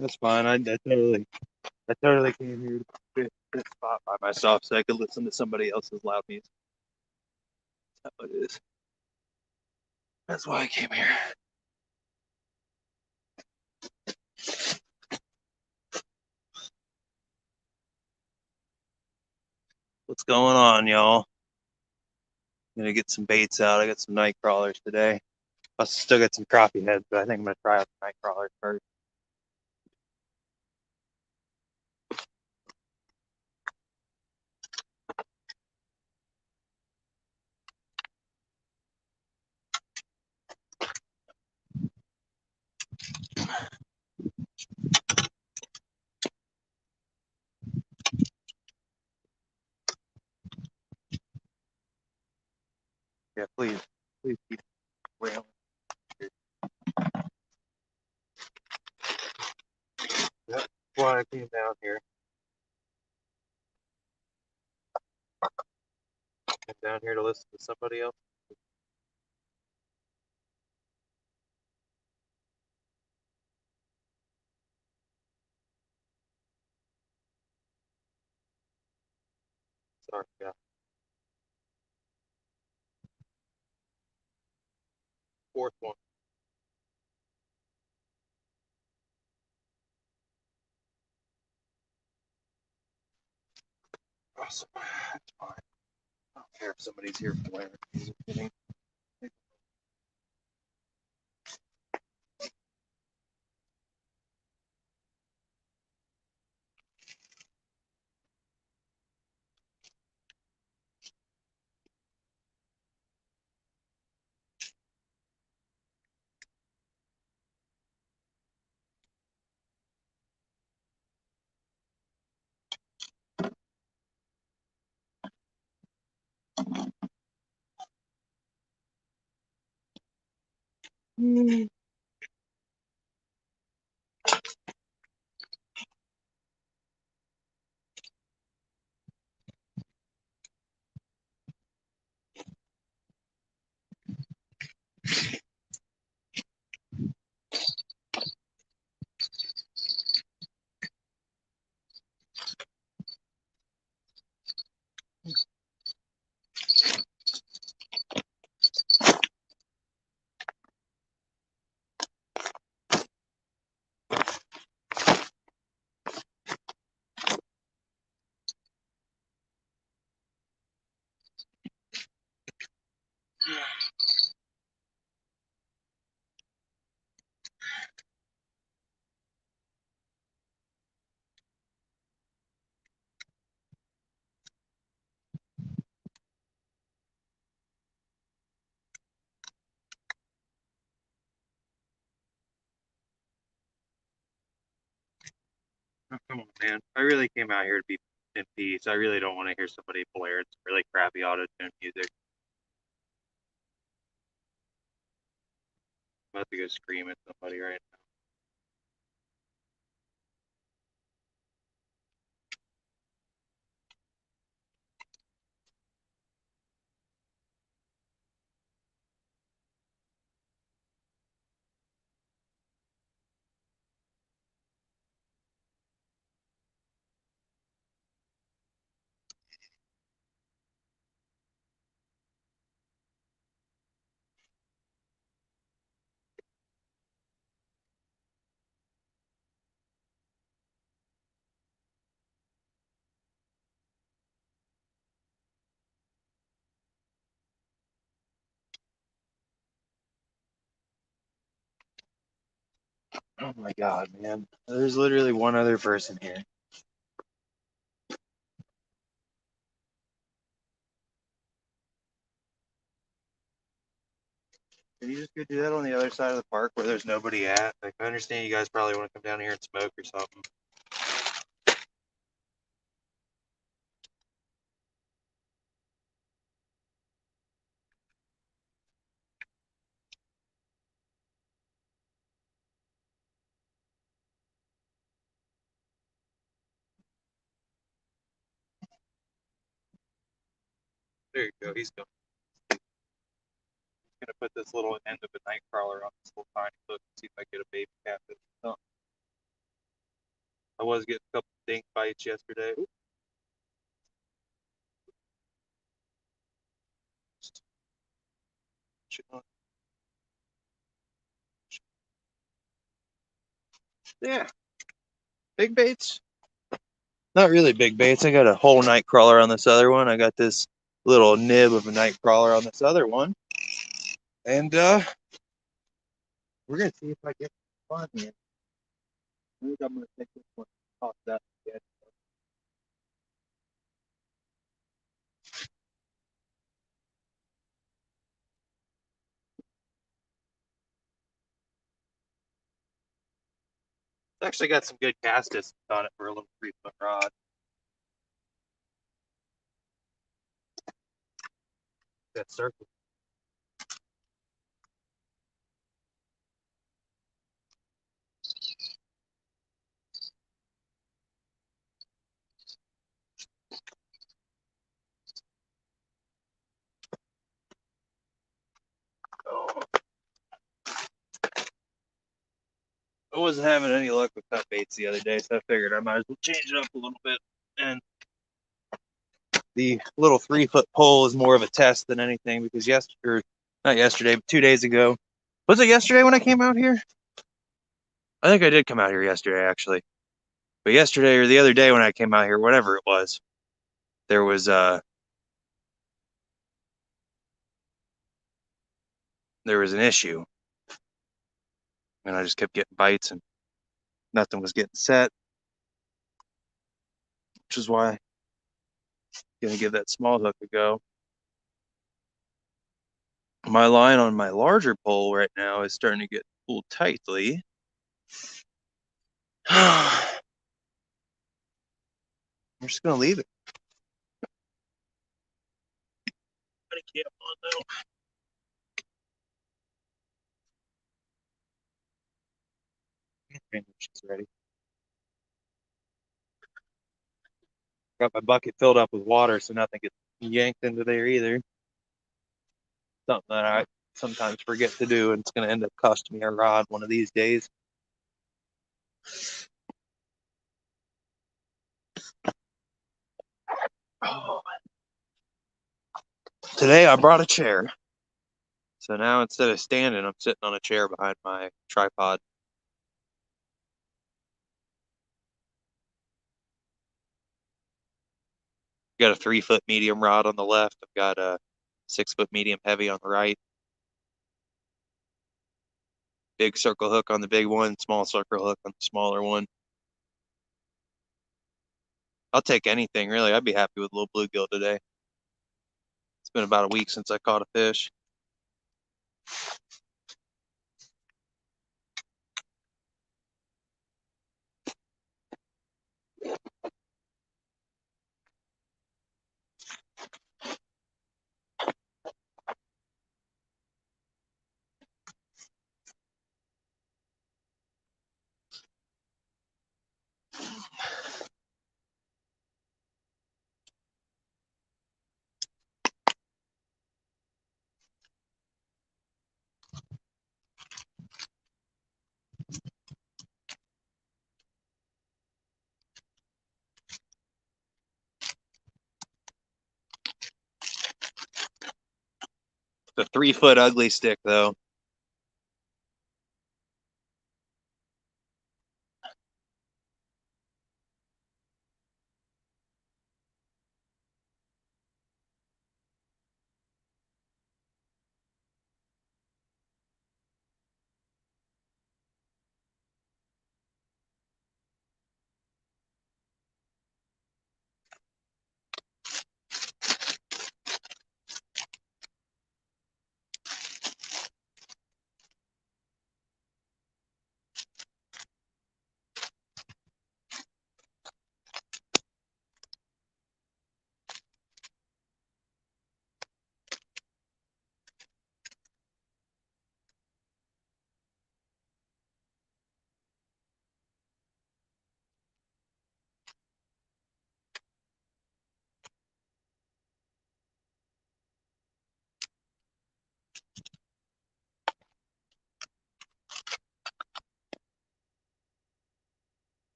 That's fine. I totally came here to fit this spot by myself so I could listen to somebody else's loud music. That's how it is. That's why I came here. What's going on, y'all? I'm gonna get some baits out. I got some night crawlers today. I still got some crappie heads, but I think I'm gonna try out the night crawlers first. Yeah, please keep wailing. That's why I came down here. I'm down here to listen to somebody else. Sorry, yeah. Fourth one. Awesome. That's fine. I don't care if somebody's here for blaring music. Oh, come on, man. I really came out here to be in peace. I really don't want to hear somebody blare some really crappy auto-tune music. I'm about to go scream at somebody right now. Oh my god, man. There's literally one other person here. Can you just go do that on the other side of the park where there's nobody at? Like, I understand you guys probably want to come down here and smoke or something. There you go. He's going. Gonna put this little end of a night crawler on this little tiny hook and see if I get a baby catfish. Oh, I was getting a couple stink bites yesterday. Yeah, big baits. Not really big baits. I got a whole night crawler on this other one. I got this little nib of a night crawler on this other one. And we're gonna see if I get fun here. I think I'm gonna take this one, toss that again. It's actually got some good cast distance on it for a little 3-foot rod. That circle. Oh, I wasn't having any luck with cut baits the other day, so I figured I might as well change it up a little bit. And the little 3-foot pole is more of a test than anything because not yesterday, but 2 days ago. Was it yesterday when I came out here? I think I did come out here yesterday, actually. But yesterday or the other day when I came out here, whatever it was, there was an issue, and I just kept getting bites and nothing was getting set, which is why I'm gonna give that small hook a go. My line on my larger pole right now is starting to get pulled tightly. We're just gonna leave it. She's ready. Got my bucket filled up with water so nothing gets yanked into there either. Something that I sometimes forget to do, and it's going to end up costing me a rod one of these days. Oh. Today I brought a chair. So now instead of standing, I'm sitting on a chair behind my tripod. Got a 3-foot medium rod on the left. I've got a 6-foot medium heavy on the right. Big circle hook on the big one, small circle hook on the smaller one. I'll take anything, really. I'd be happy with a little bluegill today. It's been about a week since I caught a fish. It's a 3-foot ugly stick, though.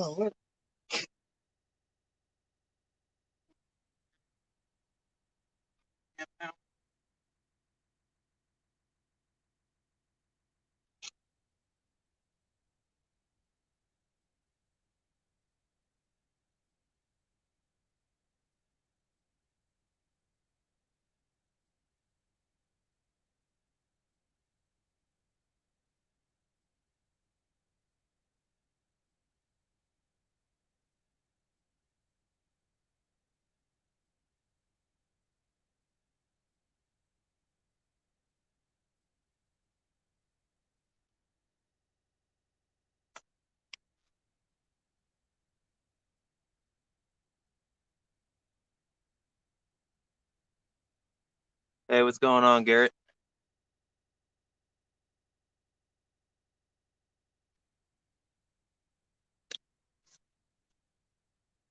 Oh, what? Hey, what's going on, Garrett?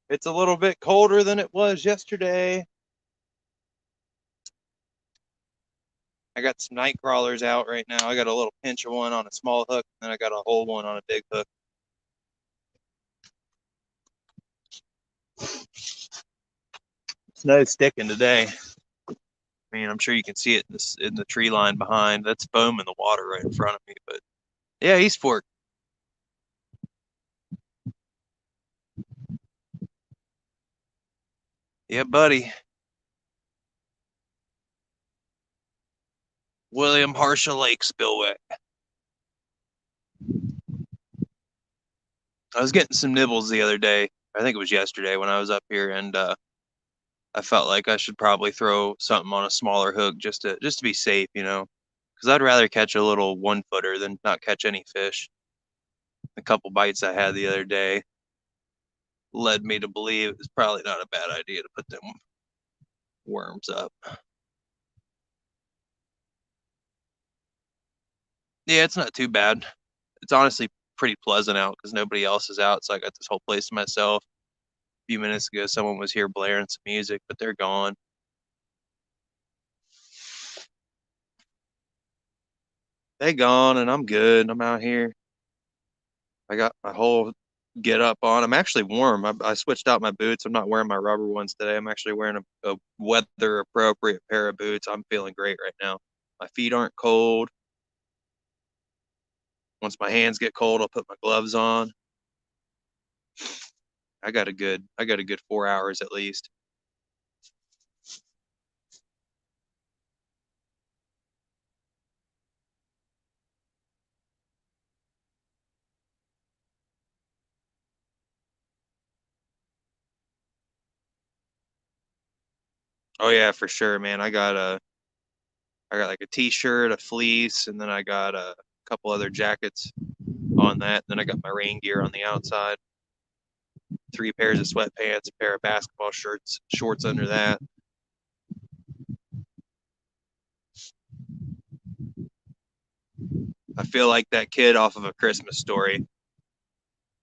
It's a little bit colder than it was yesterday. I got some night crawlers out right now. I got a little pincher one on a small hook, and then I got a whole one on a big hook. Snow's sticking today. I mean, I'm sure you can see it in the tree line behind. That's foam in the water right in front of me. But yeah, East Fork. Yeah, buddy. William Harsha Lake spillway. I was getting some nibbles the other day. I think it was yesterday when I was up here, and I felt like I should probably throw something on a smaller hook just to be safe, because I'd rather catch a little 1 footer than not catch any fish. A couple bites I had the other day led me to believe it's probably not a bad idea to put them worms up. Yeah, it's not too bad. It's honestly pretty pleasant out because nobody else is out, so I got this whole place to myself. A few minutes ago, someone was here blaring some music, but they're gone. They gone, and I'm good. I'm out here. I got my whole get up on. I'm actually warm. I switched out my boots. I'm not wearing my rubber ones today. I'm actually wearing a weather appropriate pair of boots. I'm feeling great right now. My feet aren't cold. Once my hands get cold, I'll put my gloves on. I got a good 4 hours at least. Oh yeah, for sure, man. I got like a t-shirt, a fleece, and then I got a couple other jackets on that. Then I got my rain gear on the outside. 3 pairs of sweatpants, a pair of basketball shorts under that. I feel like that kid off of A Christmas Story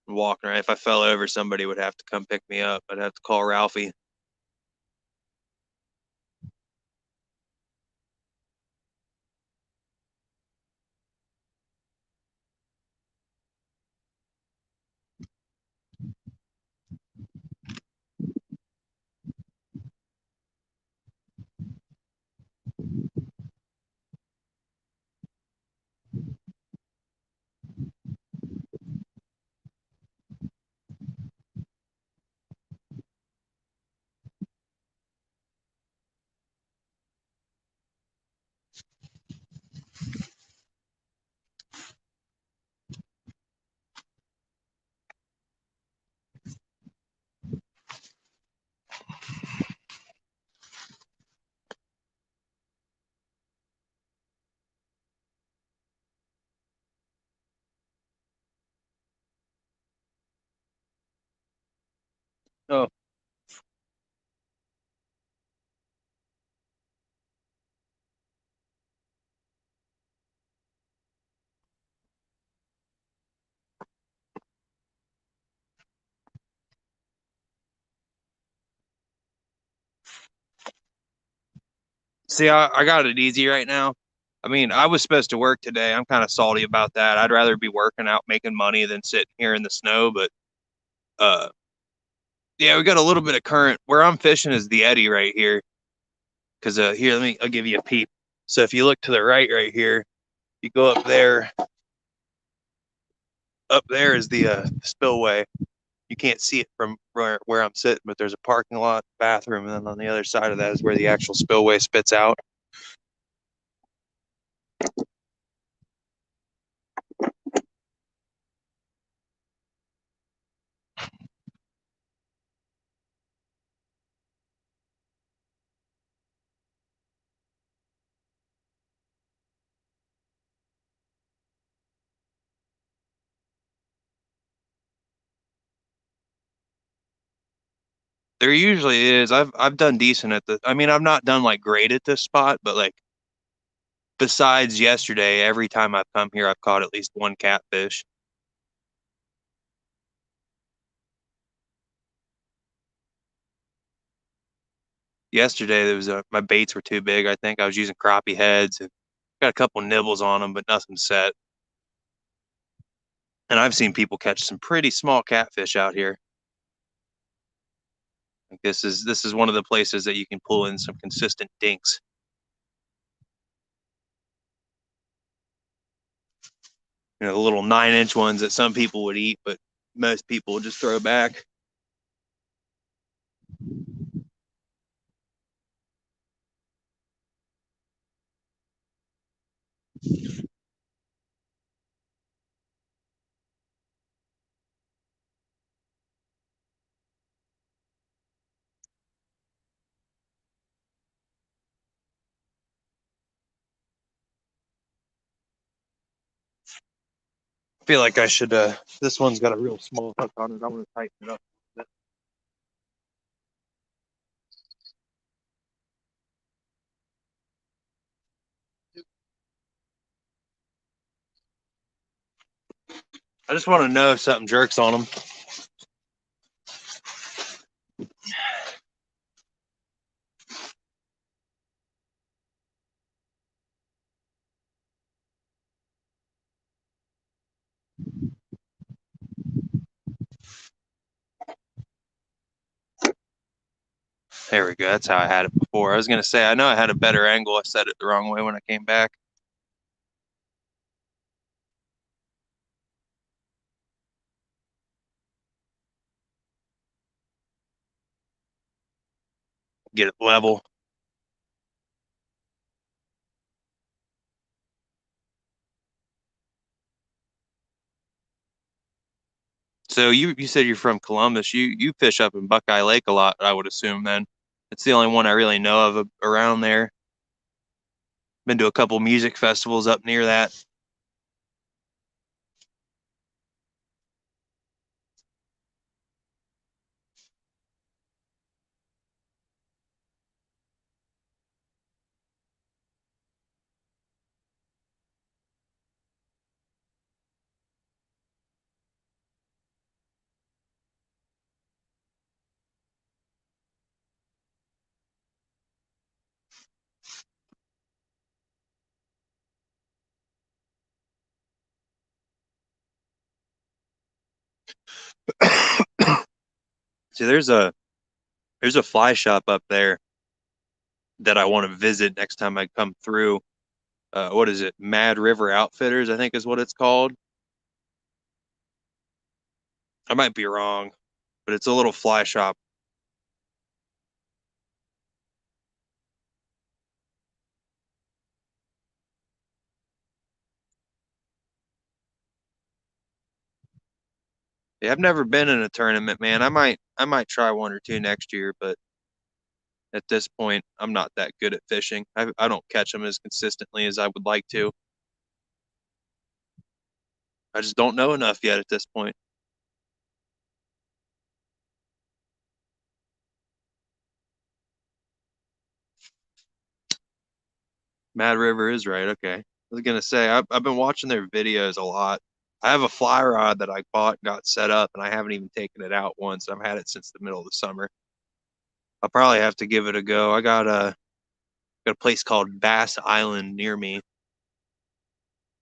walking around. If I fell over, somebody would have to come pick me up. I'd have to call Ralphie. Oh, see, I got it easy right now. I mean, I was supposed to work today. I'm kind of salty about that. I'd rather be working out making money than sitting here in the snow, but Uh, yeah, we got a little bit of current. Where I'm fishing is the eddy right here. Because here, I'll give you a peep. So if you look to the right here, you go up there. Up there is the spillway. You can't see it from where I'm sitting, but there's a parking lot, bathroom, and then on the other side of that is where the actual spillway spits out. There usually is. I've done decent at the. I mean, I've not done like great at this spot, but like besides yesterday, every time I've come here, I've caught at least one catfish. Yesterday, there was my baits were too big. I think I was using crappie heads and got a couple nibbles on them, but nothing set. And I've seen people catch some pretty small catfish out here. Like this is one of the places that you can pull in some consistent dinks. You know, the little 9-inch ones that some people would eat, but most people would just throw back. I feel like I should. This one's got a real small hook on it. I want to tighten it up. I just want to know if something jerks on them. There we go. That's how I had it before. I was gonna say I know I had a better angle. I set it the wrong way when I came back. Get it level. So you said you're from Columbus. You fish up in Buckeye Lake a lot, I would assume then. It's the only one I really know of around there. Been to a couple music festivals up near that. See, there's a fly shop up there that I want to visit next time I come through. What is it? Mad River Outfitters, I think is what it's called. I might be wrong, but it's a little fly shop. Yeah, I've never been in a tournament, man. I might try one or two next year, but at this point, I'm not that good at fishing. I don't catch them as consistently as I would like to. I just don't know enough yet at this point. Mad River is right. Okay. I was gonna say I've been watching their videos a lot. I have a fly rod that I bought and got set up, and I haven't even taken it out once. I've had it since the middle of the summer. I'll probably have to give it a go. I got a place called Bass Island near me.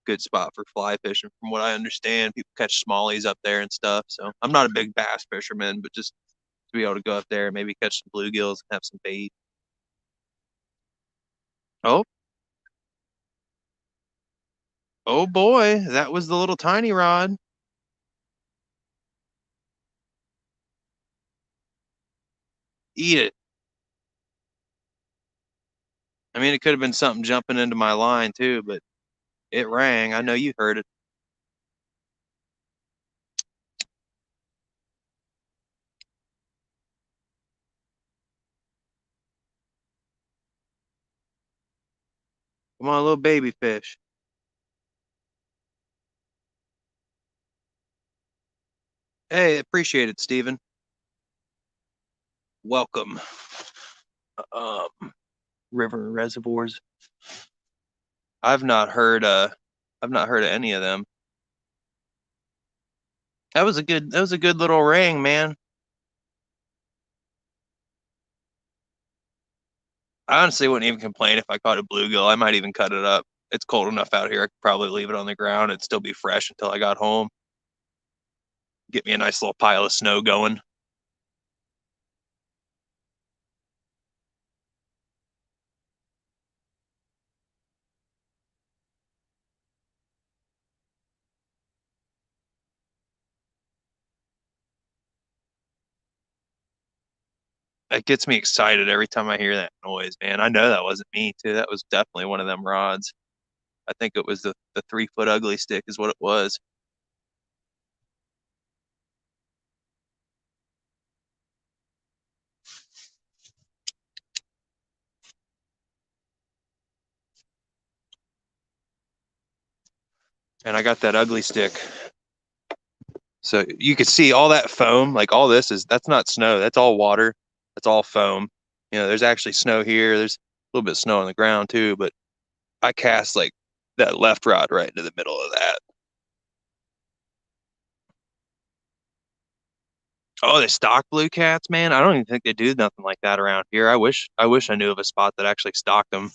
good spot for fly fishing, from what I understand. People catch smallies up there and stuff. So I'm not a big bass fisherman, but just to be able to go up there and maybe catch some bluegills and have some bait. Oh, oh boy, that was the little tiny rod. Eat it. I mean, it could have been something jumping into my line too, but it rang. I know you heard it. Come on, little baby fish. Hey, appreciate it, Steven. Welcome. Um, River reservoirs. I've not heard I've not heard of any of them. That was a good little ring, man. I honestly wouldn't even complain if I caught a bluegill. I might even cut it up. It's cold enough out here. I could probably leave it on the ground. It'd still be fresh until I got home. Get me a nice little pile of snow going. It gets me excited every time I hear that noise, man. I know that wasn't me too. That was definitely one of them rods. I think it was the 3 foot ugly stick is what it was. And I got that ugly stick. So you could see all that foam, like all this is that's not snow, that's all water, that's all foam. You know, there's actually snow here. There's a little bit of snow on the ground too, but I cast like that left rod right into the middle of that. Oh, they stock blue cats, man. I don't even think they do nothing like that around here. I wish I knew of a spot that actually stocked them.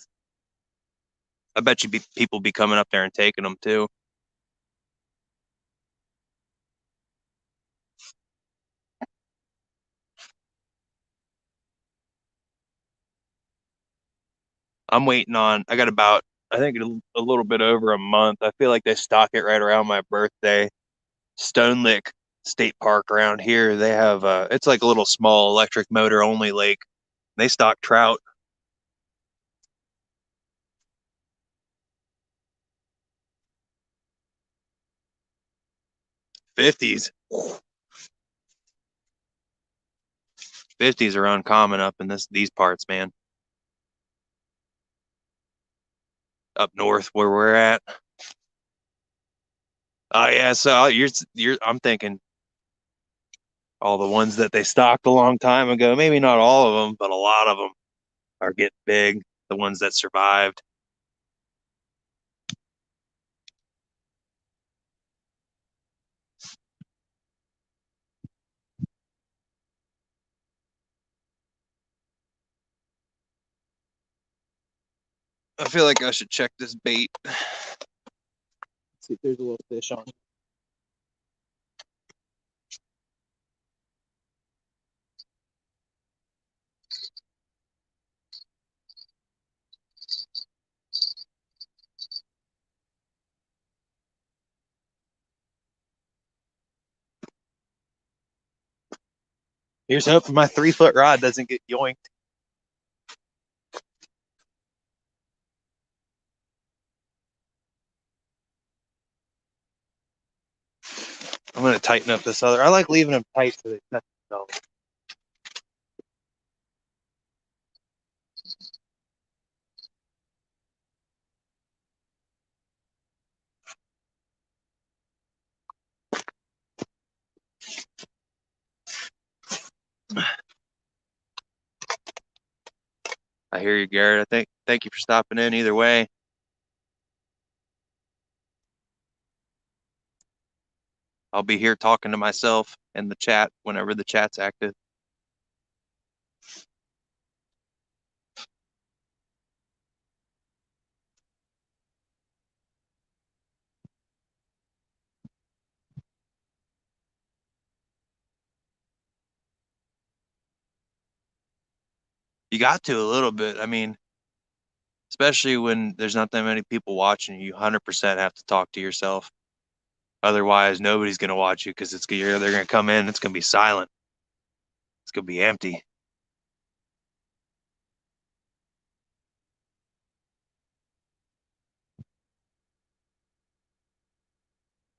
I bet you people be coming up there and taking them too. I'm waiting on. I got about I think a little bit over a month. I feel like they stock it right around my birthday. Stone Lick State Park around here. They have it's like a little small electric motor only lake. They stock trout. 50s. 50s are uncommon up in these parts, man. Up north where we're at. Oh yeah, so you're I'm thinking all the ones that they stocked a long time ago. Maybe not all of them, but a lot of them are getting big. The ones that survived. I feel like I should check this bait. See if there's a little fish on it. Here's hoping my 3 foot rod doesn't get yoinked. I'm gonna tighten up this other. I like leaving them tight so they touch themselves. I hear you, Garrett. I thank you for stopping in either way. I'll be here talking to myself in the chat whenever the chat's active. You got to a little bit. I mean, especially when there's not that many people watching you, 100% have to talk to yourself. Otherwise, nobody's gonna watch you because they're gonna come in. It's gonna be silent. It's gonna be empty.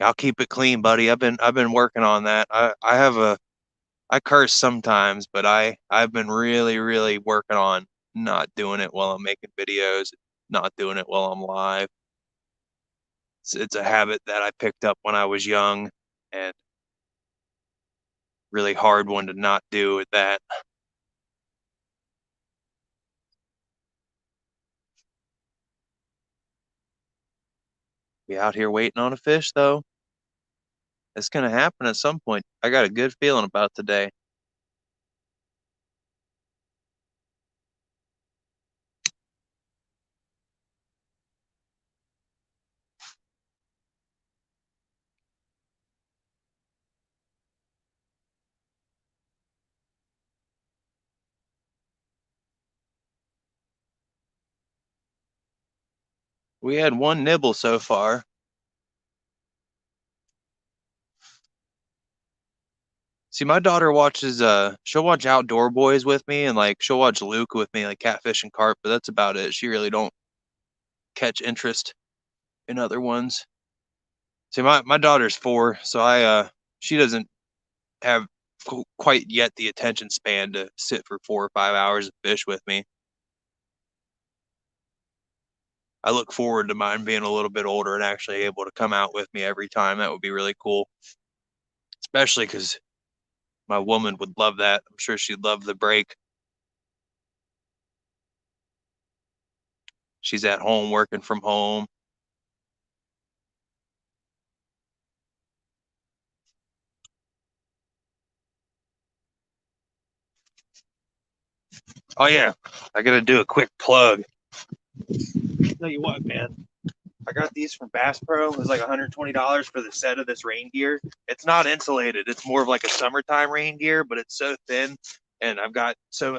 I'll keep it clean, buddy. I've been working on that. I curse sometimes, but I've been really working on not doing it while I'm making videos, not doing it while I'm live. It's a habit that I picked up when I was young, and really hard one to not do with that. Be out here waiting on a fish though. It's gonna happen at some point. I got a good feeling about today. We had one nibble so far. See, my daughter watches she'll watch Outdoor Boys with me, and like she'll watch Luke with me, like Catfish and Carp, but that's about it. She really don't catch interest in other ones. See, my daughter's 4, so she doesn't have quite yet the attention span to sit for 4 or 5 hours and fish with me. I look forward to mine being a little bit older and actually able to come out with me every time. That would be really cool, especially because my woman would love that. I'm sure she'd love the break. She's at home working from home. Oh yeah, I gotta do a quick plug. Tell you what, man, I got these from Bass Pro. It was like $120 for the set of this rain gear. It's not insulated. It's more of like a summertime rain gear, but it's so thin. And I got some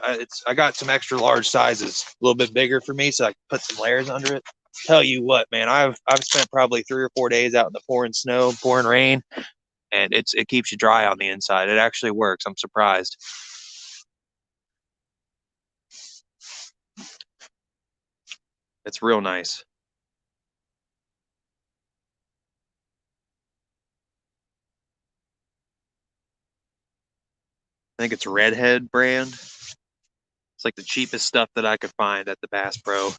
extra large sizes, a little bit bigger for me, so I can put some layers under it. Tell you what, man, I've spent probably 3 or 4 days out in the pouring snow, pouring rain, and it keeps you dry on the inside. It actually works. I'm surprised. It's real nice. I think it's Redhead brand. It's like the cheapest stuff that I could find at the Bass Pro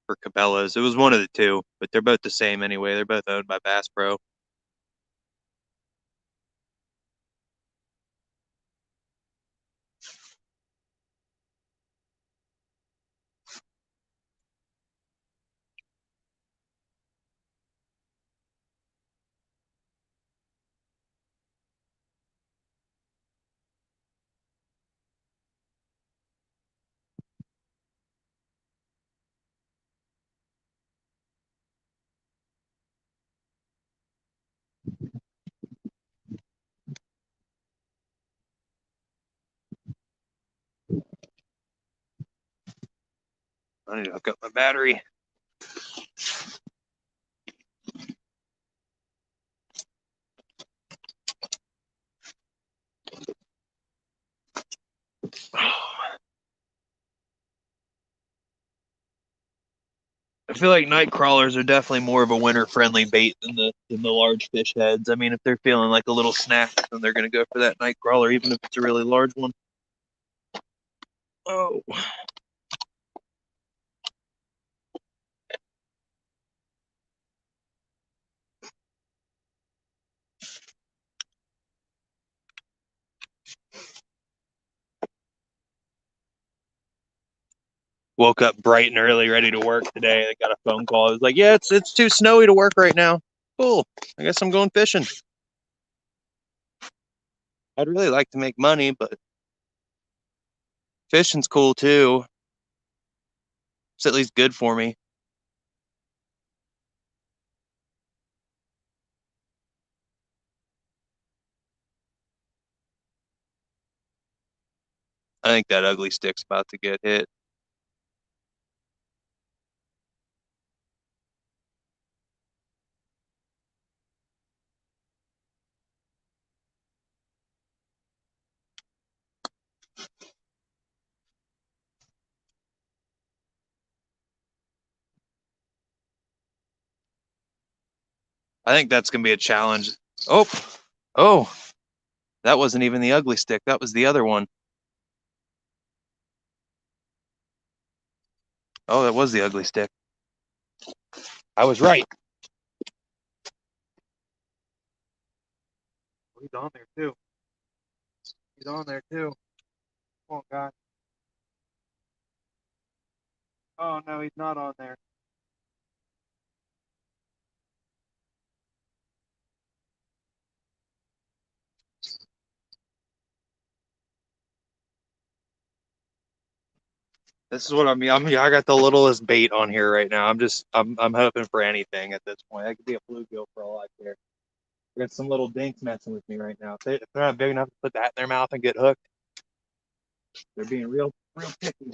for Cabela's. It was one of the two, but they're both the same anyway. They're both owned by Bass Pro. I need to hook up my battery. I feel like night crawlers are definitely more of a winter friendly bait than the large fish heads. I mean, if they're feeling like a little snack, then they're gonna go for that night crawler, even if it's a really large one. Oh, woke up bright and early, ready to work today. I got a phone call. I was like, "Yeah, it's too snowy to work right now." Cool. I guess I'm going fishing. I'd really like to make money, but fishing's cool too. It's at least good for me. I think that ugly stick's about to get hit. I think that's going to be a challenge. Oh, oh, that wasn't even the ugly stick. That was the other one. Oh, that was the ugly stick. I was right. He's on there too. He's on there too. Oh God. Oh no, he's not on there. This is what I mean. I got the littlest bait on here right now. I'm hoping for anything at this point. That could be a bluegill for all I care. I got some little dinks messing with me right now. If they're not big enough to put that in their mouth and get hooked, they're being real picky.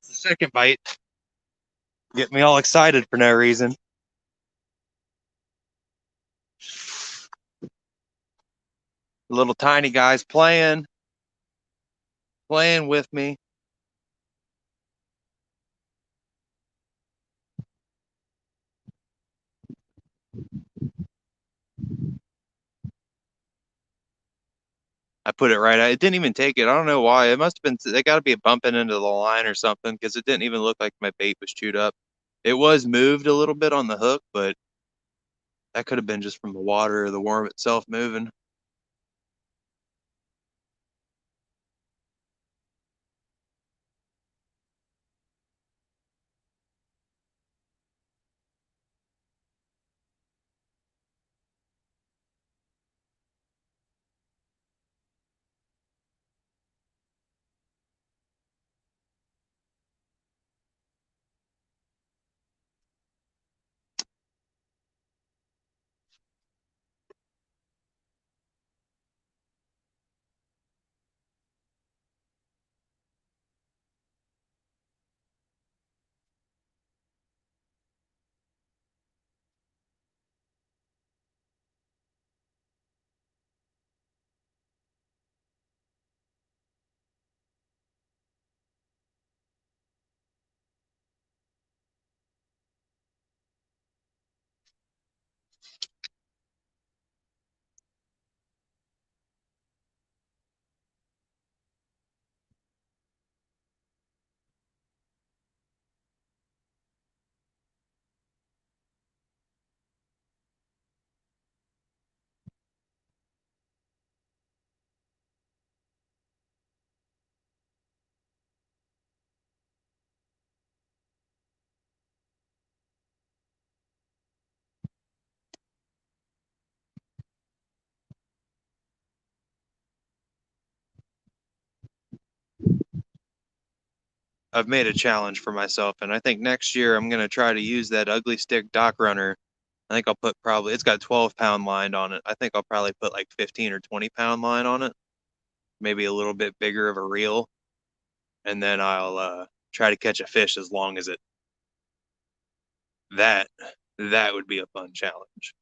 It's the second bite. Get me all excited for no reason. The little tiny guys playing with me. I put it right. It didn't even take it. I don't know why. It must have been. They got to be bumping into the line or something because it didn't even look like my bait was chewed up. It was moved a little bit on the hook, but that could have been just from the water or the worm itself moving. I've made a challenge for myself, and I think next year I'm gonna try to use that ugly stick dock runner. I think I'll put probably it's got 12-pound line on it. I think I'll probably put like 15 or 20-pound line on it, maybe a little bit bigger of a reel, and then I'll try to catch a fish as long as it. That that would be a fun challenge.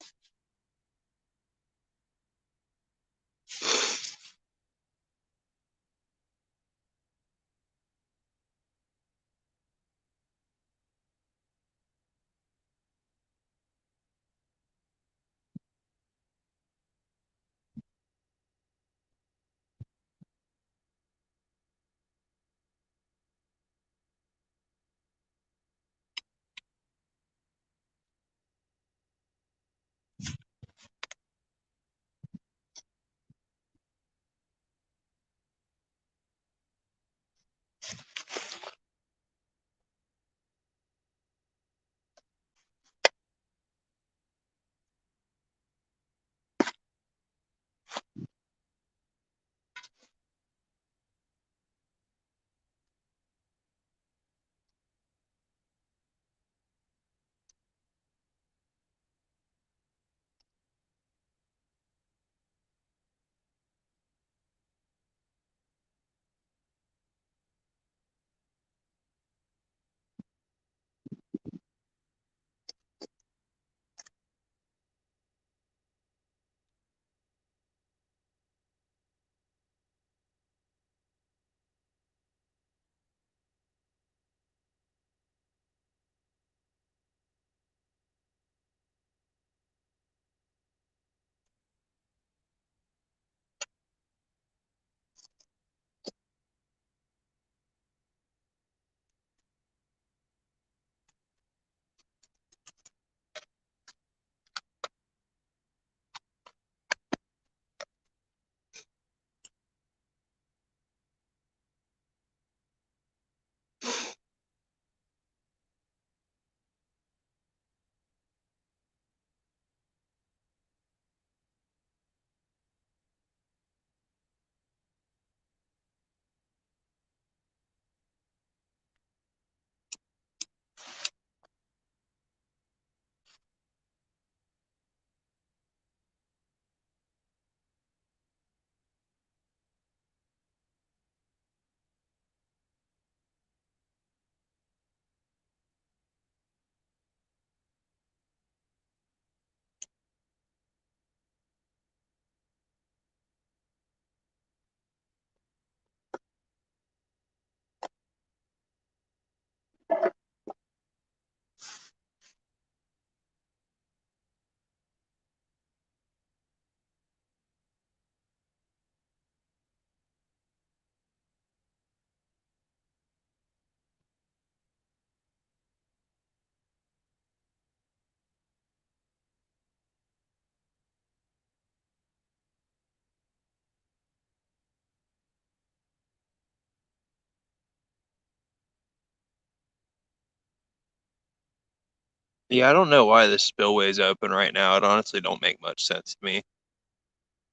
Yeah, I don't know why this spillway is open right now. It honestly don't make much sense to me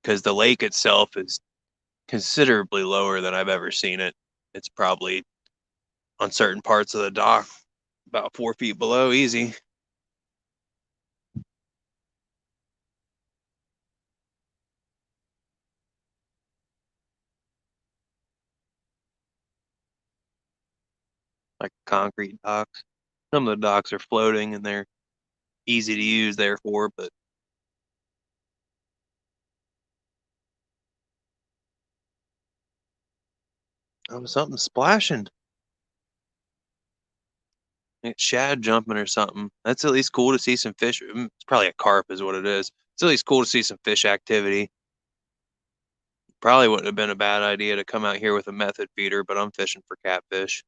because the lake itself is considerably lower than I've ever seen it. It's probably on certain parts of the dock about 4 feet below, easy. Like concrete docks. Some of the docks are floating and they're easy to use, therefore, but something splashing. It's shad jumping or something. That's at least cool to see some fish. It's probably a carp, is what it is. It's at least cool to see some fish activity. Probably wouldn't have been a bad idea to come out here with a method feeder, but I'm fishing for catfish.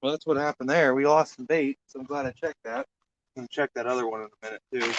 Well, that's what happened there. We lost some bait, so I'm glad I checked that. I'm gonna check that other one in a minute too.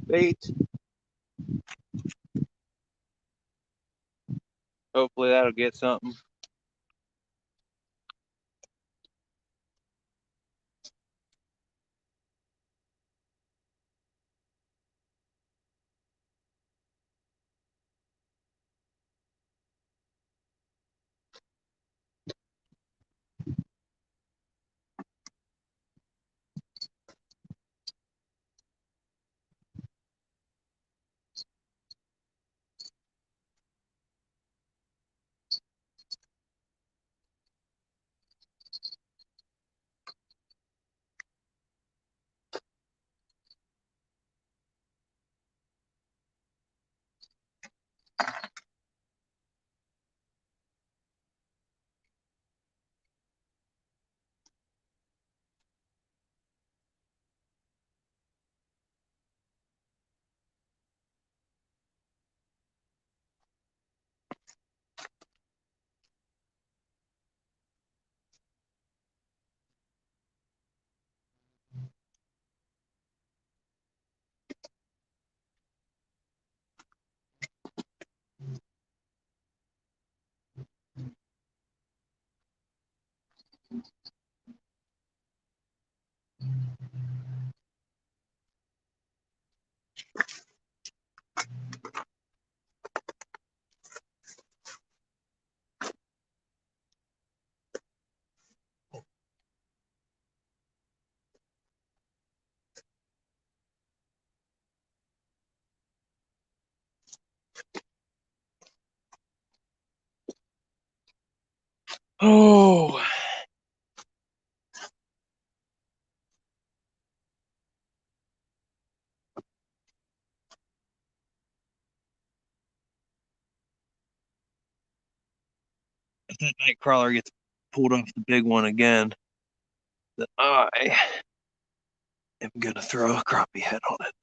Bait. Hopefully that'll get something. Oh, if that night crawler gets pulled off the big one again, then I am gonna throw a crappie head on it.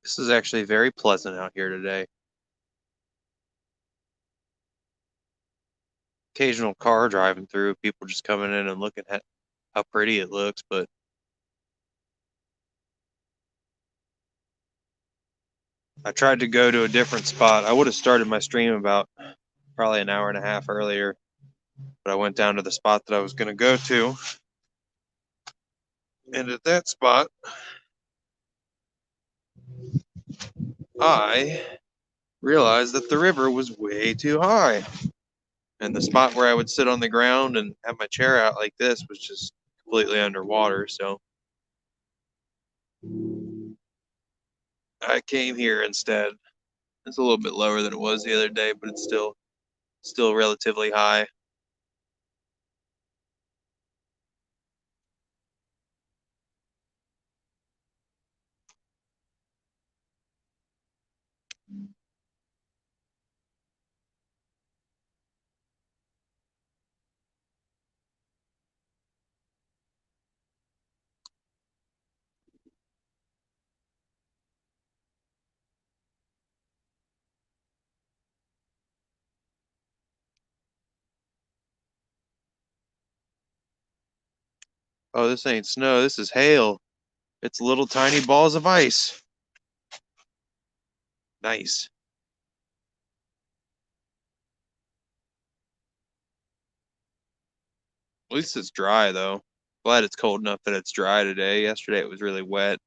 This is actually very pleasant out here today. occasional car driving through, people just coming in and looking at how pretty it looks, but I tried to go to a different spot. I would have started my stream about probably an hour and a half earlier, but I went down to the spot that I was going to go to. And at that spot, I realized that the river was way too high. And the spot where I would sit on the ground and have my chair out like this was just completely underwater. So I came here instead. It's a little bit lower than it was the other day, but it's still relatively high. Oh, this ain't snow. This is hail. It's little tiny balls of ice. Nice. At least it's dry though. Glad it's cold enough that it's dry today. Yesterday it was really wet.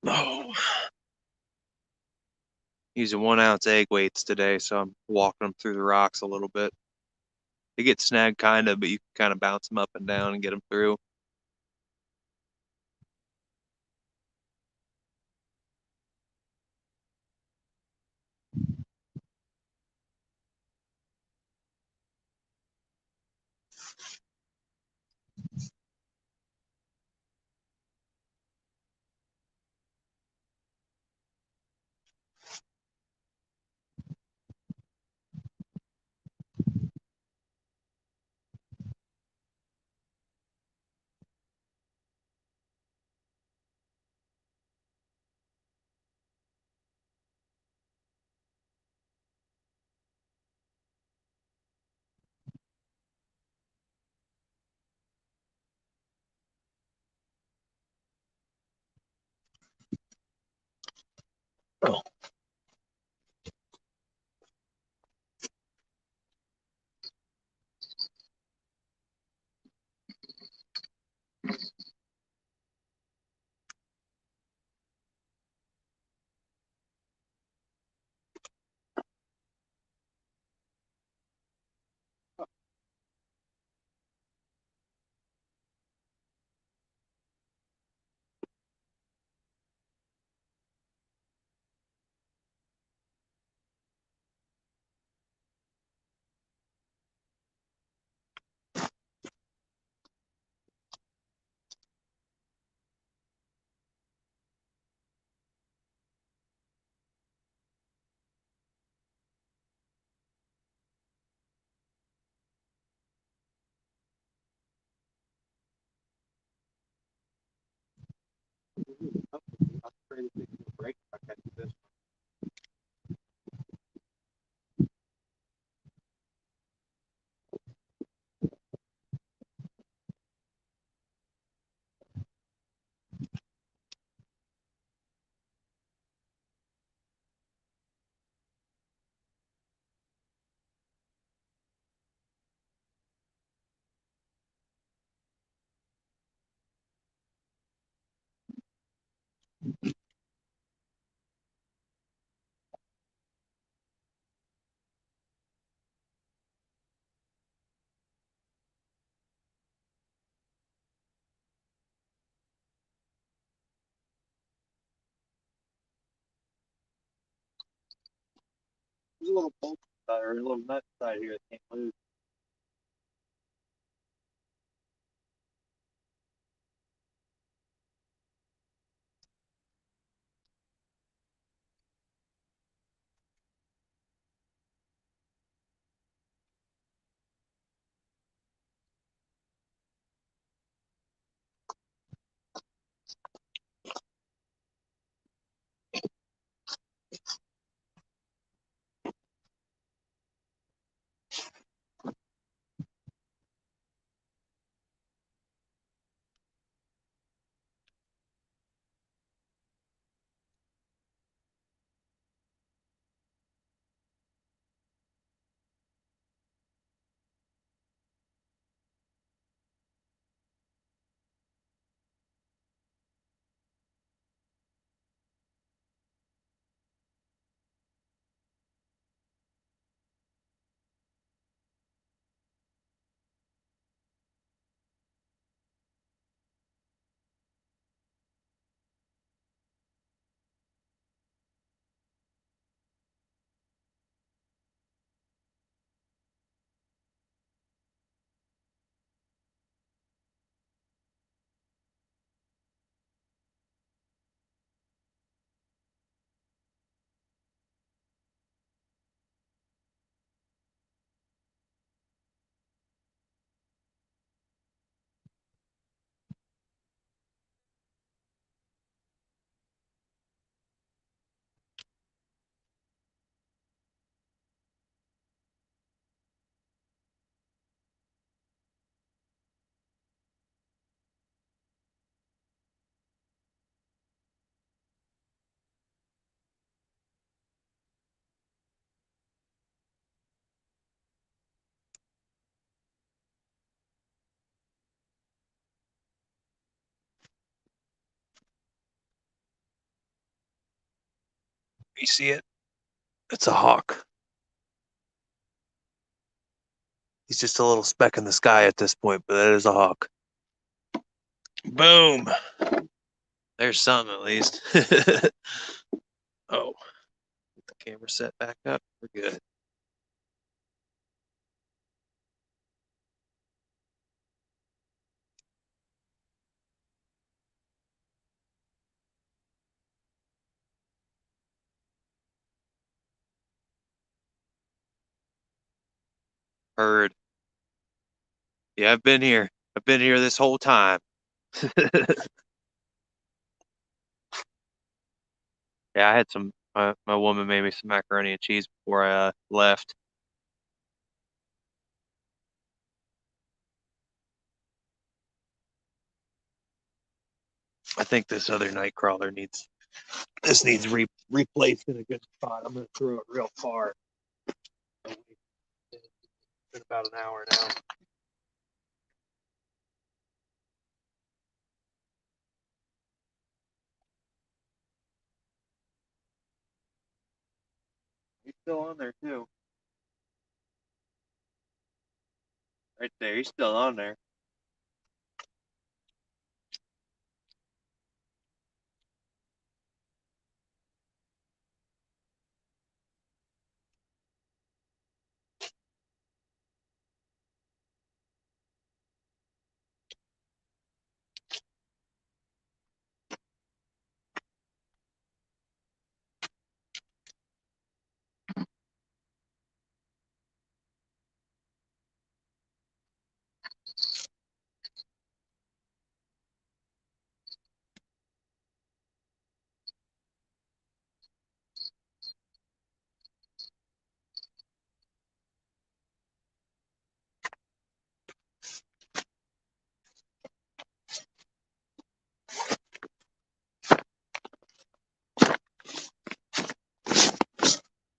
Oh. Using 1 ounce egg weights today, so I'm walking them through the rocks a little bit. They get snagged kind of, but you can kind of bounce them up and down and get them through. Oh. There's a little bolt side or a little nut side here that can't move. You see it? It's a hawk. He's just a little speck in the sky at this point, but that is a hawk. Boom. There's some at least. Oh, get the camera set back up. We're good. Heard. Yeah, I've been here. I've been here this whole time. Yeah, I had some. My woman made me some macaroni and cheese before I left. I think this other night crawler needs replaced in a good spot. I'm gonna throw it real far. It's been about an hour now. He's still on there too. Right there. He's still on there.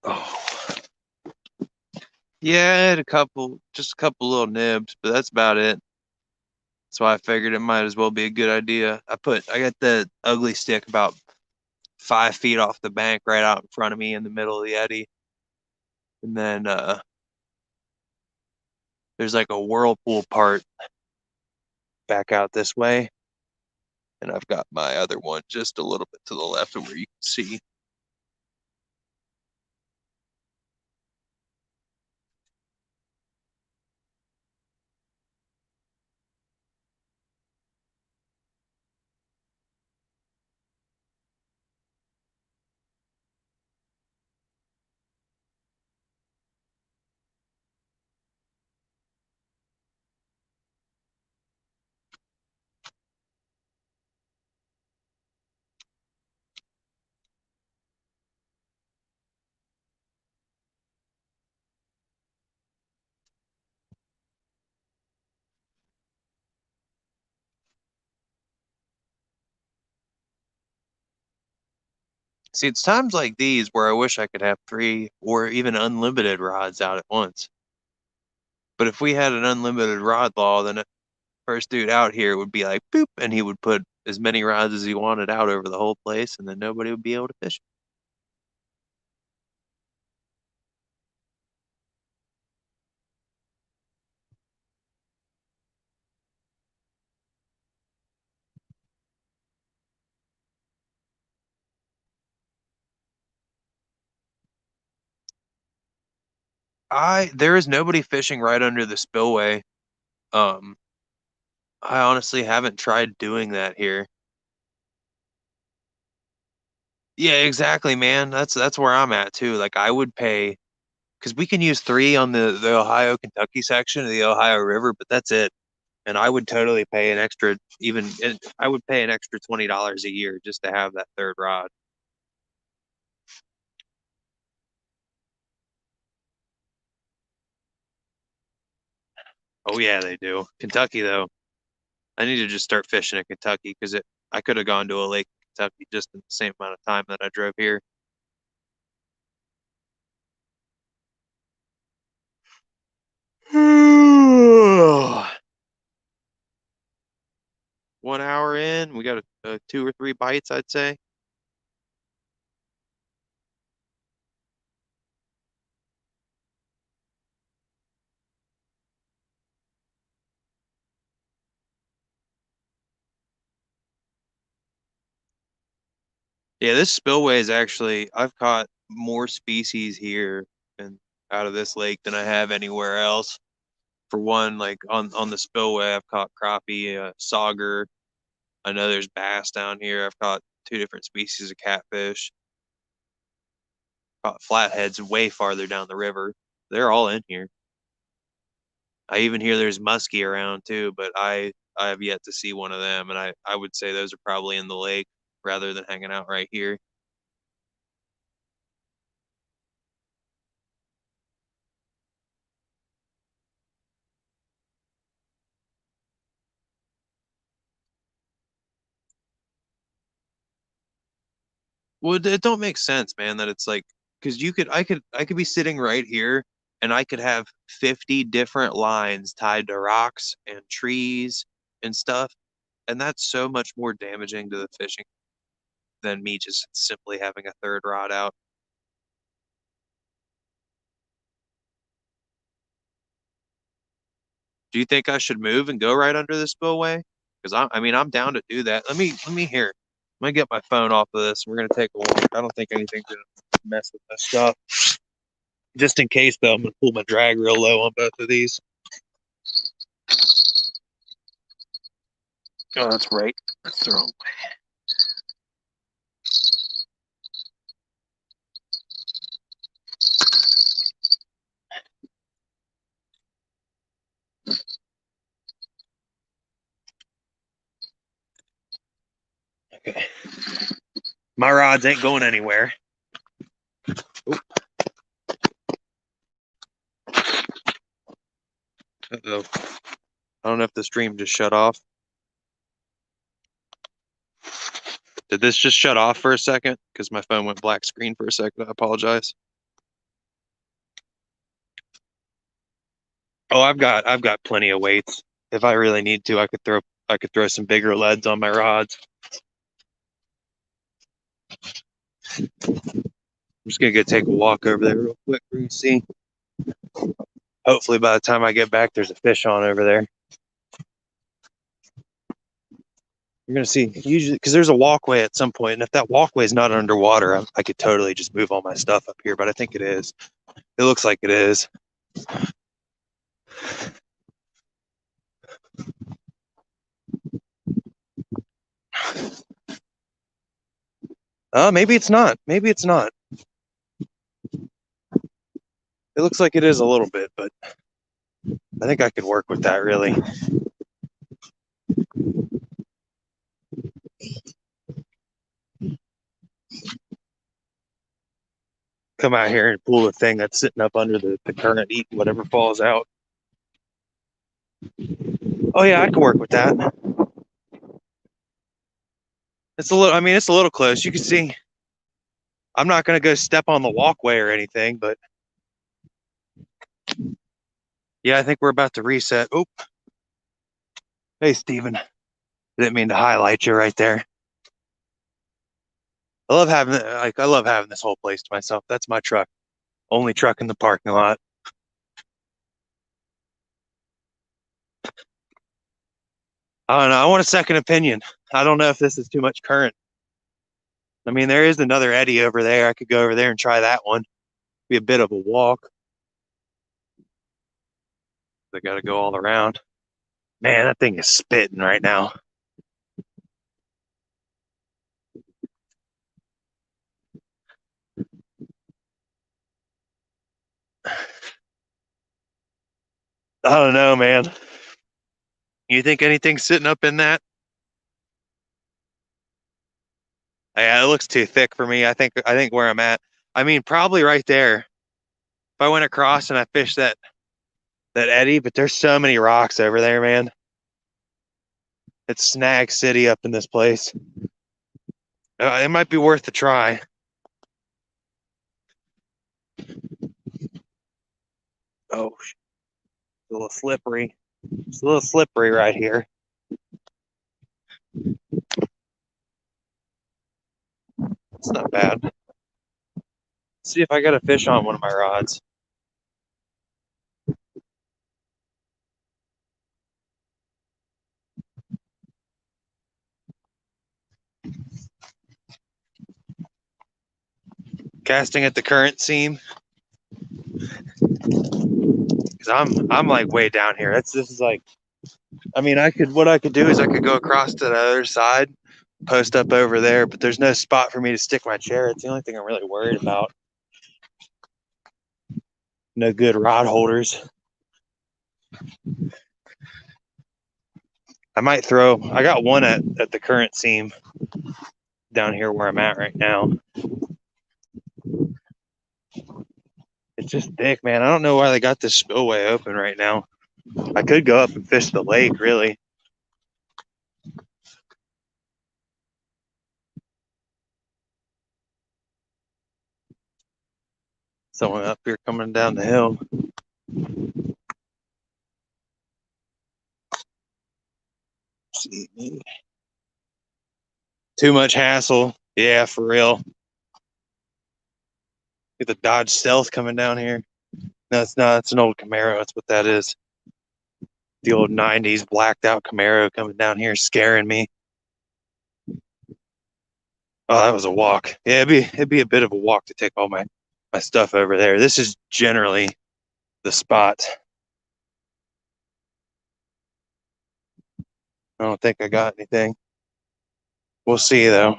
Oh. Yeah, I had just a couple little nibs, but that's about it. That's why I figured it might as well be a good idea. I got the ugly stick about 5 feet off the bank right out in front of me in the middle of the eddy. And then there's like a whirlpool part back out this way. And I've got my other one just a little bit to the left of where you can see. See, it's times like these where I wish I could have 3 or even unlimited rods out at once. But if we had an unlimited rod law, then the first dude out here would be like, boop, and he would put as many rods as he wanted out over the whole place, and then nobody would be able to fish. 'There is nobody fishing right under the spillway. Um, I honestly haven't tried doing that here. Yeah, exactly, man. That's where I'm at too. Like I would pay because we can use 3 on the Ohio Kentucky section of the Ohio River, but that's it. And I would totally pay an extra I would pay an extra $20 a year just to have that third rod. Oh yeah, they do. Kentucky though, I need to just start fishing in Kentucky because it I could have gone to a lake in Kentucky just in the same amount of time that I drove here. One hour in, we got 2 or 3 bites, I'd say. Yeah, this spillway is actually I've caught more species here and out of this lake than I have anywhere else. For one, like on the spillway, I've caught crappie, sauger. I know there's bass down here. I've caught 2 different species of catfish. Caught flatheads way farther down the river. They're all in here. I even hear there's muskie around too, but I have yet to see one of them, and I would say those are probably in the lake rather than hanging out right here. Well, it don't make sense, man, that it's like because I could be sitting right here and I could have 50 different lines tied to rocks and trees and stuff, and that's so much more damaging to the fishing than me just simply having a third rod out. Do you think I should move and go right under the spillway? Because I mean, I'm down to do that. Let me hear. I'm gonna get my phone off of this. We're gonna take a walk. I don't think anything's gonna mess with my stuff. Just in case, though, I'm gonna pull my drag real low on both of these. Oh, that's right. That's the wrong way. Okay. My rods ain't going anywhere. Oop. Uh-oh. I don't know if the stream just shut off. Did this just shut off for a second? Because my phone went black screen for a second. I apologize. Oh, I've got plenty of weights. If I really need to, I could throw some bigger leads on my rods. I'm just gonna go take a walk over there real quick. We can see. Hopefully, by the time I get back, there's a fish on over there. You're gonna see usually because there's a walkway at some point, and if that walkway is not underwater, I could totally just move all my stuff up here. But I think it is. It looks like it is. Maybe it's not. Maybe it's not. It looks like it is a little bit, but I think I could work with that really. Come out here and pull the thing that's sitting up under the current, eat whatever falls out. Oh yeah, I can work with that. It's a little, I mean, it's a little close. You can see I'm not going to go step on the walkway or anything, but yeah, I think we're about to reset. Oh, hey, Steven. Didn't mean to highlight you right there. I love having this whole place to myself. That's my truck. Only truck in the parking lot. I don't know. I want a second opinion. I don't know if this is too much current. I mean, there is another eddy over there. I could go over there and try that one. Be a bit of a walk. I got to go all around. Man, that thing is spitting right now. I don't know, man. You think anything's sitting up in that? Yeah, it looks too thick for me. I think where I'm at. I mean, probably right there. If I went across and I fished that eddy, but there's so many rocks over there, man. It's Snag City up in this place. It might be worth a try. Oh, it's a little slippery. It's a little slippery right here. It's not bad. Let's see if I got a fish on one of my rods. Casting at the current seam. Because I'm like way down here. This is like, I mean, what I could do is I could go across to the other side, post up over there, but there's no spot for me to stick my chair. It's the only thing I'm really worried about. No good rod holders. I got one at the current seam down here where I'm at right now. It's just thick, man. I don't know why they got this spillway open right now. I could go up and fish the lake, really. Someone up here coming down the hill. See, too much hassle. Yeah, for real. Get the Dodge Stealth coming down here. No, it's not. It's an old Camaro. That's what that is. The old 90s blacked out Camaro coming down here scaring me. Oh, that was a walk. Yeah, it'd be a bit of a walk to take all my stuff over there. This is generally the spot. I don't think I got anything. We'll see though.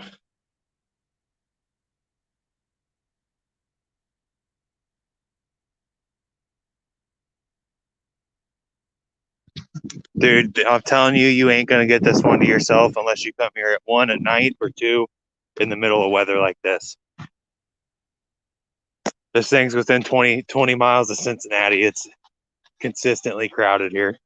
Dude, I'm telling you, you ain't gonna get this one to yourself unless you come here at 1 at night or 2 in the middle of weather like this. This thing's within 20 miles of Cincinnati. It's consistently crowded here.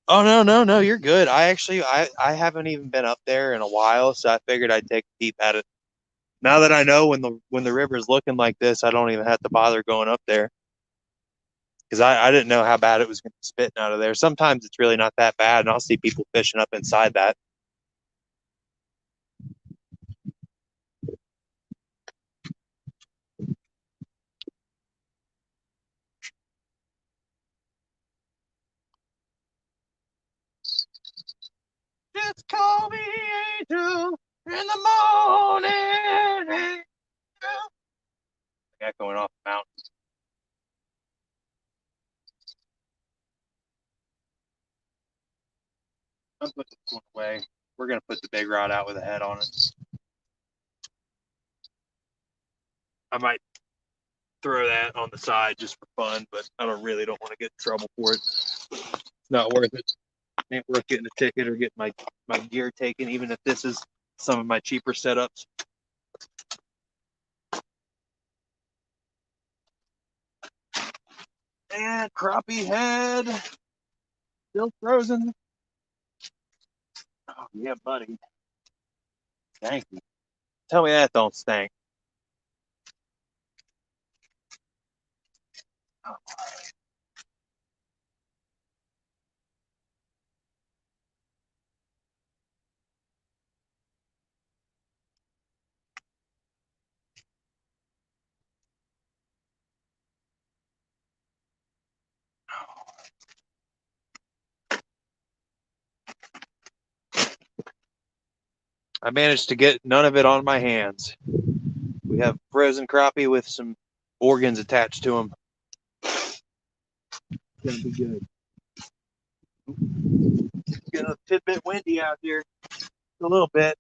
Oh no, you're good. I haven't even been up there in a while, so I figured I'd take a peep at it. Now that I know when the river's looking like this, I don't even have to bother going up there. because I didn't know how bad it was going to be spitting out of there. Sometimes it's really not that bad, and I'll see people fishing up inside that. Just call me angel in the morning. Got going off the mountain. I'm putting this one away. We're gonna put the big rod out with a head on it. I might throw that on the side just for fun, but I don't want to get in trouble for it. It's not worth it. It ain't worth getting a ticket or getting my gear taken, even if this is some of my cheaper setups. And crappie head, still frozen. Oh yeah, buddy. Thank you. Tell me that don't stink. Oh. I managed to get none of it on my hands. We have frozen crappie with some organs attached to them. It's gonna be good. It's getting a tidbit windy out here. A little bit.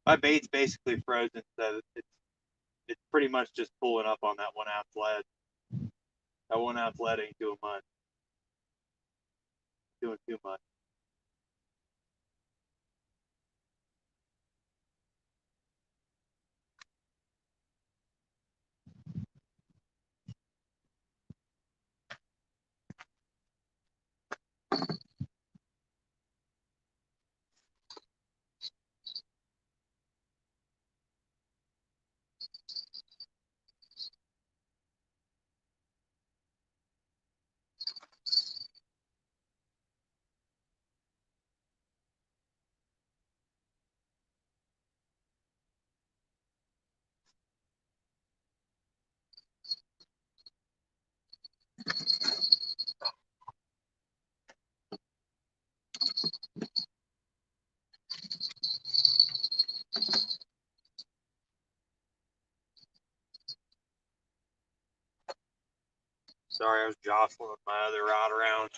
My bait's basically frozen, so it's pretty much just pulling up on that 1 ounce lead. That 1 ounce lead ain't doing much. Doing too much. Sorry, I was jostling my other rod around.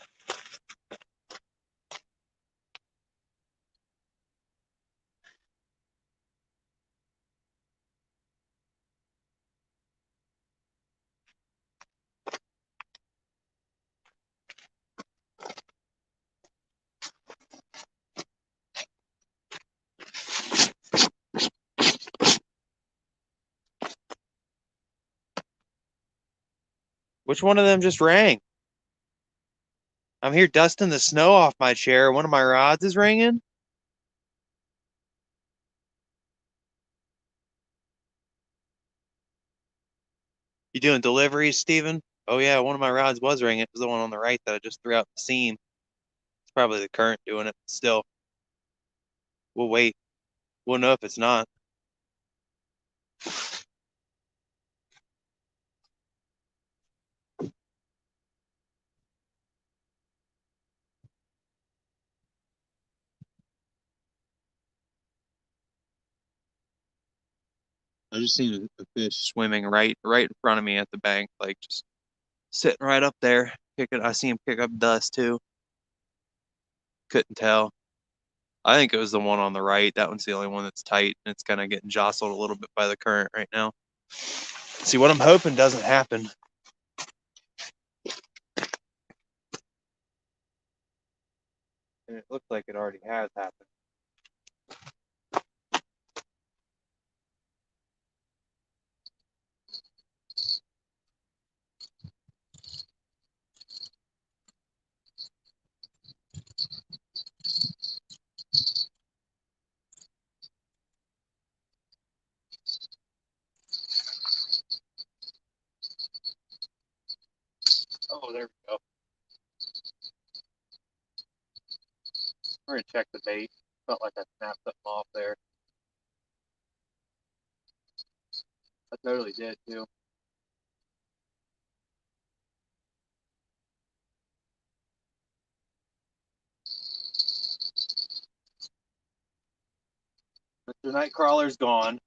Which one of them just rang? I'm here dusting the snow off my chair. One of my rods is ringing. You doing deliveries, Steven? Oh yeah, one of my rods was ringing. It was the one on the right that I just threw out the seam. It's probably the current doing it. Still, we'll wait. We'll know if it's not. I just seen a fish swimming right in front of me at the bank, like just sitting right up there. I see him pick up dust too. Couldn't tell. I think it was the one on the right. That one's the only one that's tight, and it's kind of getting jostled a little bit by the current right now. See, what I'm hoping doesn't happen. And it looks like it already has happened. Oh, there we go. We're going to check the bait. Felt like I snapped something off there. I totally did, too. Mr. Nightcrawler's gone.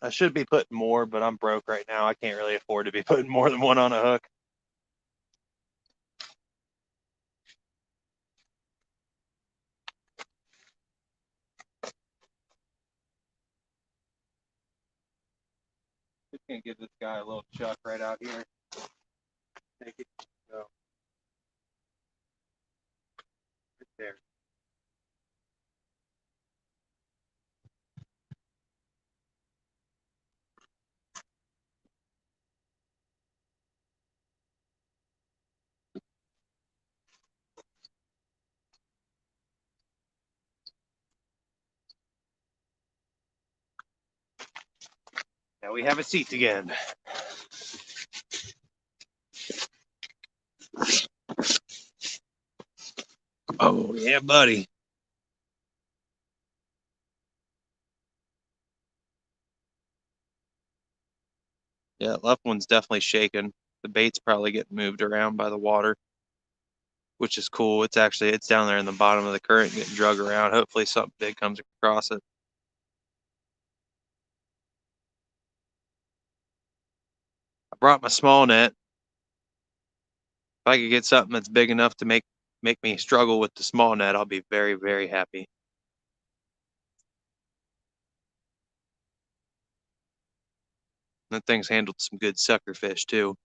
I should be putting more, but I'm broke right now. I can't really afford to be putting more than one on a hook. Just gonna give this guy a little chuck right out here. Take it. Go. Right there. Now we have a seat again. Oh, yeah, buddy. Yeah, left one's definitely shaking. The bait's probably getting moved around by the water, which is cool. It's down there in the bottom of the current getting drug around. Hopefully something big comes across it. I brought my small net. If I could get something that's big enough to make me struggle with the small net, I'll be very, very happy. That thing's handled some good sucker fish too.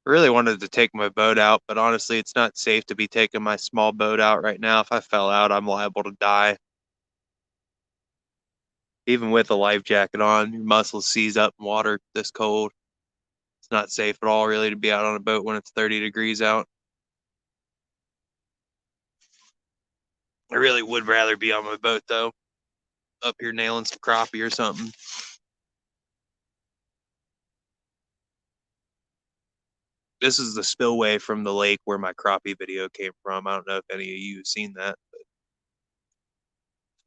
I really wanted to take my boat out, but honestly, it's not safe to be taking my small boat out right now. If I fell out, I'm liable to die. Even with a life jacket on, your muscles seize up in water this cold. It's not safe at all, really, to be out on a boat when it's 30 degrees out. I really would rather be on my boat though, up here nailing some crappie or something. This is the spillway from the lake where my crappie video came from. I don't know if any of you have seen that, but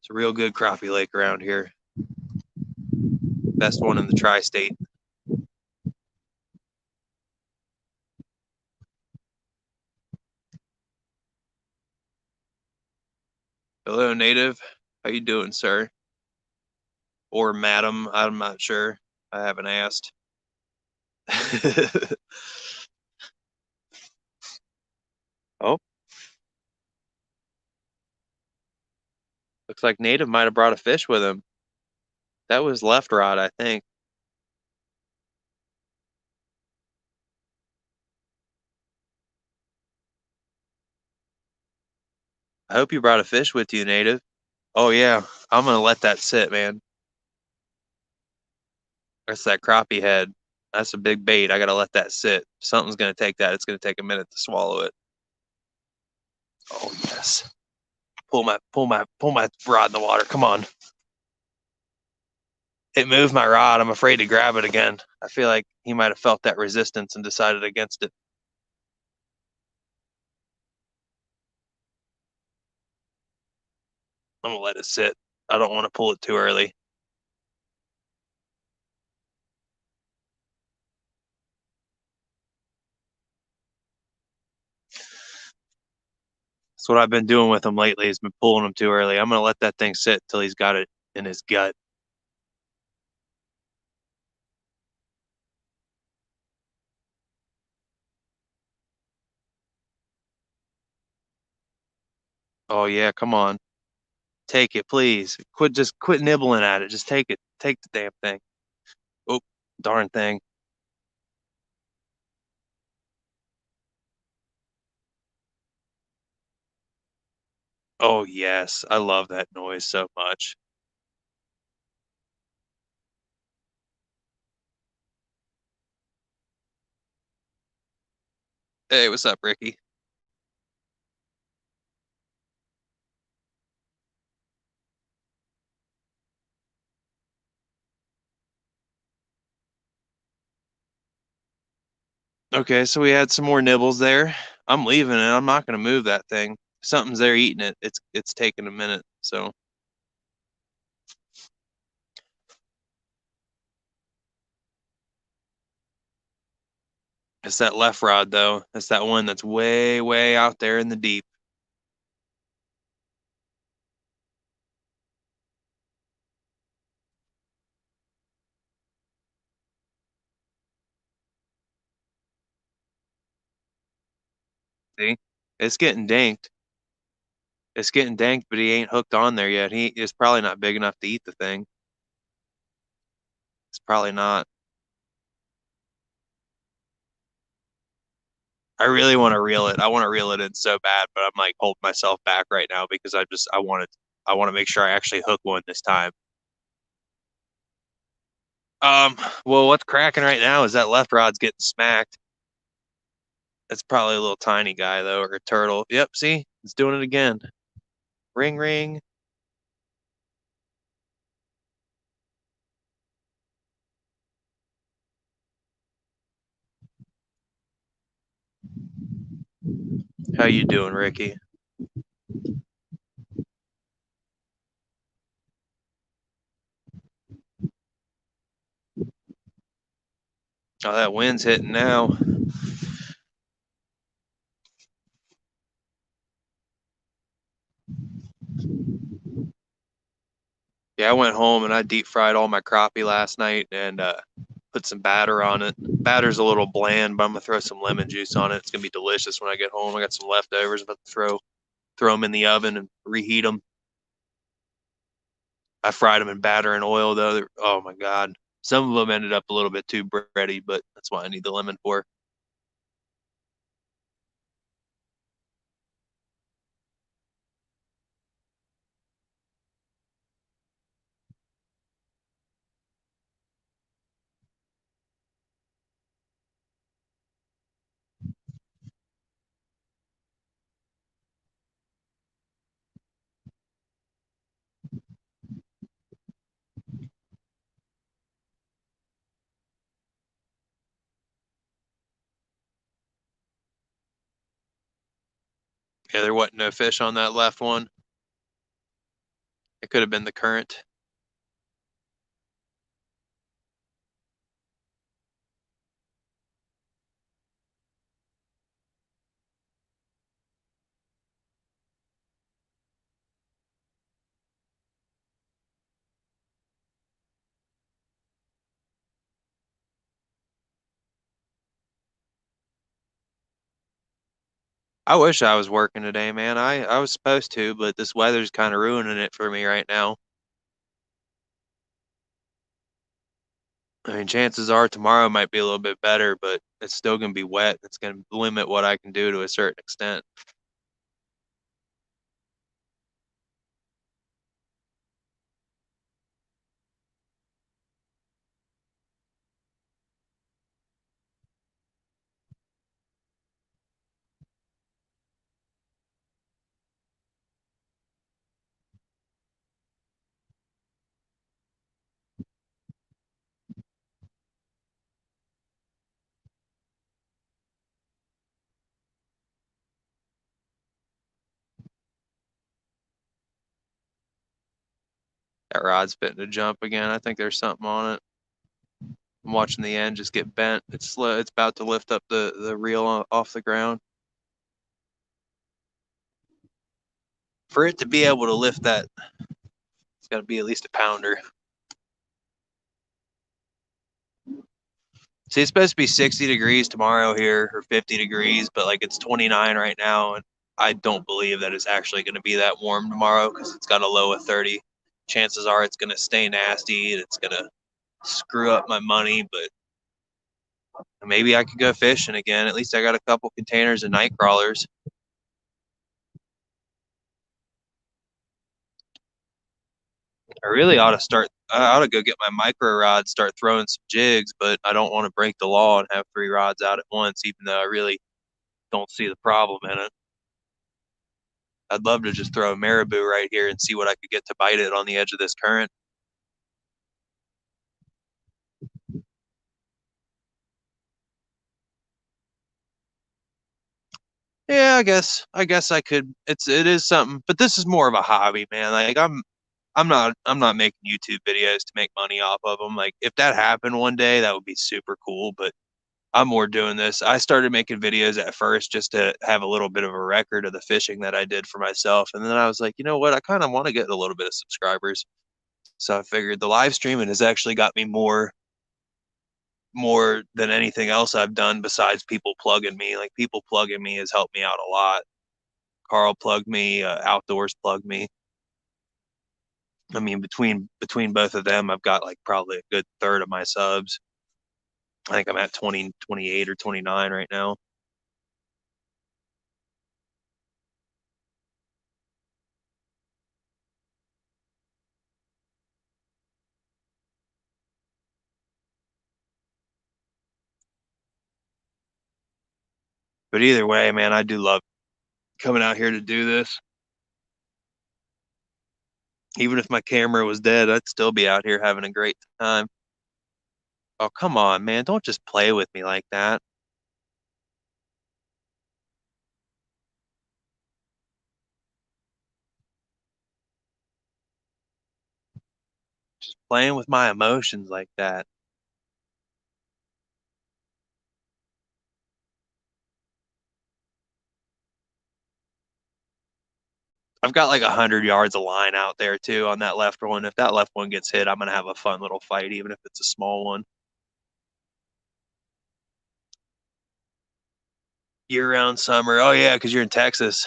it's a real good crappie lake around here. Best one in the tri-state. Hello, native. How you doing, sir? Or madam? I'm not sure. I haven't asked. Oh, looks like native might have brought a fish with him. That was left rod, I think. I hope you brought a fish with you, native. Oh yeah, I'm gonna let that sit, man. That's that crappie head. That's a big bait. I gotta let that sit. Something's gonna take that. It's gonna take a minute to swallow it. Oh yes. Pull my rod in the water. Come on. It moved my rod. I'm afraid to grab it again. I feel like he might have felt that resistance and decided against it. I'm gonna let it sit. I don't want to pull it too early. That's what I've been doing with him lately. Has been pulling him too early. I'm gonna let that thing sit till he's got it in his gut. Oh yeah, come on. Take it, please. Quit nibbling at it. Just take it. Take the damn thing. Oh, darn thing. Oh yes, I love that noise so much. Hey, what's up, Ricky? Okay, so we had some more nibbles there. I'm leaving it. I'm not gonna move that thing. Something's there eating it. It's taking a minute. So it's that left rod though. It's that one that's way, way out there in the deep. See? It's getting danked. It's getting danked, but he ain't hooked on there yet. He is probably not big enough to eat the thing. It's probably not. I really want to reel it. I want to reel it in so bad, but I'm like holding myself back right now because I want to make sure I actually hook one this time. Um, well, what's cracking right now is that left rod's getting smacked. It's probably a little tiny guy though, or a turtle. Yep, see, it's doing it again. Ring, ring. How you doing, Ricky? Oh, that wind's hitting now. Yeah, I went home and I deep fried all my crappie last night and put some batter on it. Batter's a little bland, but I'm gonna throw some lemon juice on it. It's gonna be delicious when I get home. I got some leftovers, but throw them in the oven and reheat them. I fried them in batter and oil though. Oh my god, some of them ended up a little bit too bready, but that's why I need the lemon for. Yeah, there wasn't no fish on that left one. It could have been the current. I wish I was working today, man. I was supposed to, but this weather's kind of ruining it for me right now. I mean, chances are tomorrow might be a little bit better, but it's still going to be wet. It's going to limit what I can do to a certain extent. That rod's fitting to jump again. I think there's something on it. I'm watching the end just get bent. It's slow. It's about to lift up the reel off the ground. For it to be able to lift that, it's got to be at least a pounder. See, it's supposed to be 60 degrees tomorrow here, or 50 degrees, but like it's 29 right now, and I don't believe that it's actually going to be that warm tomorrow because it's got a low of 30. Chances are it's going to stay nasty and it's going to screw up my money, but maybe I could go fishing again. At least I got a couple containers of night crawlers. I really ought to start. I ought to go get my micro rod, start throwing some jigs, but I don't want to break the law and have 3 rods out at once, even though I really don't see the problem in it. I'd love to just throw a marabou right here and see what I could get to bite it on the edge of this current. Yeah, I guess I could. It is something, but this is more of a hobby, man. Like I'm not making YouTube videos to make money off of them. Like if that happened one day, that would be super cool, but I'm more doing this. I started making videos at first just to have a little bit of a record of the fishing that I did for myself. And then I was like, you know what? I kind of want to get a little bit of subscribers. So I figured the live streaming has actually got me more than anything else I've done besides people plugging me. Like people plugging me has helped me out a lot. Carl plugged me, Outdoors plugged me. I mean, between both of them, I've got like probably a good third of my subs. I think I'm at 20, 28 or 29 right now. But either way, man, I do love coming out here to do this. Even if my camera was dead, I'd still be out here having a great time. Oh, come on, man. Don't just play with me like that. Just playing with my emotions like that. I've got like 100 yards of line out there too on that left one. If that left one gets hit, I'm gonna have a fun little fight, even if it's a small one. Year-round summer. Oh yeah, because you're in Texas.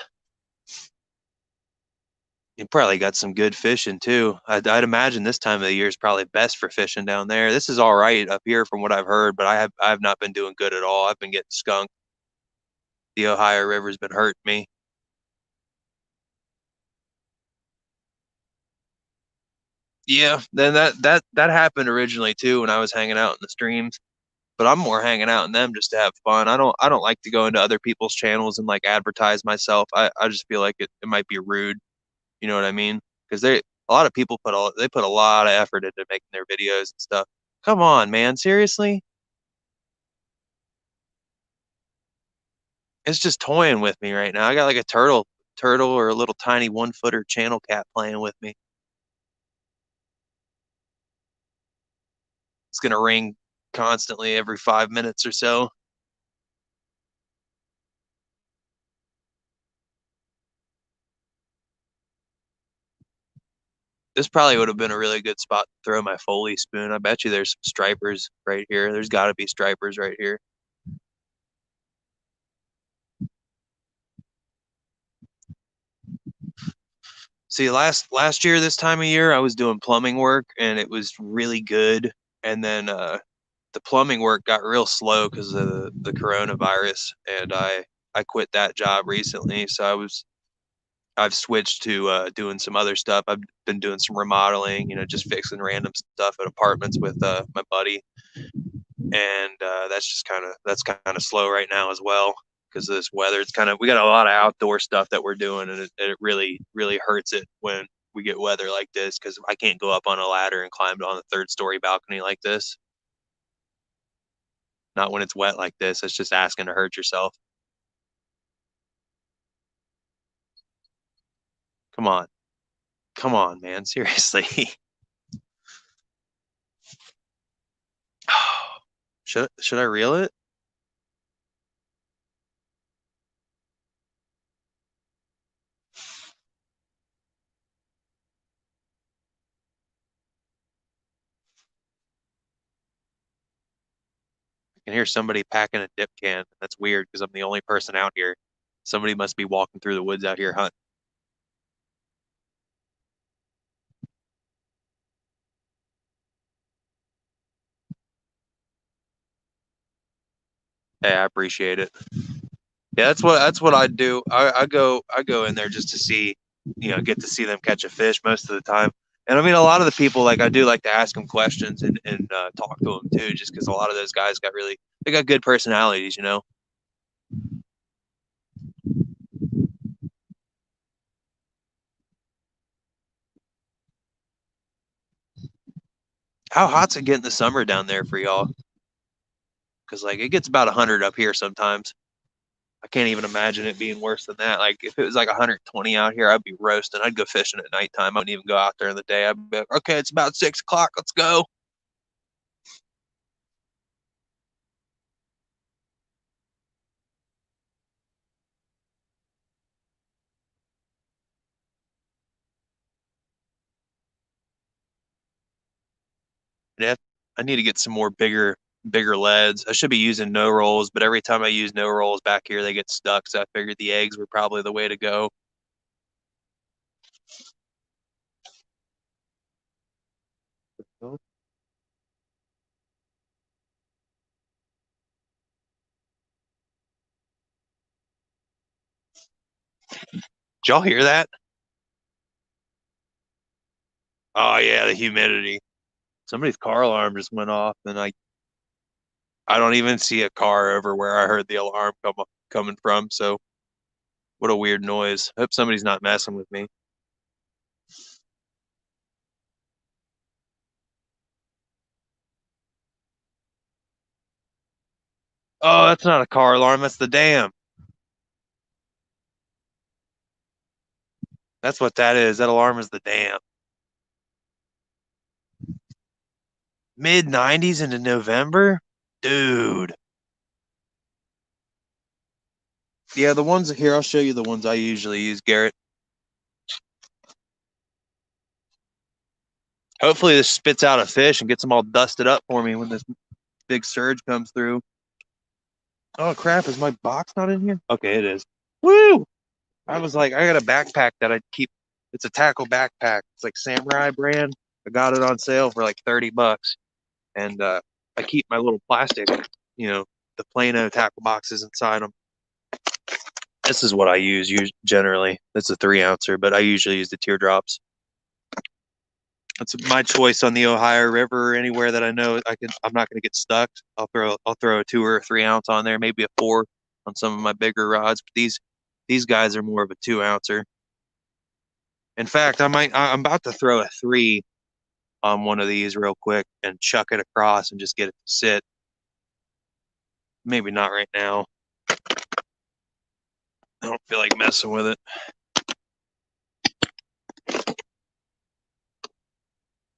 You probably got some good fishing too. I'd imagine this time of the year is probably best for fishing down there. This is all right up here from what I've heard, but I have not been doing good at all. I've been getting skunked. The Ohio River's been hurting me. Yeah, then that happened originally too when I was hanging out in the streams. But I'm more hanging out in them just to have fun. I don't like to go into other people's channels and like advertise myself. I just feel like it might be rude. You know what I mean? Because a lot of people put a lot of effort into making their videos and stuff. Come on, man, seriously? It's just toying with me right now. I got like a turtle or a little tiny 1-footer channel cat playing with me. It's gonna ring constantly every 5 minutes or so. This probably would have been a really good spot to throw my Foley spoon. I bet you there's some stripers right here. There's got to be stripers right here. See, last year this time of year, I was doing plumbing work and it was really good. And then the plumbing work got real slow because of the coronavirus, and I quit that job recently. So I've switched to doing some other stuff. I've been doing some remodeling, just fixing random stuff at apartments with my buddy, and that's kind of slow right now as well because of this weather. It's kind of we got a lot of outdoor stuff that we're doing, and it really hurts it when we get weather like this because I can't go up on a ladder and climb on the third-story balcony like this. Not when it's wet like this. It's just asking to hurt yourself. Come on, come on, man. Seriously. Should I reel it? I can hear somebody packing a dip can. That's weird because I'm the only person out here. Somebody must be walking through the woods out here hunting. Hey, I appreciate it. Yeah, that's what I do. I go in there just to see, get to see them catch a fish most of the time. And I mean, a lot of the people like I do like to ask them questions and talk to them too, just because a lot of those guys they got good personalities. How hot's it get in the summer down there for y'all? Because like it gets about 100 up here sometimes. I can't even imagine it being worse than that. Like if it was like 120 out here, I'd be roasting. I'd go fishing at nighttime. I wouldn't even go out there in the day. I'd be like, okay, it's about 6 o'clock. Let's go. Yeah, I need to get some more bigger leads. I should be using no rolls, but every time I use no rolls back here, they get stuck. So I figured the eggs were probably the way to go. Did y'all hear that? Oh yeah, the humidity. Somebody's car alarm just went off, and I don't even see a car over where I heard the alarm coming from. So what a weird noise. I hope somebody's not messing with me. Oh, that's not a car alarm. That's the dam. That's what that is. That alarm is the dam. Mid 90s into November? Dude. Yeah, the ones here, I'll show you the ones I usually use, Garrett. Hopefully this spits out a fish and gets them all dusted up for me when this big surge comes through. Oh crap, is my box not in here? Okay, it is. Woo! I was like, I got a backpack that I keep. It's a tackle backpack. It's like Samurai brand. I got it on sale for like 30 bucks. And I keep my little plastic, the Plano tackle boxes inside them. This is what I use generally. It's a 3 ouncer, but I usually use the teardrops. It's my choice on the Ohio River or anywhere that I know I'm not going to get stuck. I'll throw a 2 or 3 ounce on there, maybe a 4 on some of my bigger rods. But these guys are more of a 2 ouncer. In fact, I'm about to throw a 3 on one of these real quick and chuck it across and just get it to sit. Maybe not right now. I don't feel like messing with it.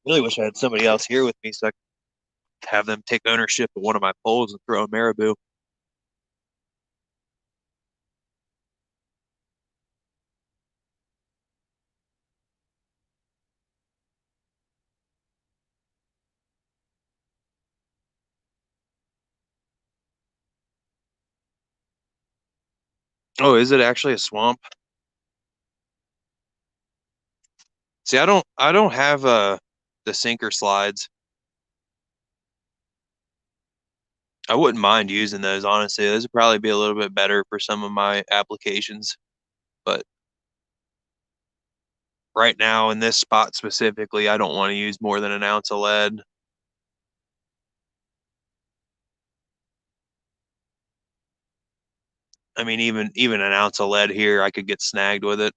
Really wish I had somebody else here with me so I could have them take ownership of one of my poles and throw a marabou. Oh, is it actually a swamp? See, I don't have the sinker slides. I wouldn't mind using those, honestly. Those would probably be a little bit better for some of my applications. But right now, in this spot specifically, I don't want to use more than an ounce of lead. I mean, even an ounce of lead here, I could get snagged with it.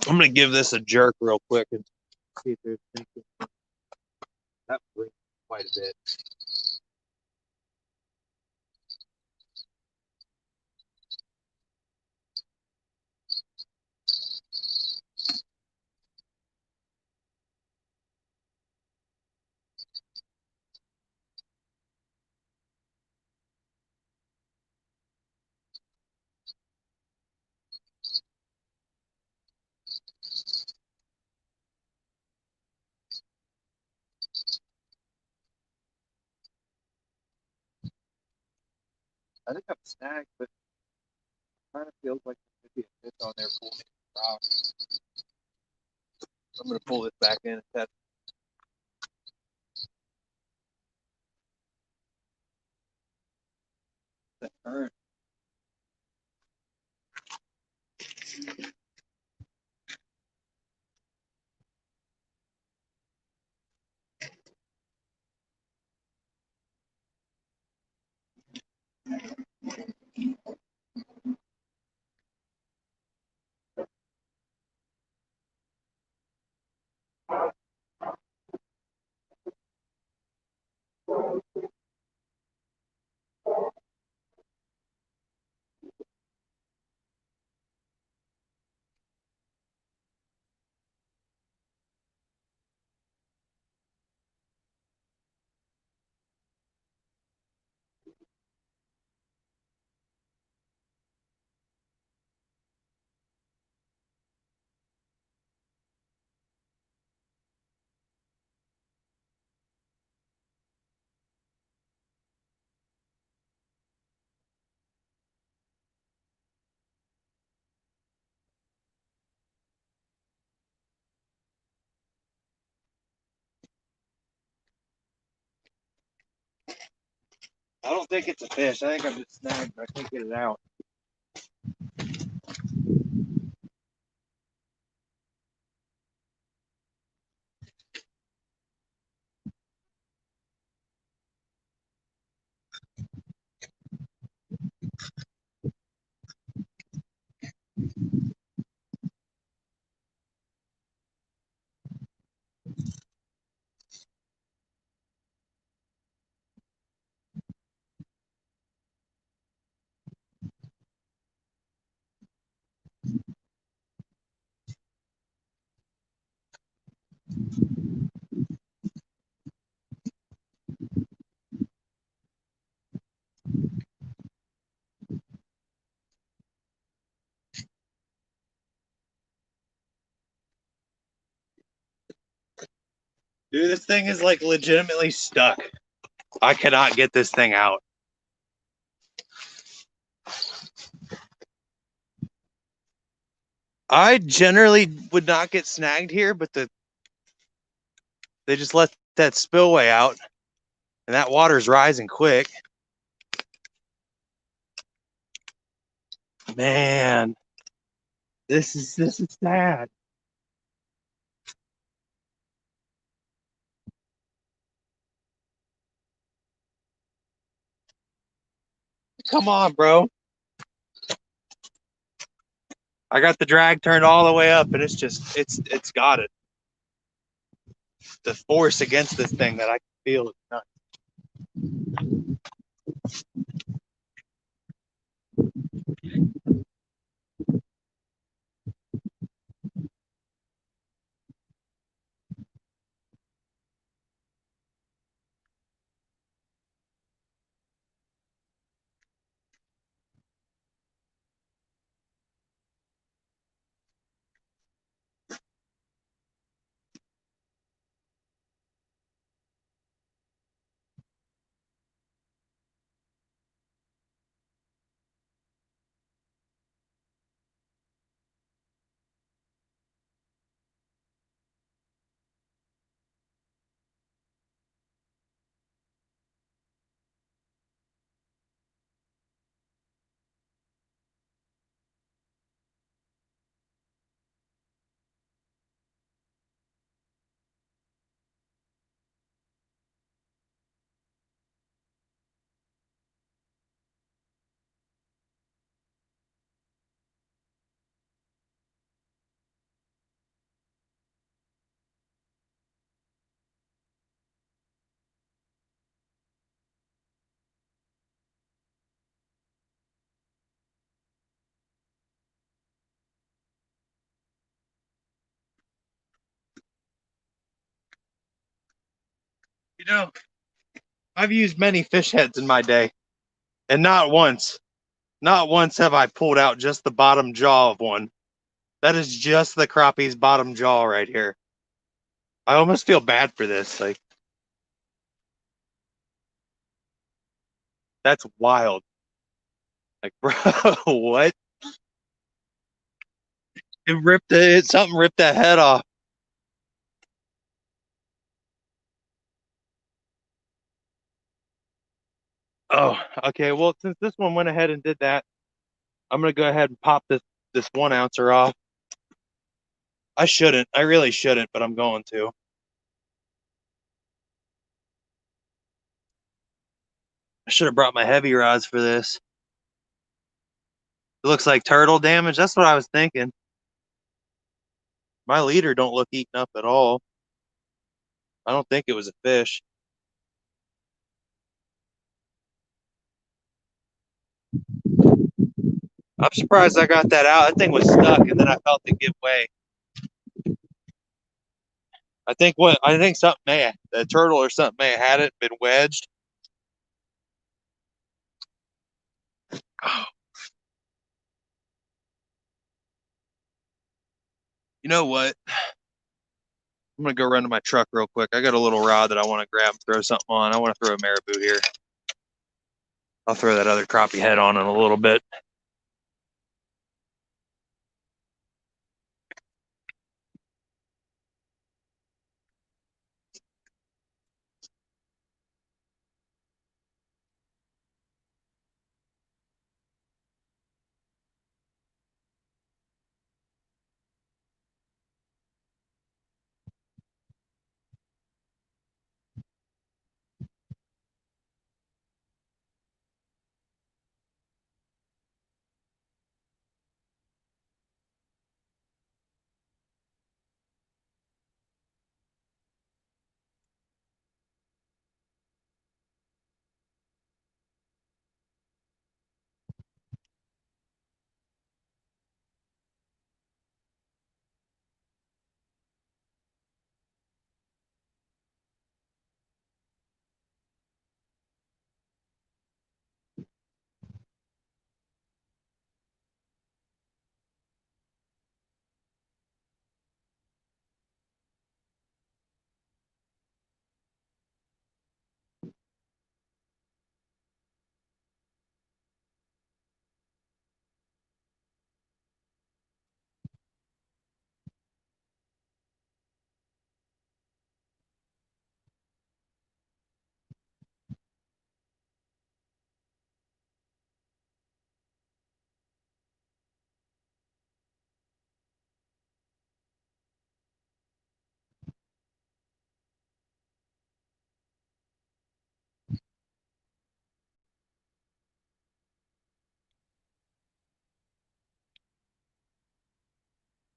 I'm gonna give this a jerk real quick and see if there's anything. That breaks quite a bit. I think I'm snagged, but it kind of feels like there could be a fish on there pulling the rock. I'm gonna pull this back in and test that current. I don't think it's a fish. I think I'm just snagged. I can't get it out. Dude, this thing is like legitimately stuck. I cannot get this thing out. I generally would not get snagged here, but they just let that spillway out, and that water's rising quick. Man, this is sad. come on, bro. I got the drag turned all the way up, and it's got it. The force against this thing that I can feel is nuts. You know, I've used many fish heads in my day, and not once have I pulled out just the bottom jaw of one. That is just the crappie's bottom jaw right here. I almost feel bad for this. Like, that's wild. Like, bro, what? Something ripped that head off. Oh, okay. Well, since this one went ahead and did that, I'm gonna go ahead and pop this 1 ouncer off. I shouldn't. I really shouldn't, but I'm going to. I should have brought my heavy rods for this. It looks like turtle damage. That's what I was thinking. My leader don't look eaten up at all. I don't think it was a fish. I'm surprised I got that out. That thing was stuck, and then I felt it give way. I think something may have, a turtle or something may have had it, been wedged. Oh, you know what? I'm gonna go run to my truck real quick. I got a little rod that I want to grab and throw something on. I want to throw a marabou here. I'll throw that other crappie head on in a little bit.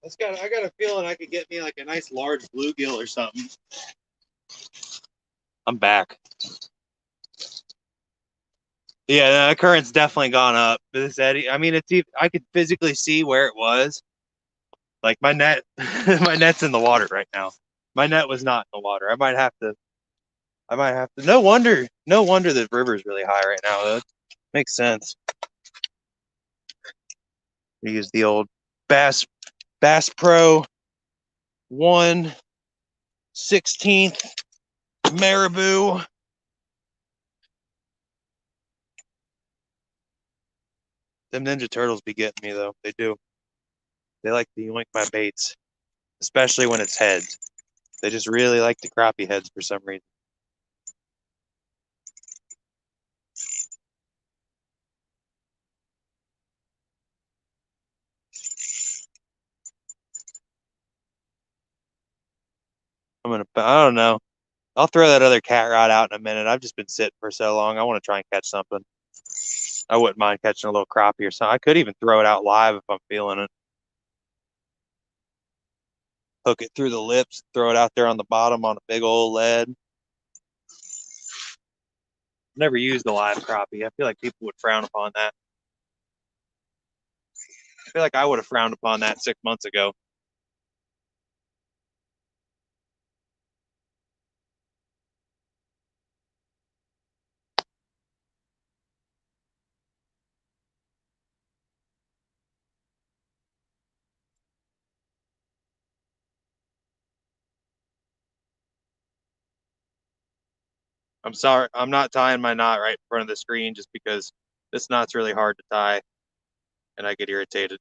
I got a feeling I could get me like a nice large bluegill or something. I'm back. Yeah, the current's definitely gone up. This eddy, I mean, I could physically see where it was. Like my net, my net's in the water right now. My net was not in the water. I might have to. I might have to. No wonder. No wonder the river's really high right now. That makes sense. Use the old Bass Pro 1/16 Marabou. Them Ninja Turtles be getting me though. They do. They like to yoink my baits, especially when it's heads. They just really like the crappie heads for some reason. I don't know. I'll throw that other cat rod out in a minute. I've just been sitting for so long. I want to try and catch something. I wouldn't mind catching a little crappie or something. I could even throw it out live if I'm feeling it. Hook it through the lips, throw it out there on the bottom on a big old lead. Never used a live crappie. I feel like people would frown upon that. I feel like I would have frowned upon that 6 months ago. I'm sorry. I'm not tying my knot right in front of the screen just because this knot's really hard to tie and I get irritated.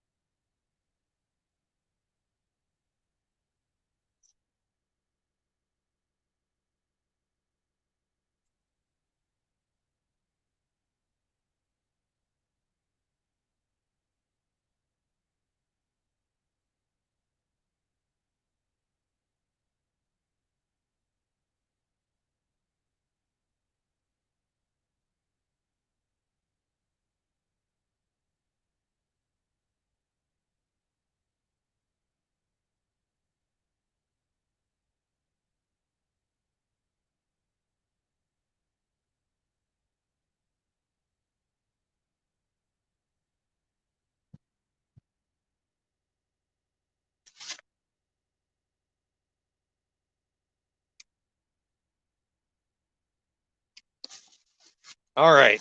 All right.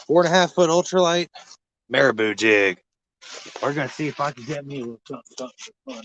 4.5 foot ultralight marabou jig. We're going to see if I can get me a little something for fun.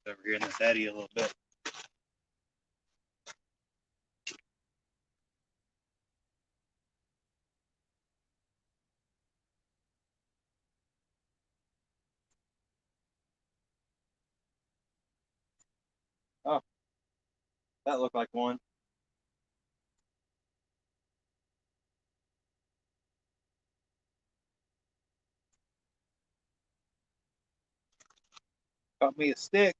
Over here in this eddy a little bit. Oh, that looked like one. Got me a stick.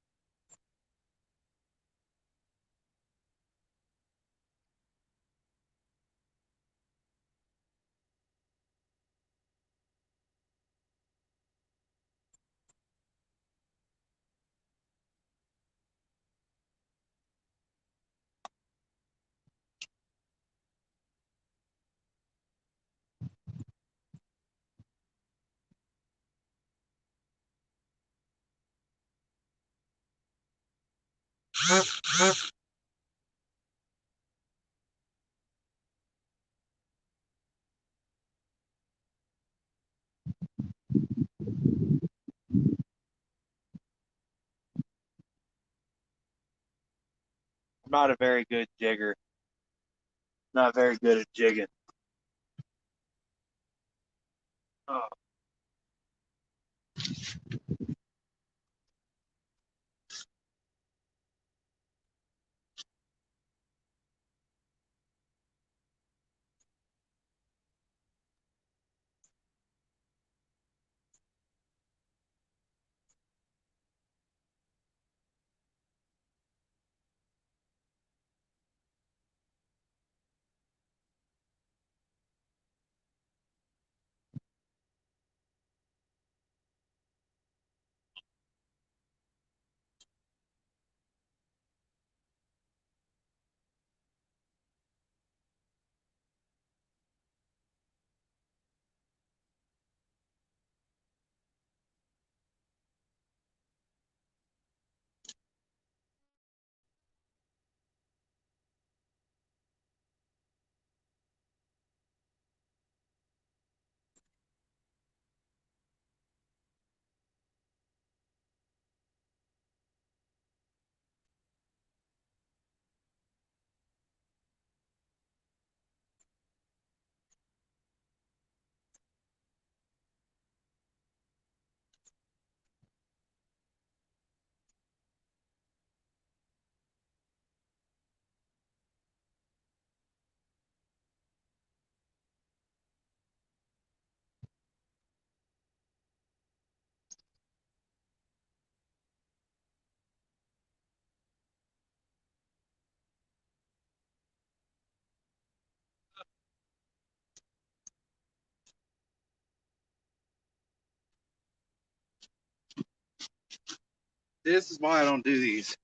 I'm not a very good jigger. Not very good at jigging. Oh. This is why I don't do these.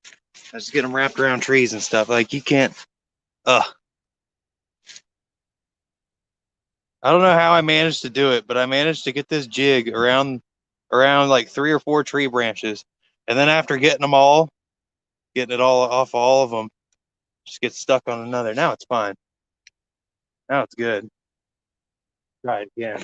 I just get them wrapped around trees and stuff. Like you can't. I don't know how I managed to do it, but I managed to get this jig around like 3 or 4 tree branches, and then after getting it all off all of them, just get stuck on another. Now it's fine. Now it's good. Try it again.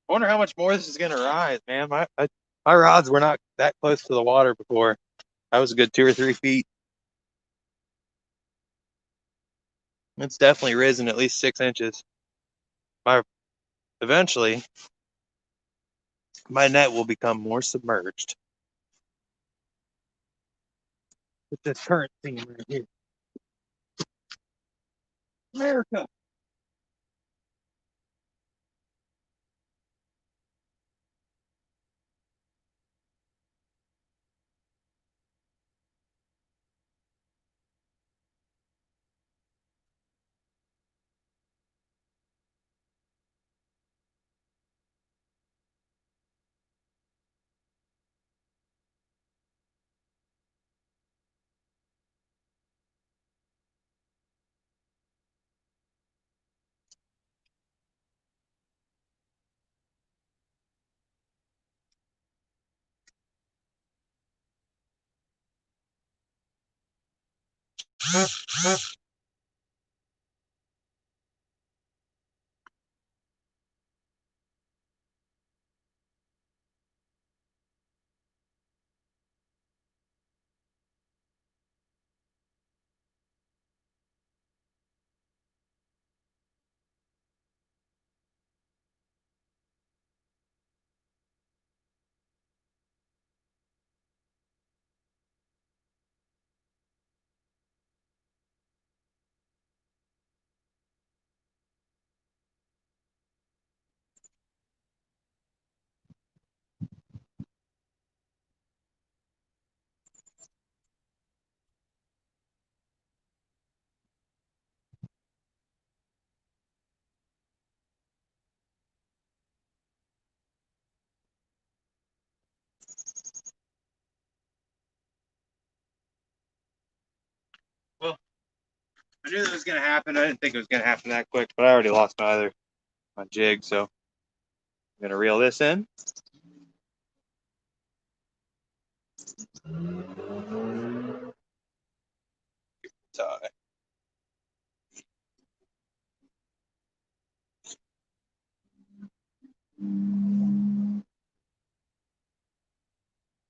I wonder how much more this is gonna rise, man. My rods were not that close to the water before. I was a good 2 or 3 feet. It's definitely risen at least 6 inches. My eventually my net will become more submerged with this current theme right here. America. Well, I knew that was going to happen. I didn't think it was going to happen that quick, but I already lost my jig, so I'm going to reel this in. Tie.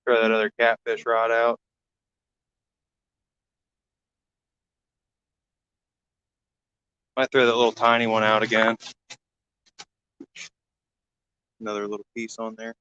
Throw that other catfish rod out. Might throw that little tiny one out again. Another little piece on there.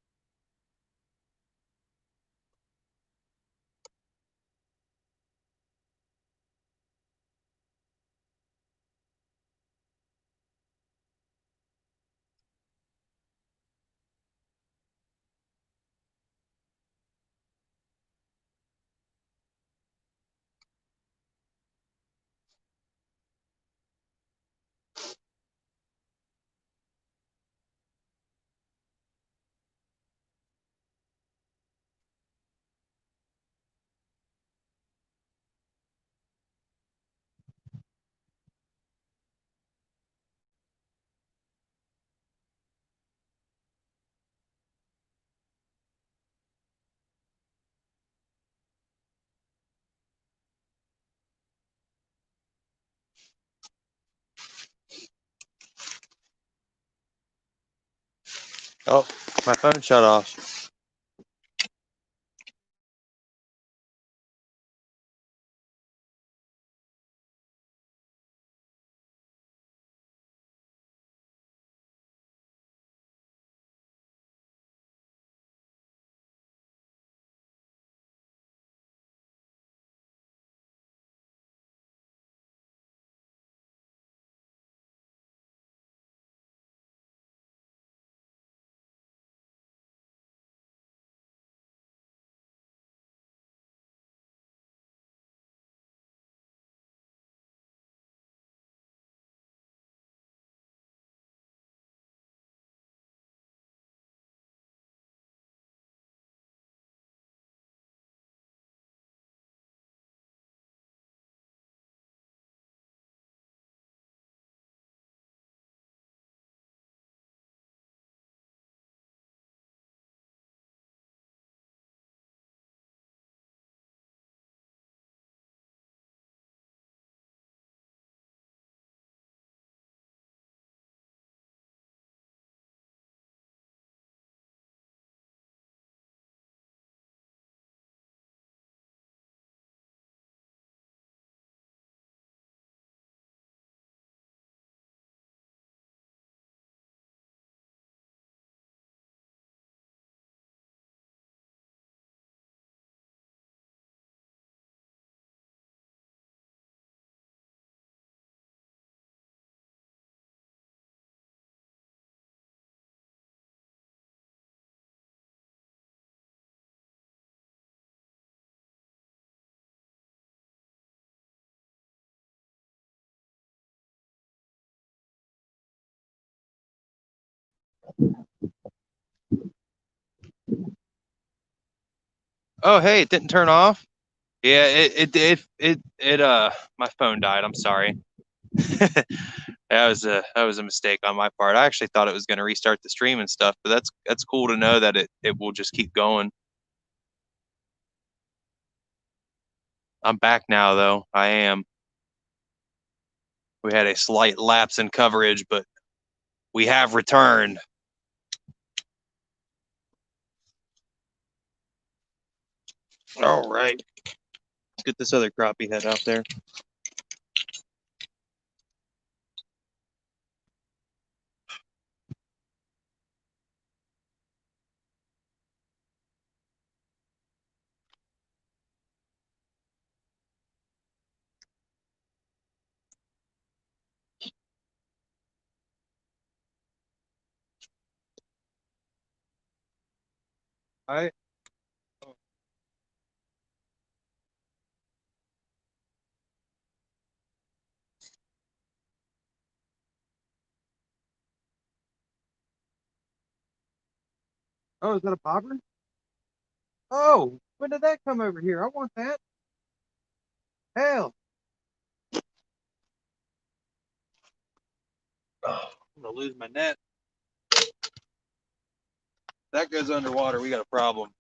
Oh, my phone shut off. Oh, hey, it didn't turn off. Yeah, my phone died. I'm sorry. That was a mistake on my part. I actually thought it was going to restart the stream and stuff, but that's cool to know that it will just keep going. I'm back now, though. I am. We had a slight lapse in coverage, but we have returned. All right. Let's get this other crappie head out there. All right. Oh, is that a popper? Oh, when did that come over here? I want that. Hell. Oh, I'm going to lose my net. That goes underwater. We got a problem.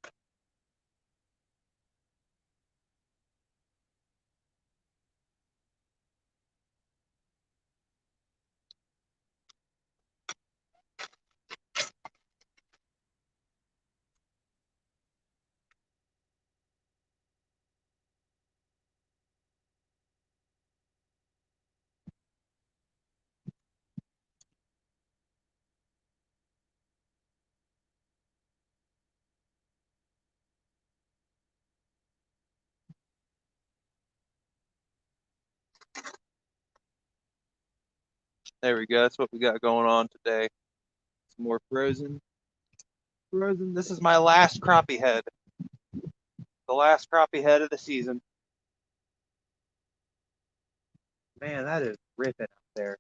There we go. That's what we got going on today. Some more frozen. Frozen. This is my last crappie head. The last crappie head of the season. Man, that is ripping up there.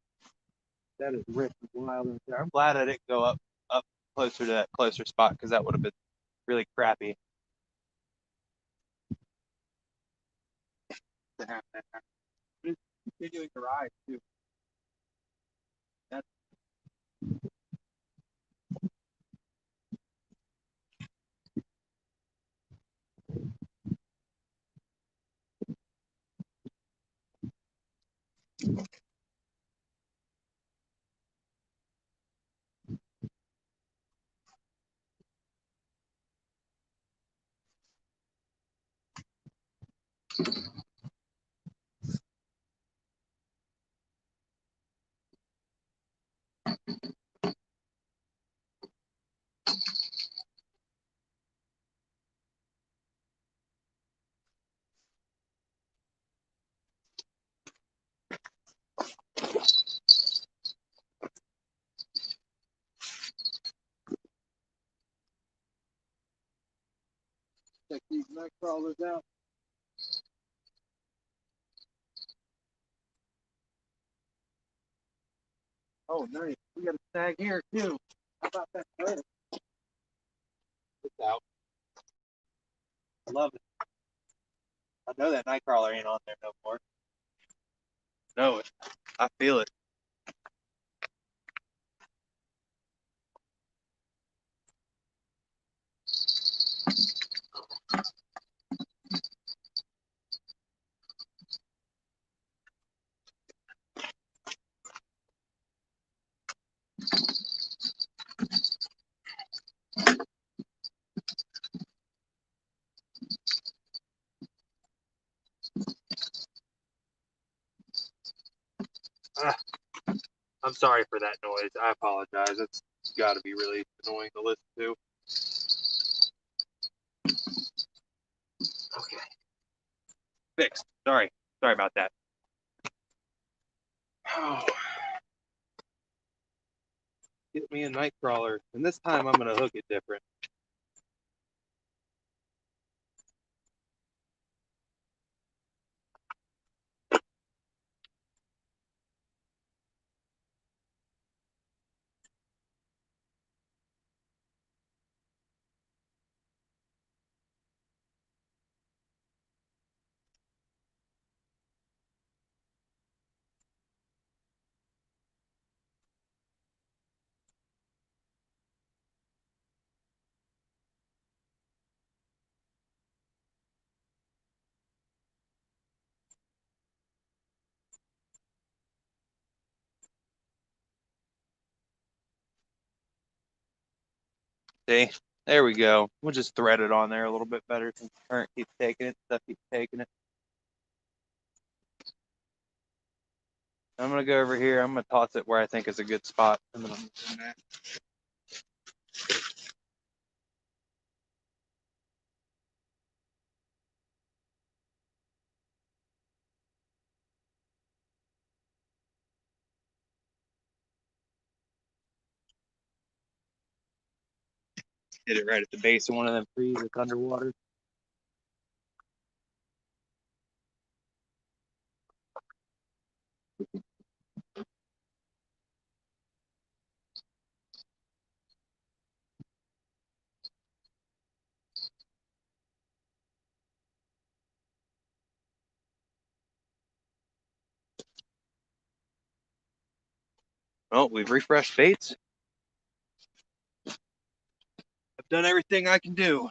That is ripping wild up there. I'm glad I didn't go up closer to that closer spot because that would have been really crappy to have that happen. But it's continuing to rise too. That's check these night crawlers out. Oh, nice. We got a snag here too. How about that? Good. It's out. I love it. I know that night crawler ain't on there no more. Know it. I feel it. Ah, I'm sorry for that noise. I apologize. It's got to be really annoying to listen to. Okay. Fixed. Sorry. Sorry about that. Oh, get me a night crawler. And this time I'm going to hook it different. See, there we go. We'll just thread it on there a little bit better since the current keeps taking it, stuff keeps taking it. I'm gonna go over here. I'm gonna toss it where I think is a good spot, and then I'm gonna come back. Hit it right at the base of one of them trees that's underwater. Well, we've refreshed baits. I've done everything I can do.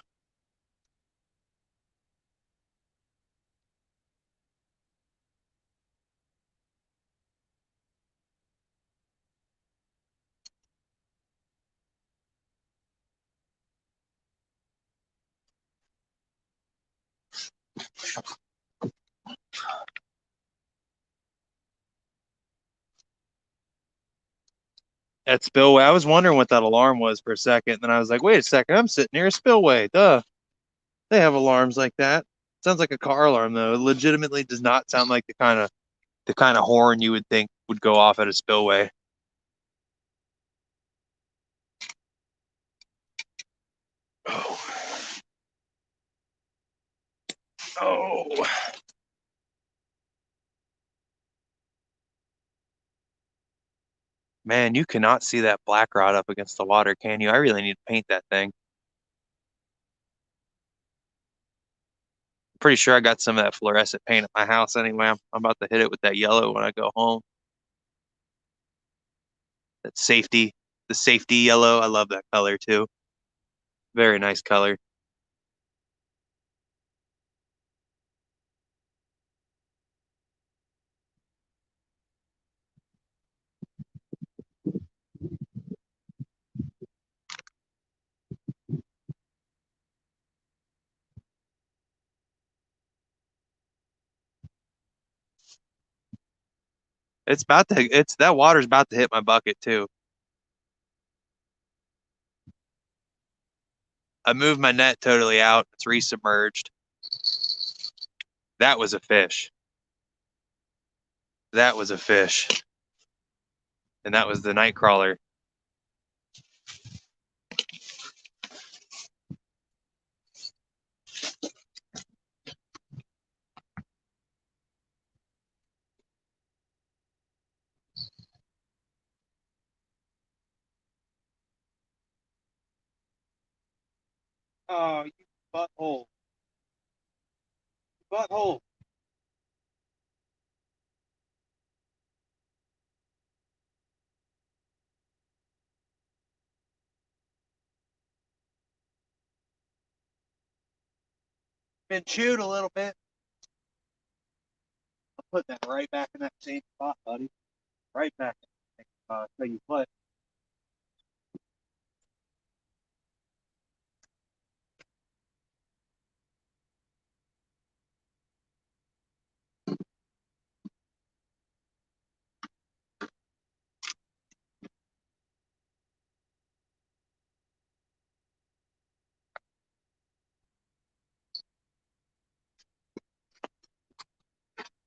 At spillway, I was wondering what that alarm was for a second. Then I was like, wait a second, I'm sitting near a spillway. Duh. They have alarms like that. Sounds like a car alarm though. It legitimately does not sound like the kind of horn you would think would go off at a spillway. Oh. Oh. Man, you cannot see that black rod up against the water, can you? I really need to paint that thing. Pretty sure I got some of that fluorescent paint at my house anyway. I'm about to hit it with that yellow when I go home. That the safety yellow. I love that color too. Very nice color. It's that water's about to hit my bucket too. I moved my net totally out. It's resubmerged. That was a fish. That was a fish. And that was the night crawler. Oh, you butthole. Butthole. Been chewed a little bit. I'll put that right back in that same spot, buddy. Right back in that same spot. So you put.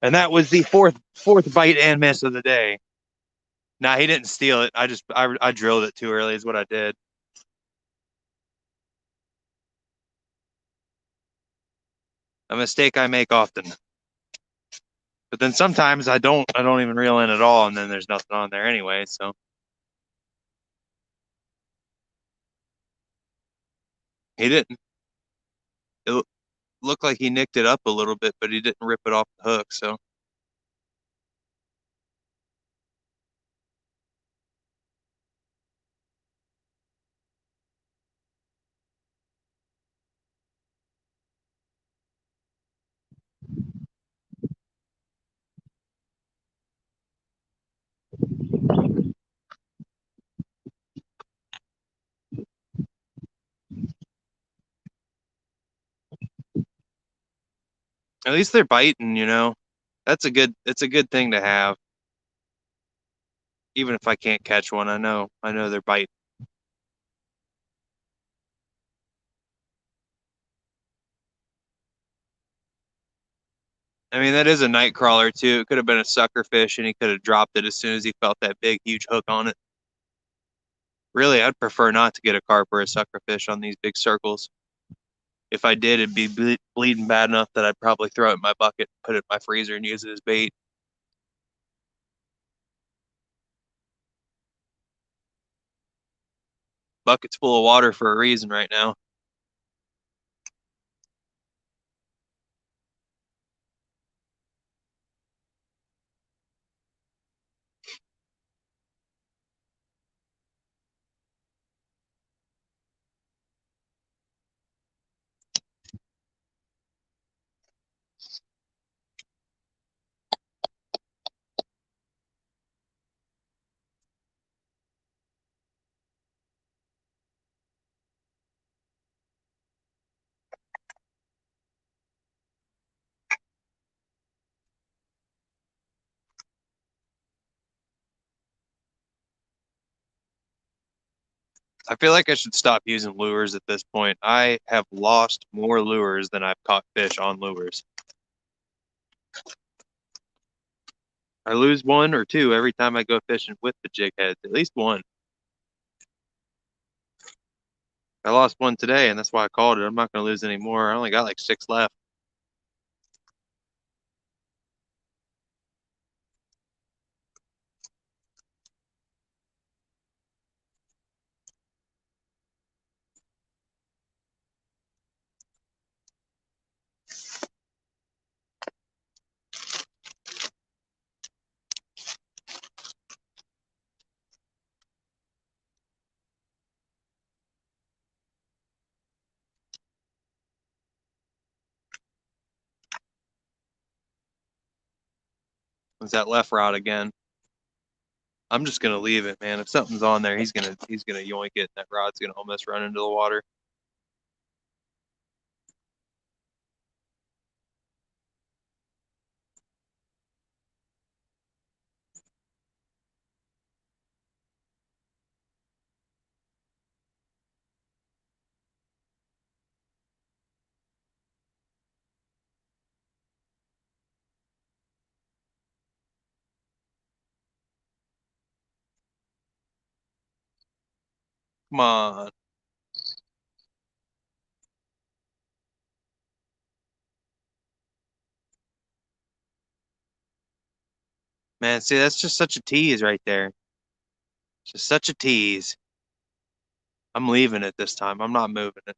And that was the fourth bite and miss of the day. Nah, he didn't steal it. I drilled it too early is what I did. A mistake I make often. But then sometimes I don't even reel in at all, and then there's nothing on there anyway, so he didn't. It looked like he nicked it up a little bit, but he didn't rip it off the hook, so At least they're biting, you know. It's a good thing to have. Even if I can't catch one, I know they're biting. I mean, that is a night crawler too. It could have been a sucker fish, and he could have dropped it as soon as he felt that big, huge hook on it. Really, I'd prefer not to get a carp or a sucker fish on these big circles. If I did, it'd be bleeding bad enough that I'd probably throw it in my bucket, put it in my freezer, and use it as bait. Bucket's full of water for a reason right now. I feel like I should stop using lures at this point. I have lost more lures than I've caught fish on lures. I lose one or two every time I go fishing with the jig heads, at least one. I lost one today, and that's why I called it. I'm not going to lose any more. I only got like 6 left. It's that left rod again. I'm just gonna leave it, man. If something's on there, he's gonna yoink it. That rod's gonna almost run into the water. Come on, man. See, that's just such a tease right there. Just such a tease. I'm leaving it this time. I'm not moving it.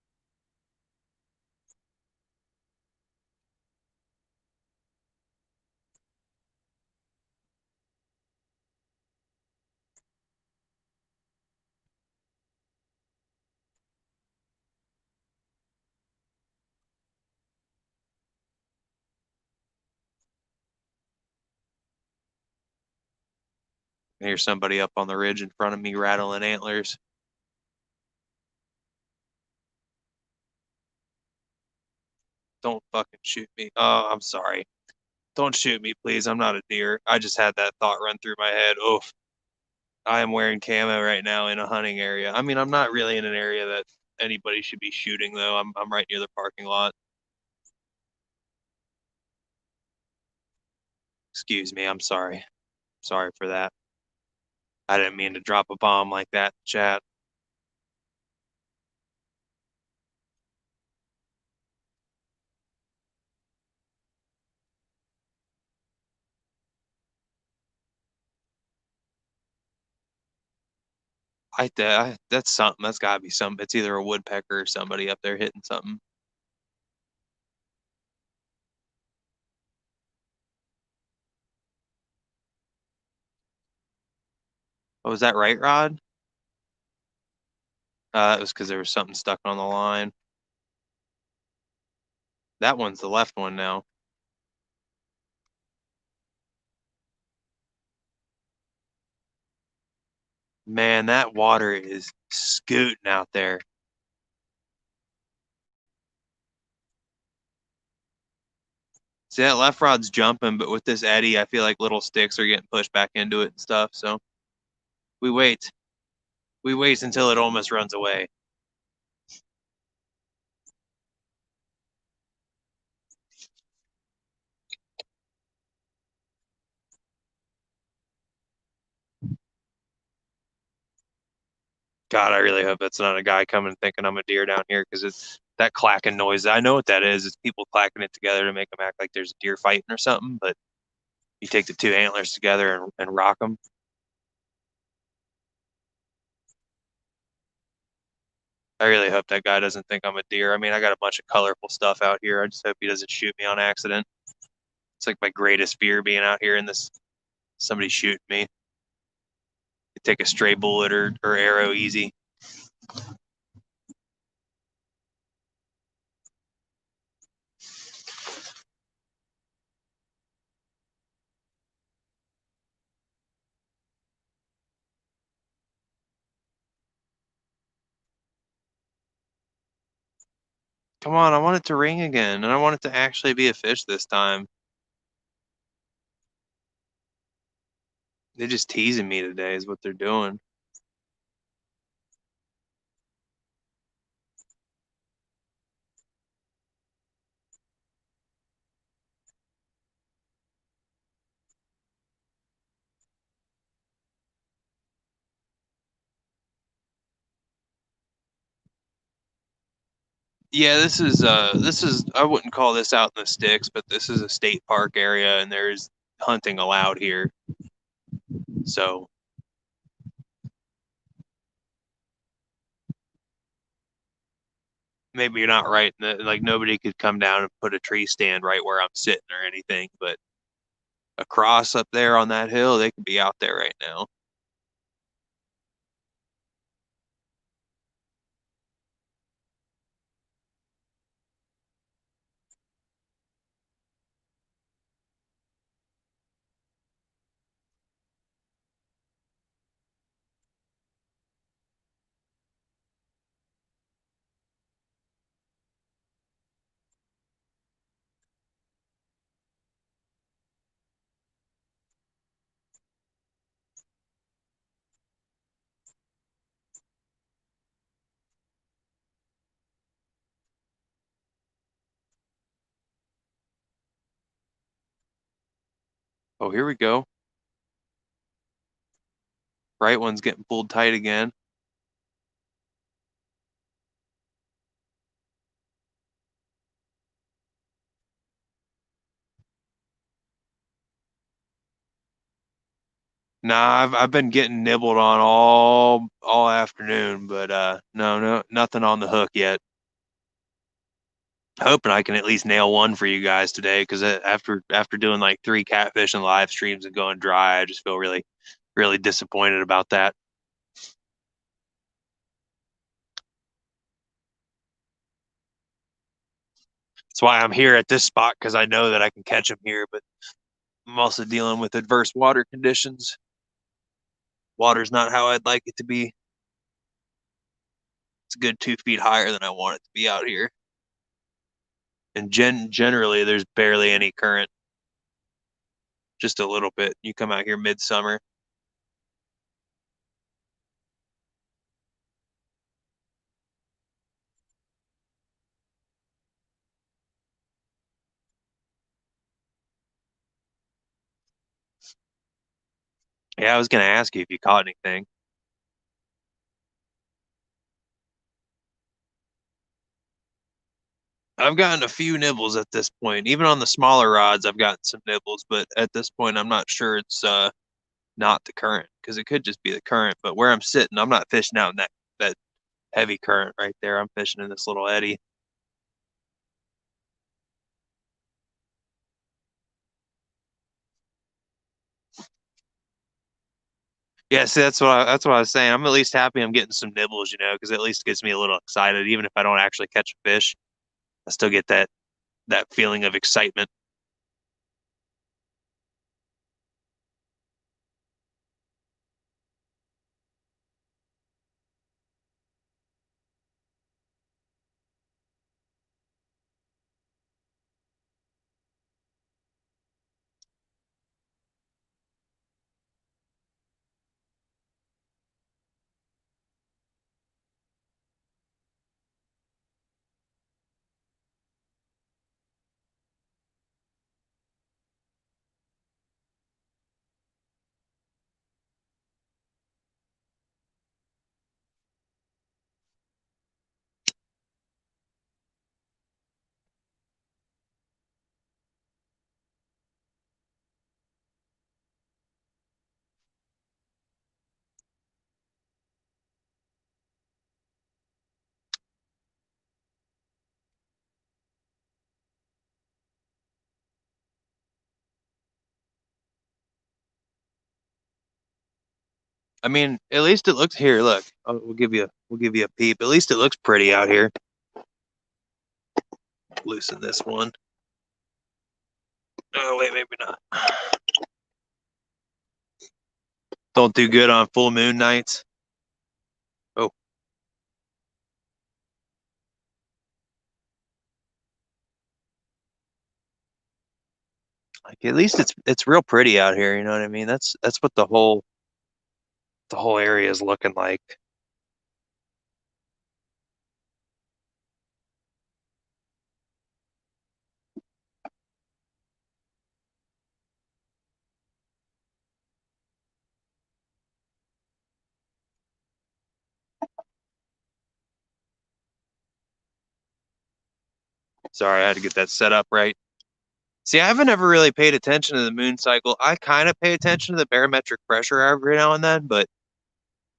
Here's somebody up on the ridge in front of me rattling antlers. Don't fucking shoot me. Oh, I'm sorry. Don't shoot me, please. I'm not a deer. I just had that thought run through my head. Oof. I am wearing camo right now in a hunting area. I mean, I'm not really in an area that anybody should be shooting, though. I'm right near the parking lot. Excuse me. I'm sorry. Sorry for that. I didn't mean to drop a bomb like that, chat. That's something. That's got to be something. It's either a woodpecker or somebody up there hitting something. Oh, was that right, Rod? It was because there was something stuck on the line. That one's the left one now. Man, that water is scooting out there. See, that left rod's jumping, but with this eddy, I feel like little sticks are getting pushed back into it and stuff. So we wait. We wait until it almost runs away. God, I really hope that's not a guy coming thinking I'm a deer down here because it's that clacking noise. I know what that is. It's people clacking it together to make them act like there's a deer fighting or something. But you take the two antlers together and rock them. I really hope that guy doesn't think I'm a deer. I mean, I got a bunch of colorful stuff out here. I just hope he doesn't shoot me on accident. It's like my greatest fear being out here and this somebody shooting me. You take a stray bullet or arrow easy. Come on, I want it to ring again, and I want it to actually be a fish this time. They're just teasing me today, is what they're doing. Yeah, this is I wouldn't call this out in the sticks, but this is a state park area, and there's hunting allowed here. So maybe you're not right. Like nobody could come down and put a tree stand right where I'm sitting or anything, but across up there on that hill, they could be out there right now. Oh, here we go. Right one's getting pulled tight again. Nah, I've been getting nibbled on all afternoon, but no nothing on the hook yet. Hoping I can at least nail one for you guys today because after doing like 3 catfishing live streams and going dry, I just feel really disappointed about that. That's why I'm here at this spot because I know that I can catch them here, but I'm also dealing with adverse water conditions. Water's not how I'd like it to be. It's a good 2 feet higher than I want it to be out here. And generally, there's barely any current, just a little bit. You come out here midsummer. Yeah, I was gonna ask you if you caught anything. I've gotten a few nibbles at this point. Even on the smaller rods, I've gotten some nibbles, but at this point, I'm not sure it's not the current because it could just be the current. But where I'm sitting, I'm not fishing out in that heavy current right there. I'm fishing in this little eddy. Yeah, see, that's what I was saying. I'm at least happy I'm getting some nibbles, because at least gets me a little excited. Even if I don't actually catch a fish, I still get that feeling of excitement. I mean, at least it looks here. Look, we'll give you a peep. At least it looks pretty out here. Loosen this one. Oh wait, maybe not. Don't do good on full moon nights. Oh, like at least it's real pretty out here. You know what I mean? That's what the whole area is looking like. Sorry, I had to get that set up right. See, I haven't ever really paid attention to the moon cycle. I kind of pay attention to the barometric pressure every now and then, but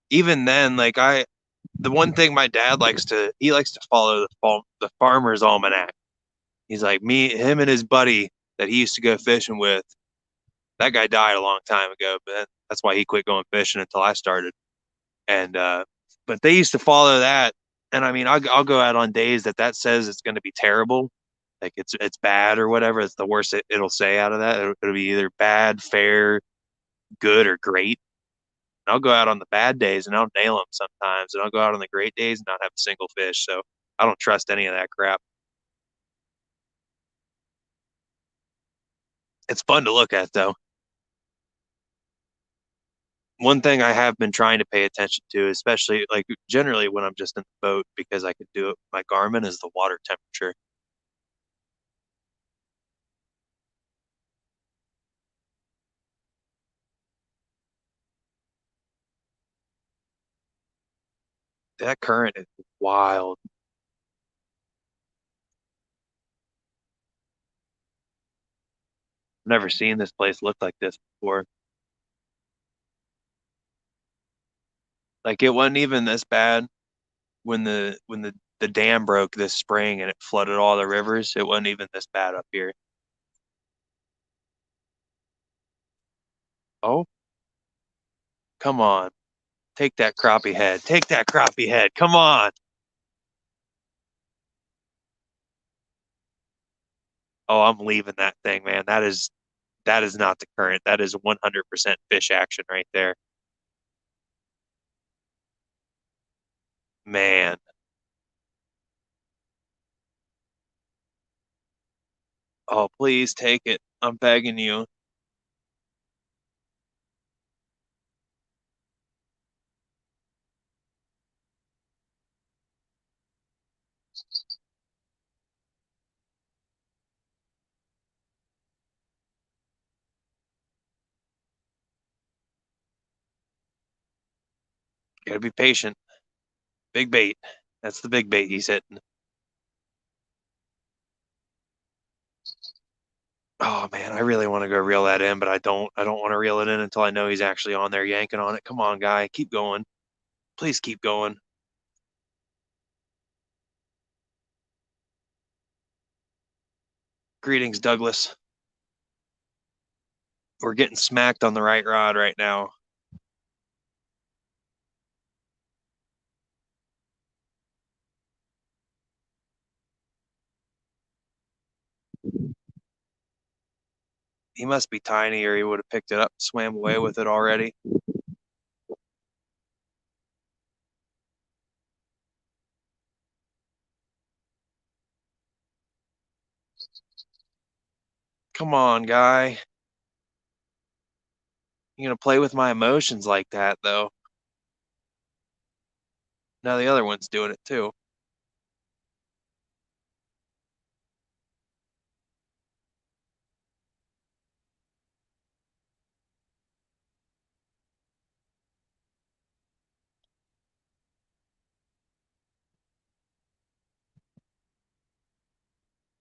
even then, the one thing my dad he likes to follow the farmer's almanac. He's like him and his buddy that he used to go fishing with. That guy died a long time ago, but that's why he quit going fishing until I started. And but they used to follow that, and I mean, I'll go out on days that says it's going to be terrible, like it's bad or whatever. It's the worst it'll say out of that. It'll be either bad, fair, good, or great. And I'll go out on the bad days and I'll nail them sometimes, and I'll go out on the great days and not have a single fish. So I don't trust any of that crap. It's fun to look at though. One thing I have been trying to pay attention to, especially like generally when I'm just in the boat because I can do it with my Garmin, is the water temperature. That current is wild. I've never seen this place look like this before. Like it wasn't even this bad when the dam broke this spring and it flooded all the rivers. It wasn't even this bad up here. Oh, come on. Take that crappie head. Take that crappie head. Come on. Oh, I'm leaving that thing, man. That is not the current. That is 100% fish action right there. Man. Oh, please take it. I'm begging you. Gotta be patient. Big bait. That's the big bait he's hitting. Oh man, I really want to go reel that in, but I don't want to reel it in until I know he's actually on there yanking on it. Come on, guy. Keep going. Please keep going. Greetings, Douglas. We're getting smacked on the right rod right now. He must be tiny or he would have picked it up and swam away with it already. Come on, guy. You're gonna play with my emotions like that, though. Now the other one's doing it too.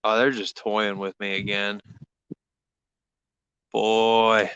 Oh, they're just toying with me again. Boy.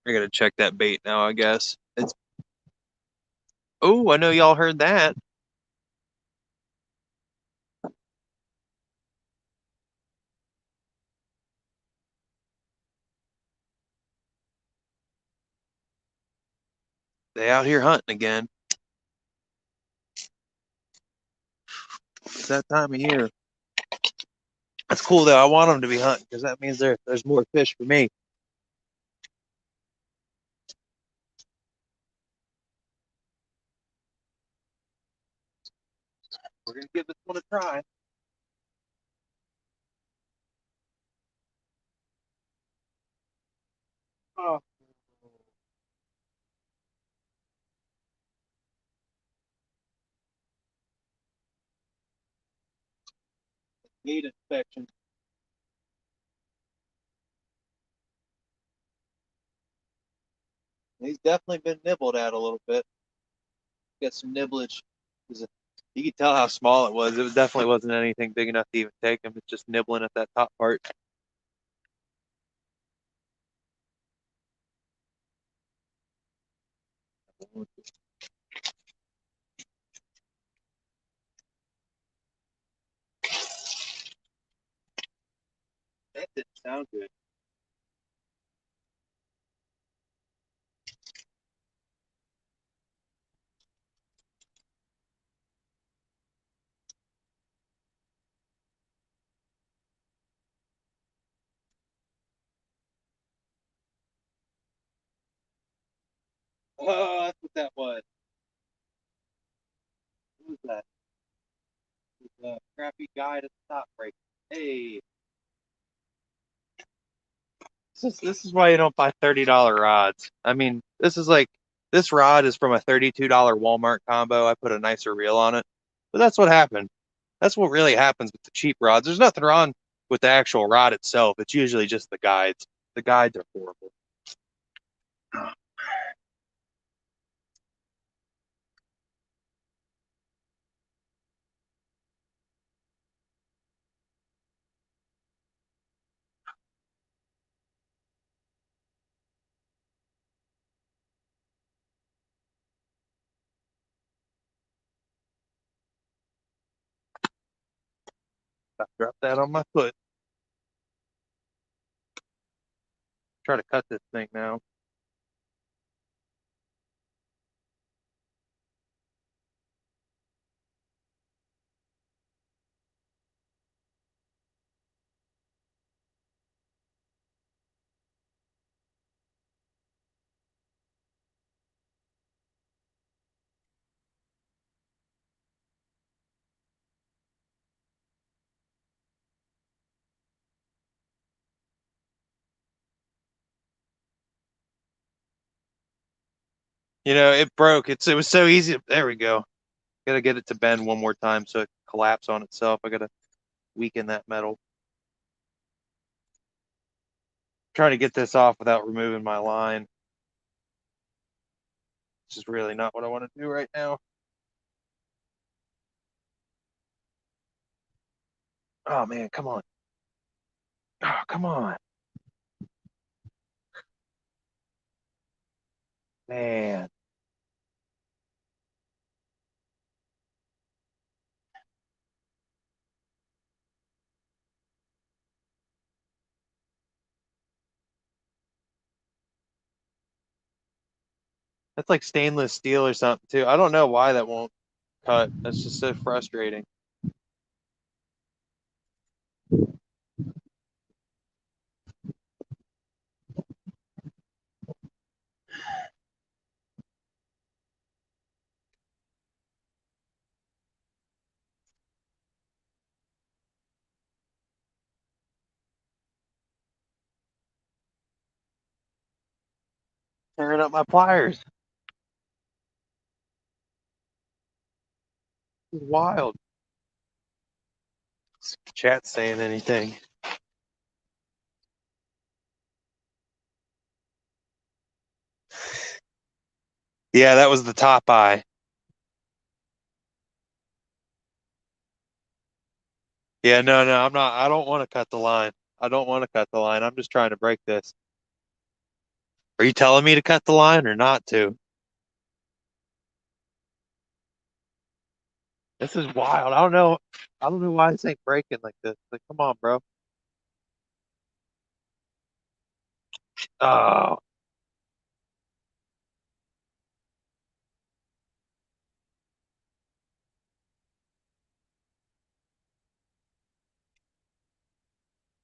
I gotta check that bait now, I guess. It's oh, I know y'all heard that. They out here hunting again. It's that time of year. That's cool though. I want them to be hunting because that means there's more fish for me. We're gonna give this one a try. Oh, need inspection. He's definitely been nibbled at a little bit. Got some nibblage. You could tell how small it was. It definitely wasn't anything big enough to even take him. It's just nibbling at that top part. That didn't sound good. Oh, that's what that was. What was that? It was a crappy guy at the top break. Hey, this is why you don't buy $30 rods. I mean, this rod is from a $32 Walmart combo. I put a nicer reel on it, but that's what happened. That's what really happens with the cheap rods. There's nothing wrong with the actual rod itself. It's usually just the guides. The guides are horrible. I dropped that on my foot. Try to cut this thing now. It broke. It was so easy. There we go. Gotta get it to bend one more time so it collapse on itself. I gotta weaken that metal. Trying to get this off without removing my line. Which is really not what I want to do right now. Oh man, come on. Oh, come on. Man. That's like stainless steel or something too. I don't know why that won't cut. That's just so frustrating. Tearing up my pliers. This is wild. Chat saying anything. Yeah, that was the top eye. Yeah, no, no, I'm not. I don't want to cut the line. I don't want to cut the line. I'm just trying to break this. Are you telling me to cut the line or not to? This is wild. I don't know. I don't know why this ain't breaking like this. Like, come on, bro. Oh,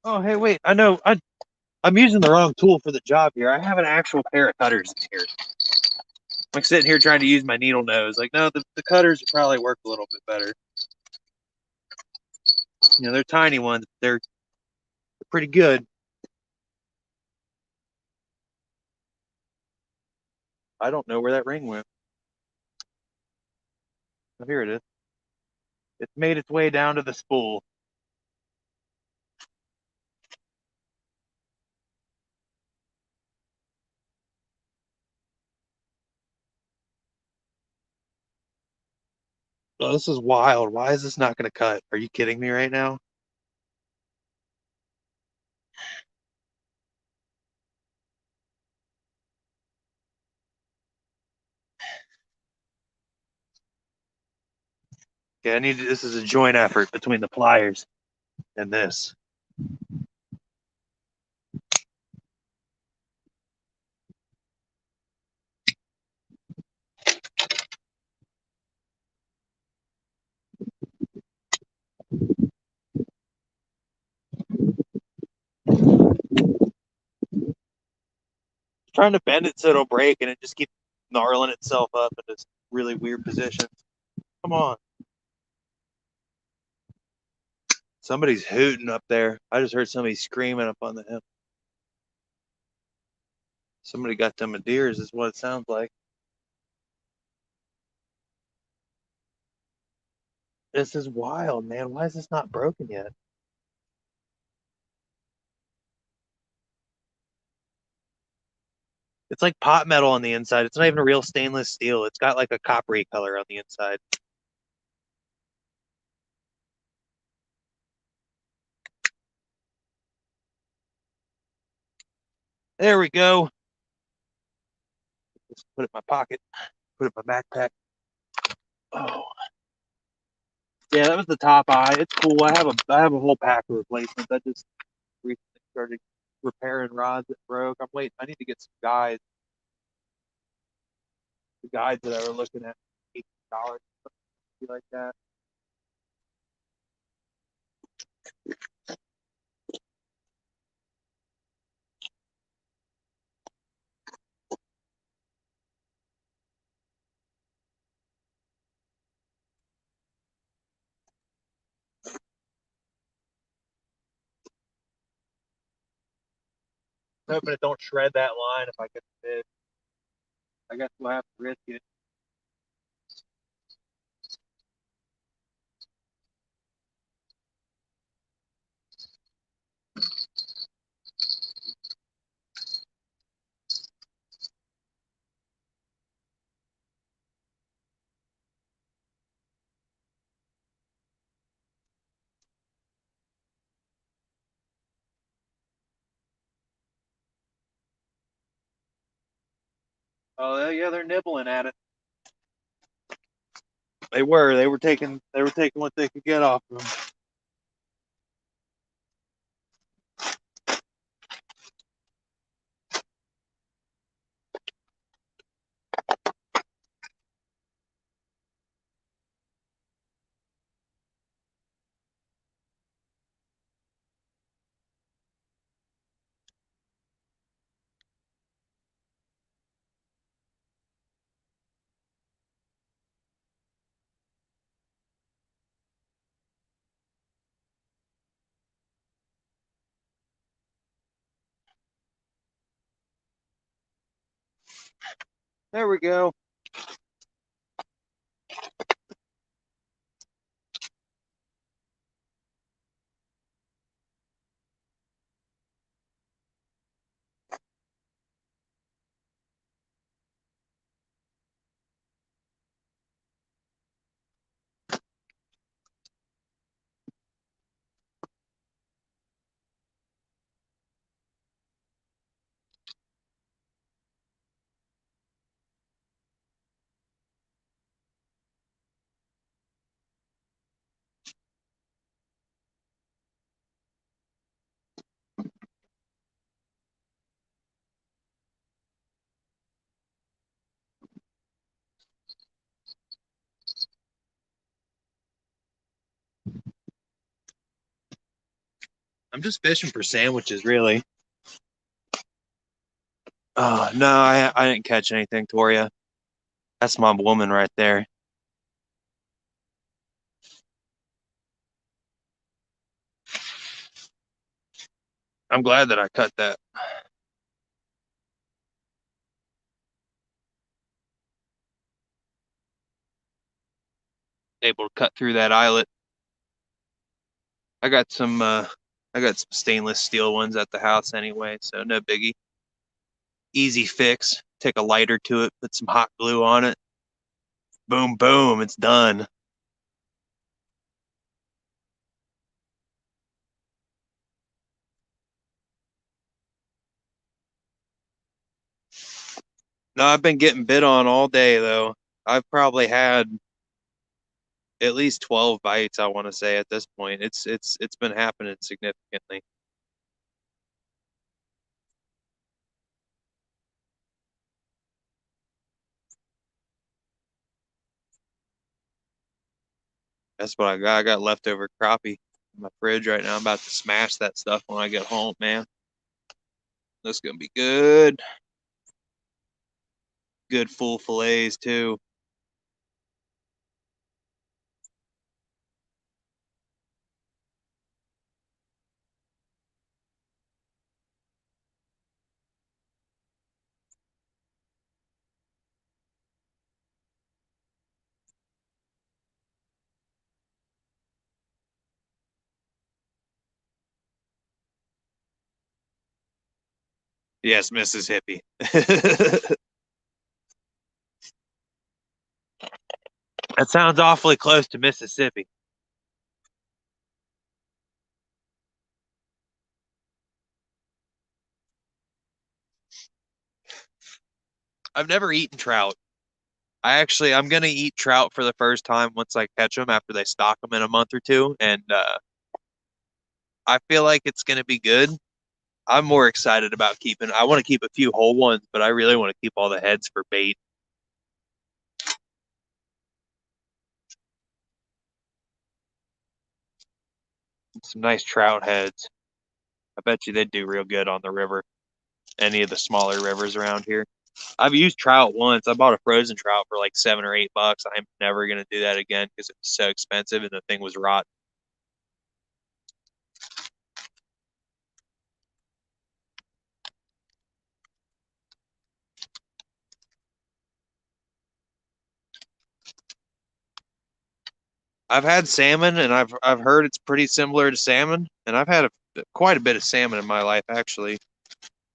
oh, hey, wait. I know. I'm using the wrong tool for the job here. I have an actual pair of cutters in here. I'm like sitting here trying to use my needle nose. Like, no, the cutters would probably work a little bit better. You know, they're tiny ones. They're pretty good. I don't know where that ring went. Oh, here it is. It's made its way down to the spool. Oh, this is wild. Why is this not going to cut? Are you kidding me right now? Okay, I need this is a joint effort between the pliers and this. Trying to bend it so it'll break, and it just keeps gnarling itself up in this really weird position. Come on. Somebody's hooting up there. I just heard somebody screaming up on the hill. Somebody got them deers, is what it sounds like. This is wild, man. Why is this not broken yet? It's like pot metal on the inside. It's not even a real stainless steel. It's got like a coppery color on the inside. There we go. Just put it in my pocket. Put it in my backpack. Oh, yeah, that was the top eye. It's cool. I have a whole pack of replacements. I just recently started repairing rods that broke. I'm waiting. I need to get some guides. The guides that I were looking at, $18, something like that. I'm hoping it don't shred that line if I get fit. I guess we'll have to risk it. Oh yeah, they're nibbling at it. They were. They were taking what they could get off of them. There we go. I'm just fishing for sandwiches, really. No, I didn't catch anything, Toria. That's my woman right there. I'm glad that I cut that. Able to cut through that eyelet. I got some stainless steel ones at the house anyway, so no biggie. Easy fix. Take a lighter to it, put some hot glue on it. Boom, boom, it's done. No, I've been getting bit on all day though. I've probably had at least 12 bites, I want to say at this point. It's been happening significantly. That's what I got. I got leftover crappie in my fridge right now. I'm about to smash that stuff when I get home, man. That's gonna be good. Good full fillets too. Yes, Mississippi. That sounds awfully close to Mississippi. I've never eaten trout. I'm gonna eat trout for the first time once I catch them after they stock them in a month or two, and I feel like it's gonna be good. I'm more excited about keeping. I want to keep a few whole ones, but I really want to keep all the heads for bait. Some nice trout heads. I bet you they'd do real good on the river. Any of the smaller rivers around here. I've used trout once. I bought a frozen trout for like $7 or $8. I'm never gonna do that again because it was so expensive and the thing was rotten. I've had salmon, and I've heard it's pretty similar to salmon, and I've had quite a bit of salmon in my life actually.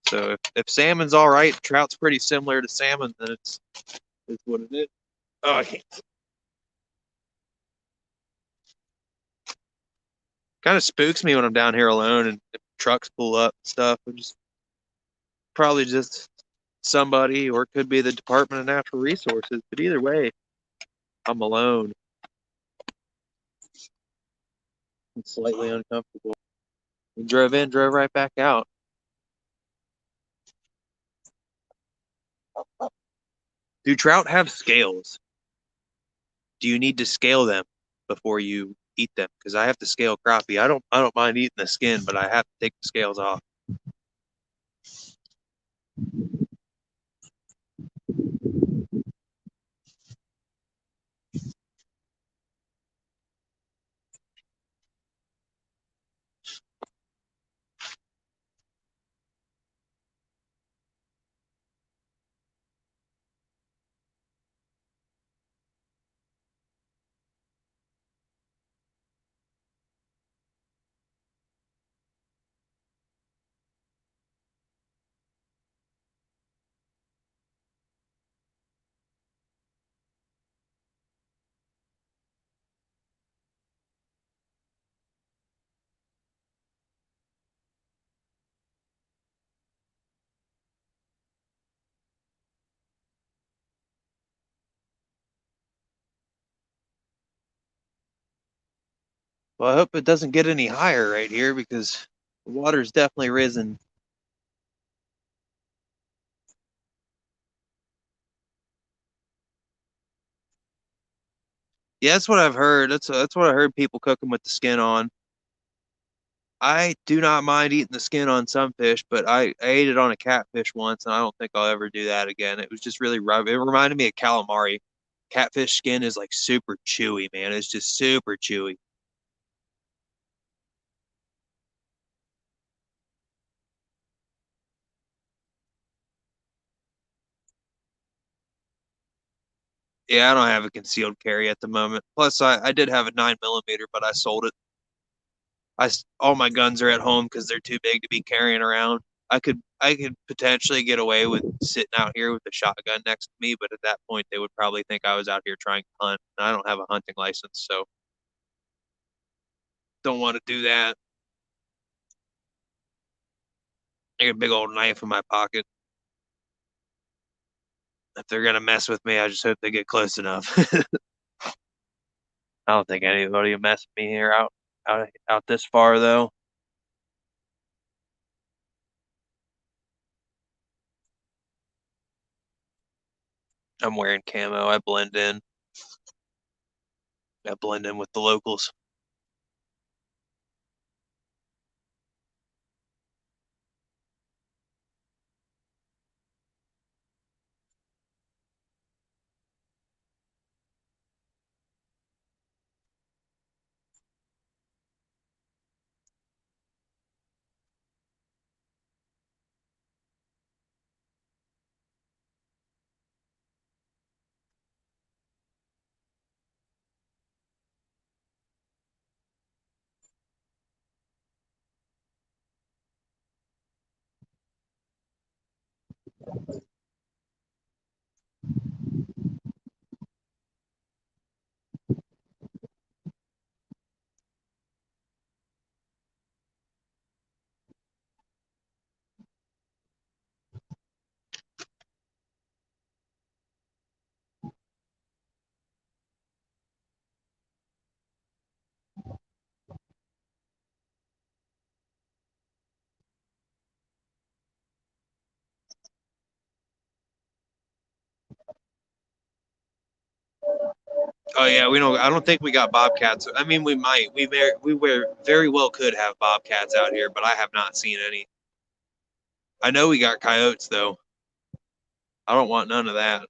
So if salmon's all right, trout's pretty similar to salmon, then it's what it is. Oh, I can't. Kind of spooks me when I'm down here alone and if trucks pull up and stuff. I'm just probably just somebody, or it could be the Department of Natural Resources. But either way, I'm alone. It's slightly uncomfortable. We drove in, drove right back out. Do trout have scales? Do you need to scale them before you eat them? Because I have to scale crappie. I don't mind eating the skin, but I have to take the scales off. Well, I hope it doesn't get any higher right here because the water's definitely risen. Yeah, that's what I've heard. That's what I heard people cooking with the skin on. I do not mind eating the skin on some fish, but I ate it on a catfish once, and I don't think I'll ever do that again. It was just really rough. It reminded me of calamari. Catfish skin is like super chewy, man. It's just super chewy. Yeah, I don't have a concealed carry at the moment. Plus, I did have a 9 millimeter, but I sold it. All my guns are at home because they're too big to be carrying around. I could potentially get away with sitting out here with a shotgun next to me, but at that point they would probably think I was out here trying to hunt, and I don't have a hunting license, so don't want to do that. I got a big old knife in my pocket. If they're gonna mess with me, I just hope they get close enough. I don't think anybody will mess with me here out this far though. I'm wearing camo. I blend in. I blend in with the locals. Oh yeah, we don't. I don't think we got bobcats. I mean, we might. Very well could have bobcats out here, but I have not seen any. I know we got coyotes though. I don't want none of that.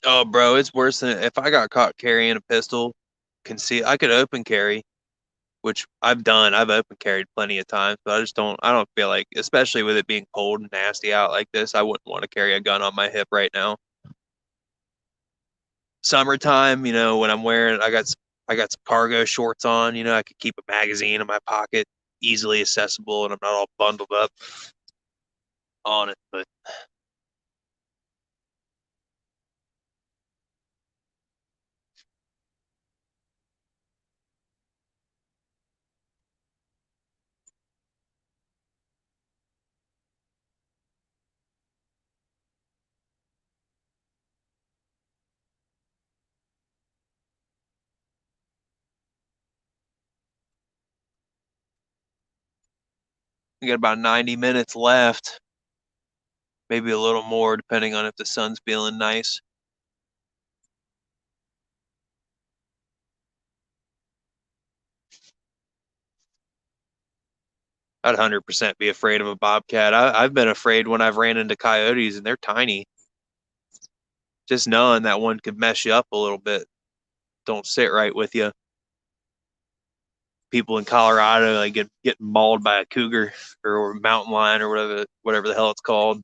Oh, bro, it's worse than if I got caught carrying a pistol. I could open carry, which I've done. I've open carried plenty of times, but I just don't. I don't feel like, especially with it being cold and nasty out like this, I wouldn't want to carry a gun on my hip right now. Summertime, when I'm wearing, I got some cargo shorts on. I could keep a magazine in my pocket, easily accessible, and I'm not all bundled up on it. But we got about 90 minutes left, maybe a little more, depending on if the sun's feeling nice. I'd 100% be afraid of a bobcat. I've been afraid when I've ran into coyotes, and they're tiny. Just knowing that one could mess you up a little bit, don't sit right with you. people in Colorado like getting mauled by a cougar or mountain lion or whatever the hell it's called.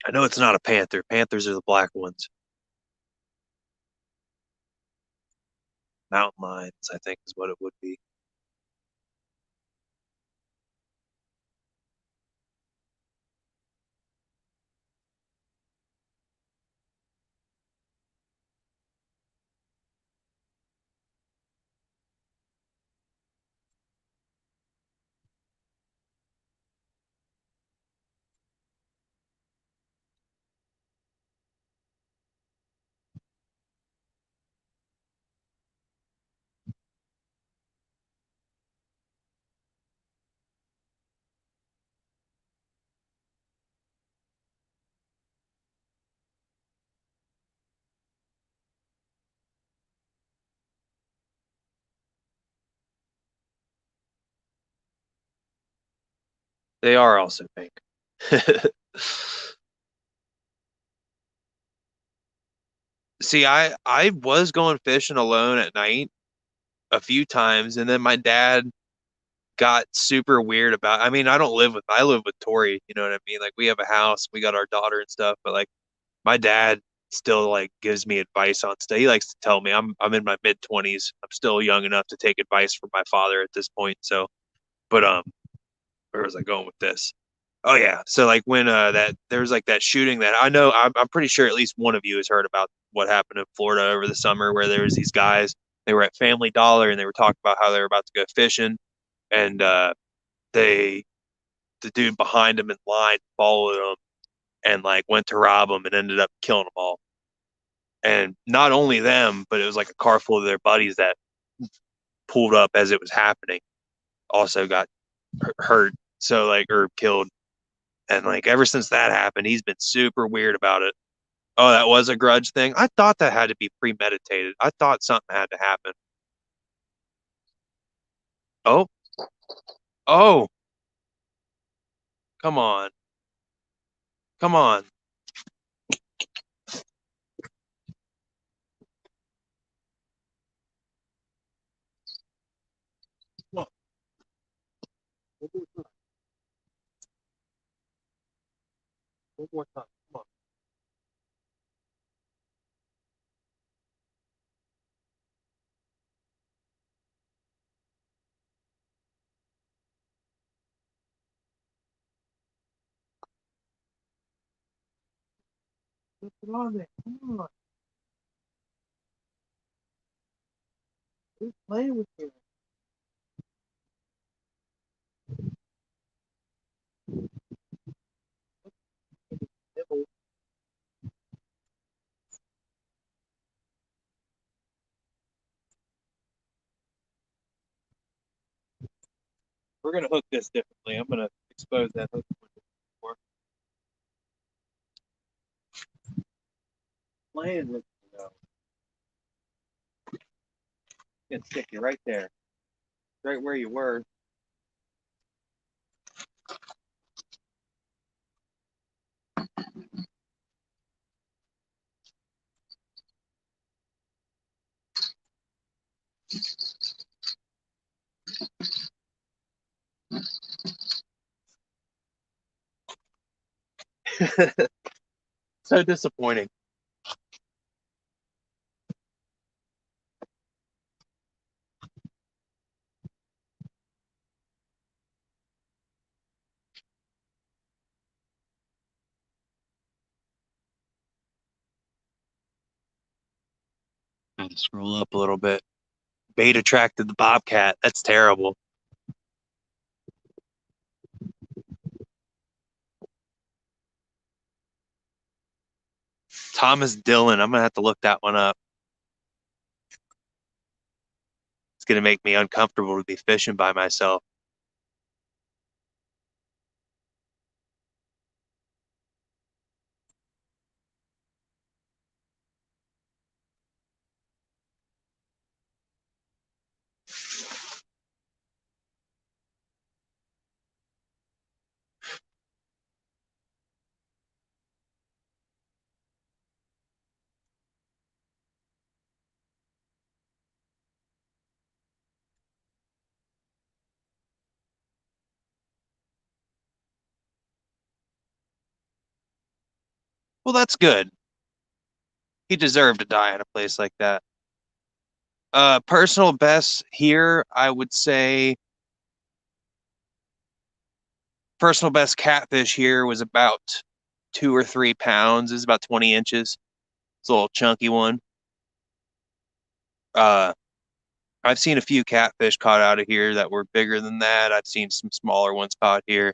I know it's not a panther. Panthers are the black ones. Mountain lions, I think, is what it would be. They are also pink. See, I was going fishing alone at night a few times, and then my dad got super weird about. I mean, I live with Tori. You know what I mean? Like we have a house, we got our daughter and stuff, but like my dad still like gives me advice on stuff. He likes to tell me I'm in my mid 20s. I'm still young enough to take advice from my father at this point. So, but where was I going with this? Oh yeah. So like when that there was like that shooting that I know I'm pretty sure at least one of you has heard about what happened in Florida over the summer where there was these guys, they were at Family Dollar and they were talking about how they were about to go fishing and they the dude behind them in line followed them and like went to rob them and ended up killing them all. And not only them, but it was like a car full of their buddies that pulled up as it was happening also got hurt, so like or killed. And like ever since that happened, he's been super weird about it. Oh, that was a grudge thing. I thought that had to be premeditated. I thought something had to happen. Oh, oh, come on, come on. Come on. One more time. Come on. Put it on there. Come on. Quit playing with me. We're gonna hook this differently. I'm gonna expose that hook more. Playing with you though. It's stick you right there, right where you were. So disappointing. I had to scroll up a little bit. Bait attracted the bobcat. That's terrible. Thomas Dillon. I'm gonna have to look that one up. It's gonna make me uncomfortable to be fishing by myself. Well, that's good. He deserved to die in a place like that. Personal best here, I would say personal best catfish here was about 2 or 3 pounds. It's about 20 inches. It's a little chunky one. Uh, I've seen a few catfish caught out of here that were bigger than that. I've seen some smaller ones caught here.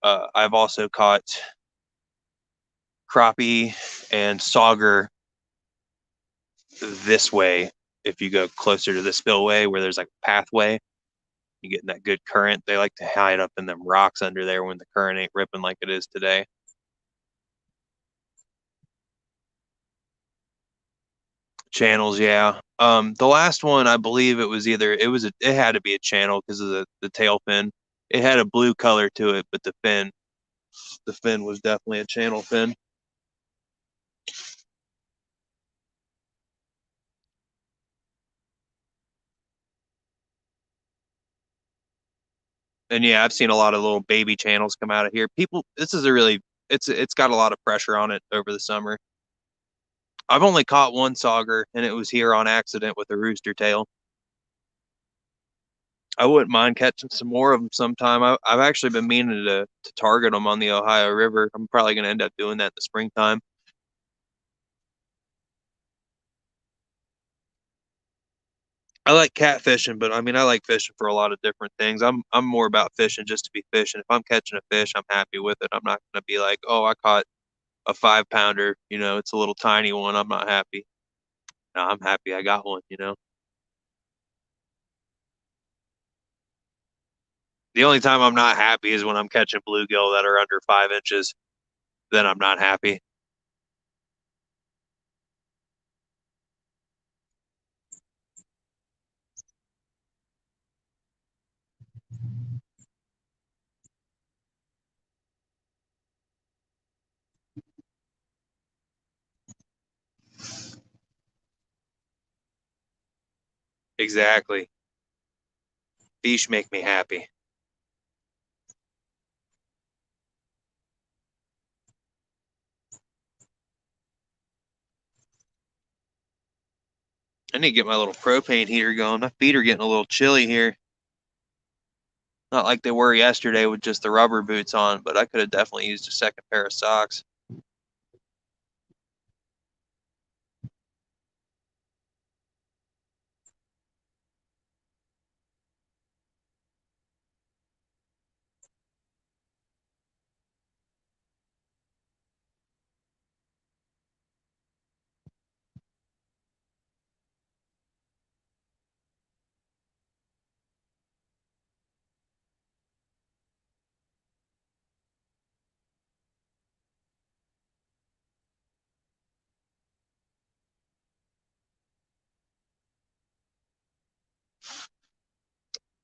I've also caught crappie and sauger this way. If you go closer to the spillway where there's like a pathway, you get in that good current. They like to hide up in them rocks under there when the current ain't ripping like it is today. Channels, yeah. The last one, I believe it had to be a channel because of the tail fin. It had a blue color to it, but the fin was definitely a channel fin. And yeah, I've seen a lot of little baby channels come out of here. This is a really, it's got a lot of pressure on it over the summer. I've only caught one sauger, and it was here on accident with a rooster tail. I wouldn't mind catching some more of them sometime. I've actually been meaning to target them on the Ohio River. I'm probably going to end up doing that in the springtime. I like catfishing, but I mean, I like fishing for a lot of different things. I'm more about fishing just to be fishing. If I'm catching a fish, I'm happy with it. I'm not going to be like, oh, I caught a 5 pounder. It's a little tiny one. I'm not happy. No, I'm happy I got one. The only time I'm not happy is when I'm catching bluegill that are under 5 inches. Then I'm not happy. Exactly. Fish make me happy. I need to get my little propane heater going. My feet are getting a little chilly here. Not like they were yesterday with just the rubber boots on, but I could have definitely used a second pair of socks.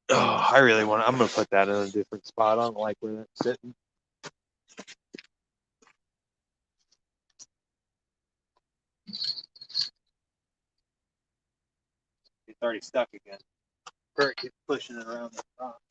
Oh, I really want to. I'm going to put that in a different spot. I don't like where that's sitting. It's already stuck again. Kurt keeps pushing it around the top.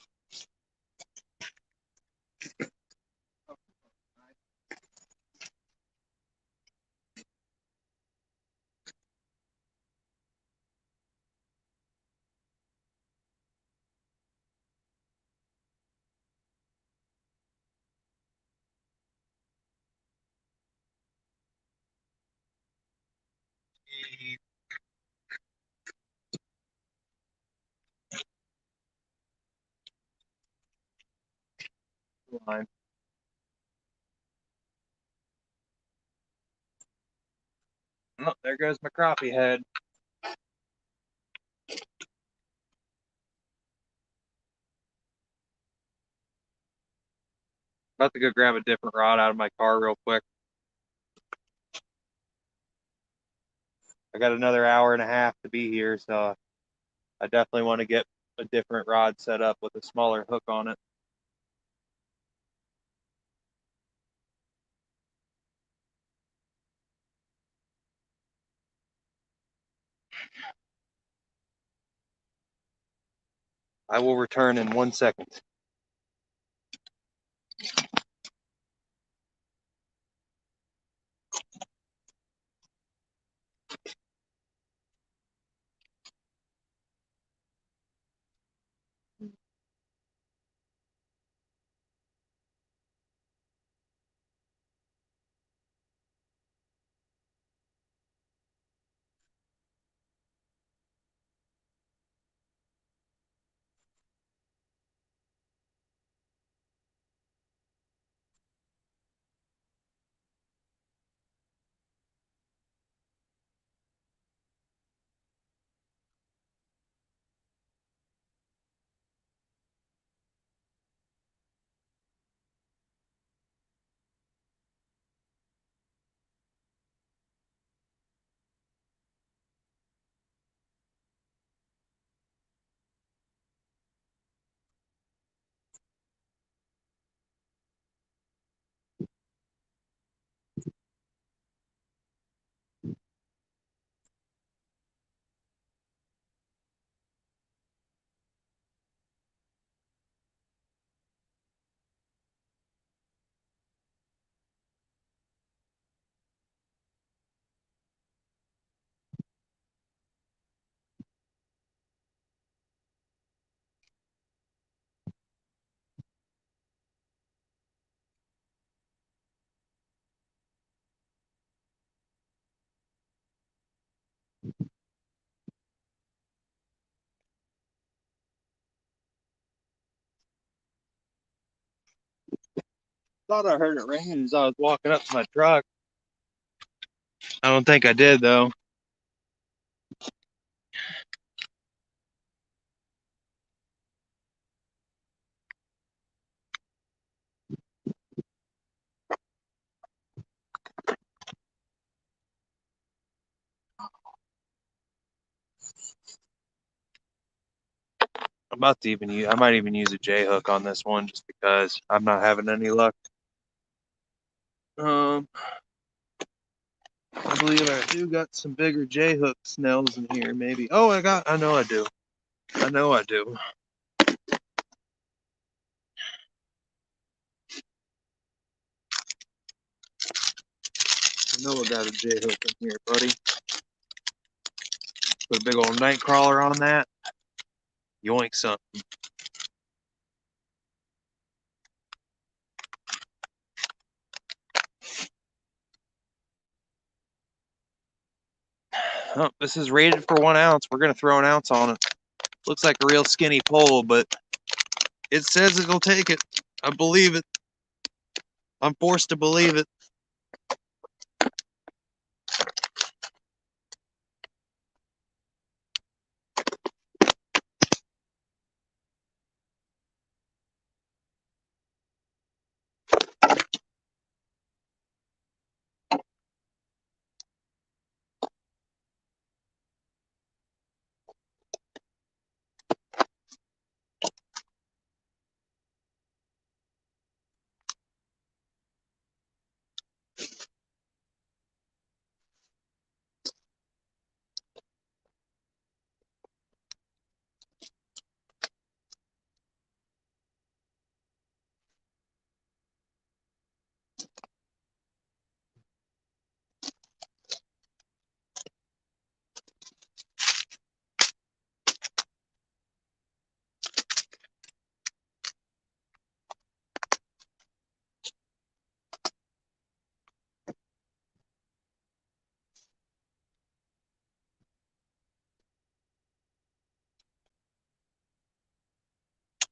Line. Oh, there goes my crappie head. About to go grab a different rod out of my car real quick. I got another hour and a half to be here, so I definitely want to get a different rod set up with a smaller hook on it. I will return in 1 second. Thought I heard it ringing as I was walking up to my truck. I don't think I did though. I'm about to even use. I might even use a J hook on this one just because I'm not having any luck. I believe I do got some bigger J hook snells in here. Maybe. Oh, I know I do. I know I do. I know I got a J hook in here, buddy. Put a big old night crawler on that. Yoink something. Oh, this is rated for 1 ounce. We're gonna throw an ounce on it. Looks like a real skinny pole, but it says it'll take it. I believe it. I'm forced to believe it.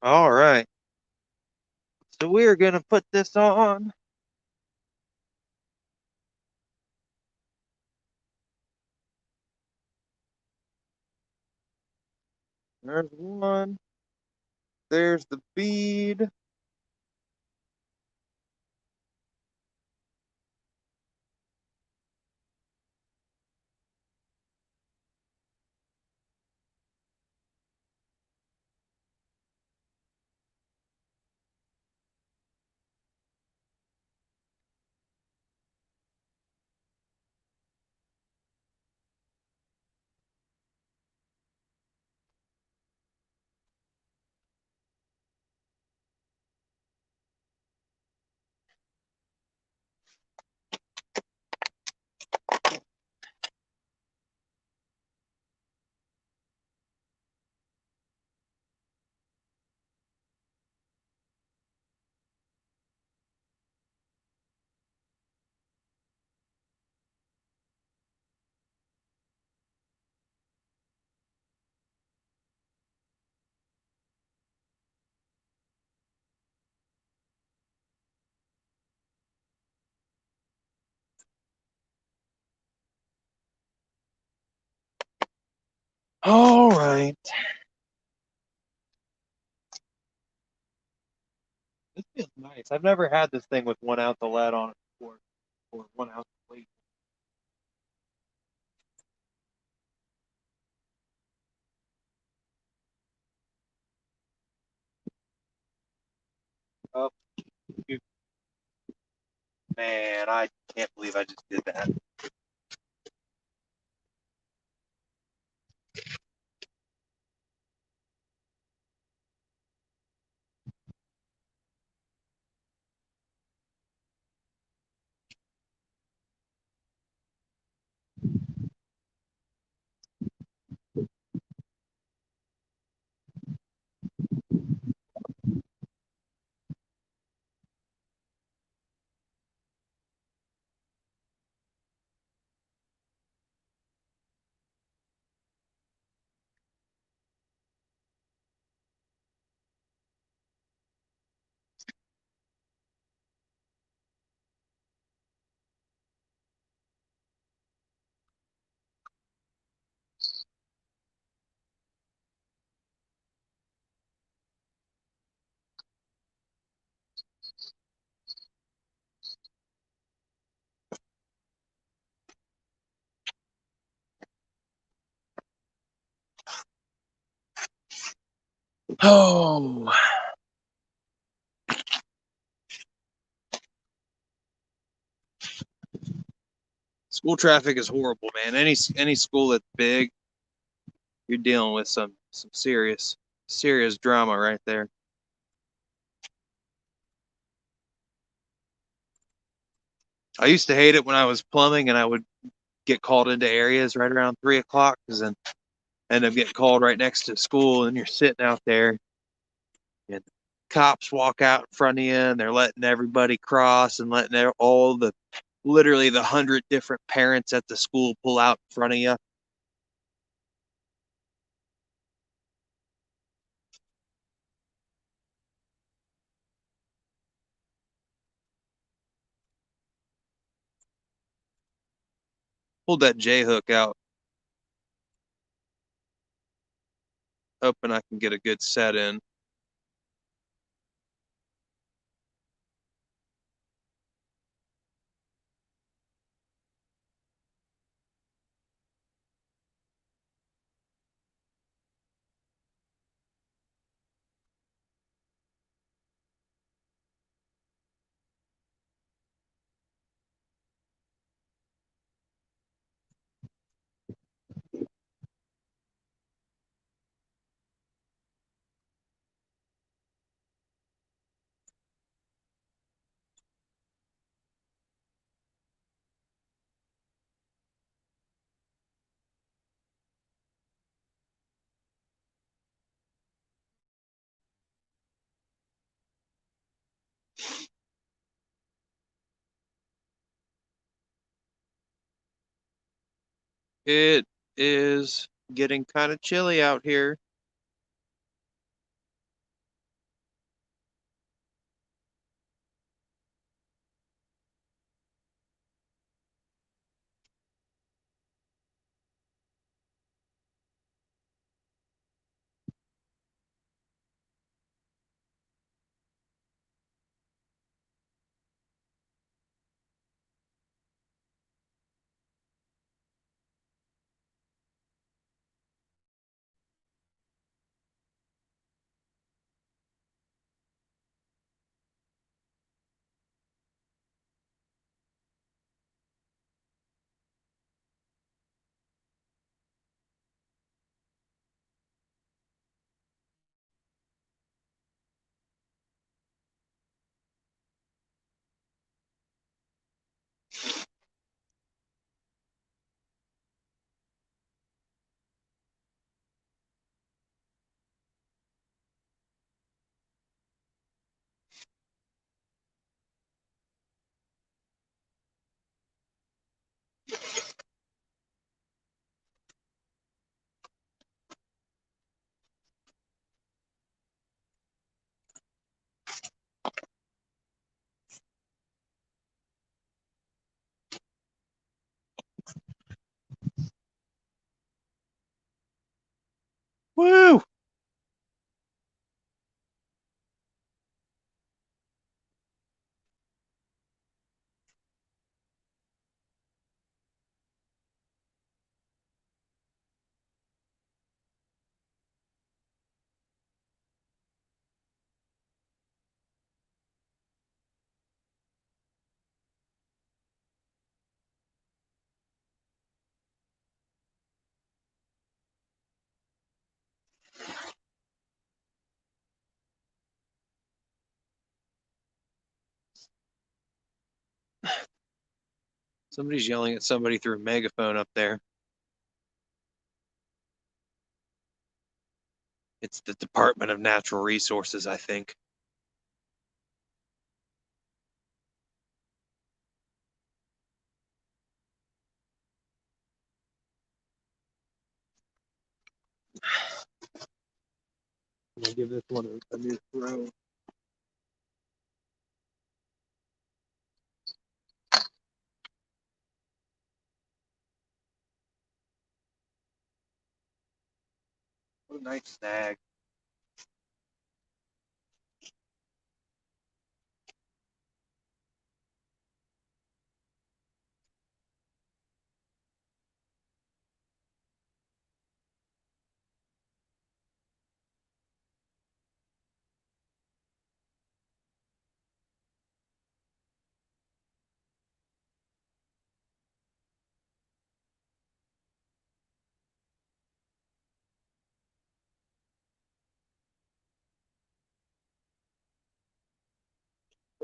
All right. So we're gonna put this on. There's one. There's the bead. All right. This feels nice. I've never had this thing with 1 ounce of lead on it before, or 1 ounce of weight. Oh, man, I can't believe I just did that. Oh, school traffic is horrible, man. Any school that's big, you're dealing with some serious drama right there. I used to hate it when I was plumbing and I would get called into areas right around 3 o'clock because then I end up getting called right next to school and you're sitting out there and cops walk out in front of you and they're letting everybody cross and letting all the literally the 100 different parents at the school pull out in front of you. Pulled that J hook out, hoping I can get a good set in. It is getting kind of chilly out here. Woo! Somebody's yelling at somebody through a megaphone up there. It's the Department of Natural Resources, I think. I'm gonna give this one a new throw. What a nice snag.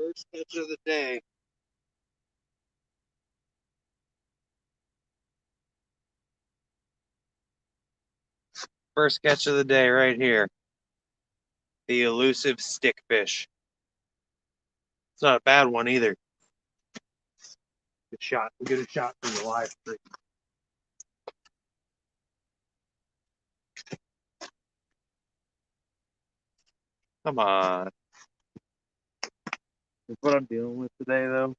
First catch of the day. First catch of the day right here. The elusive stickfish. It's not a bad one either. Good shot. We'll get a shot for the live stream. Come on. That's what I'm dealing with today, though.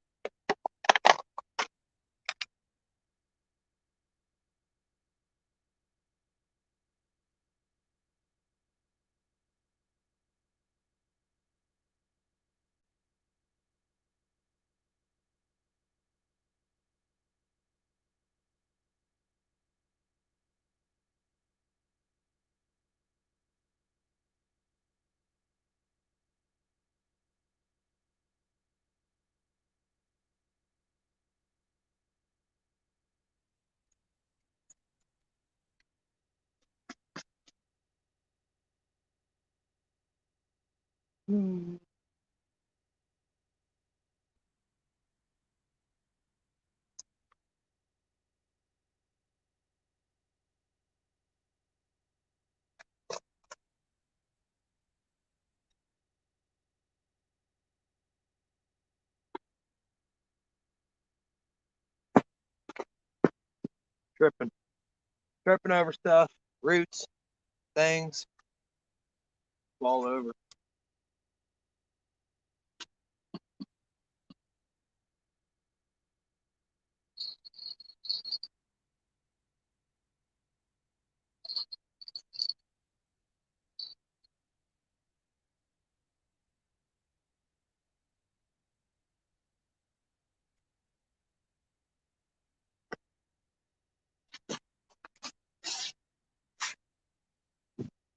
Tripping. Tripping over stuff, roots, things, all over.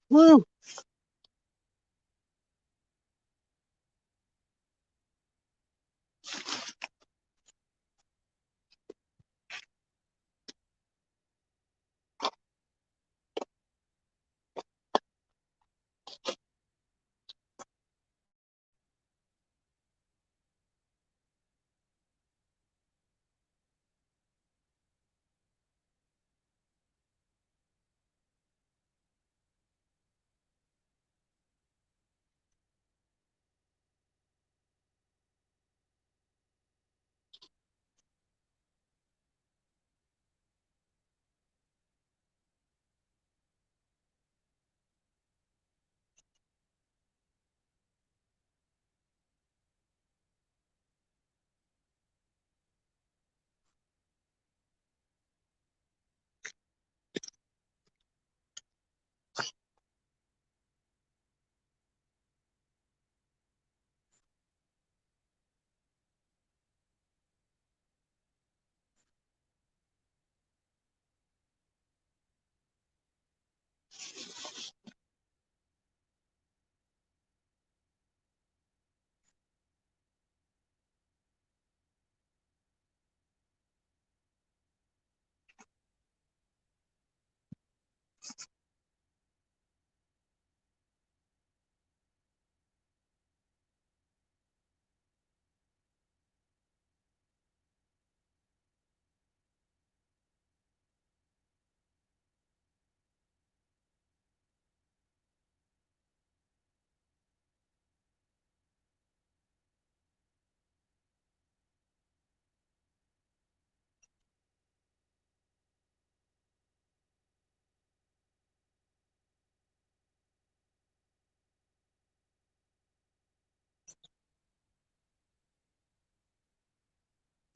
Woo!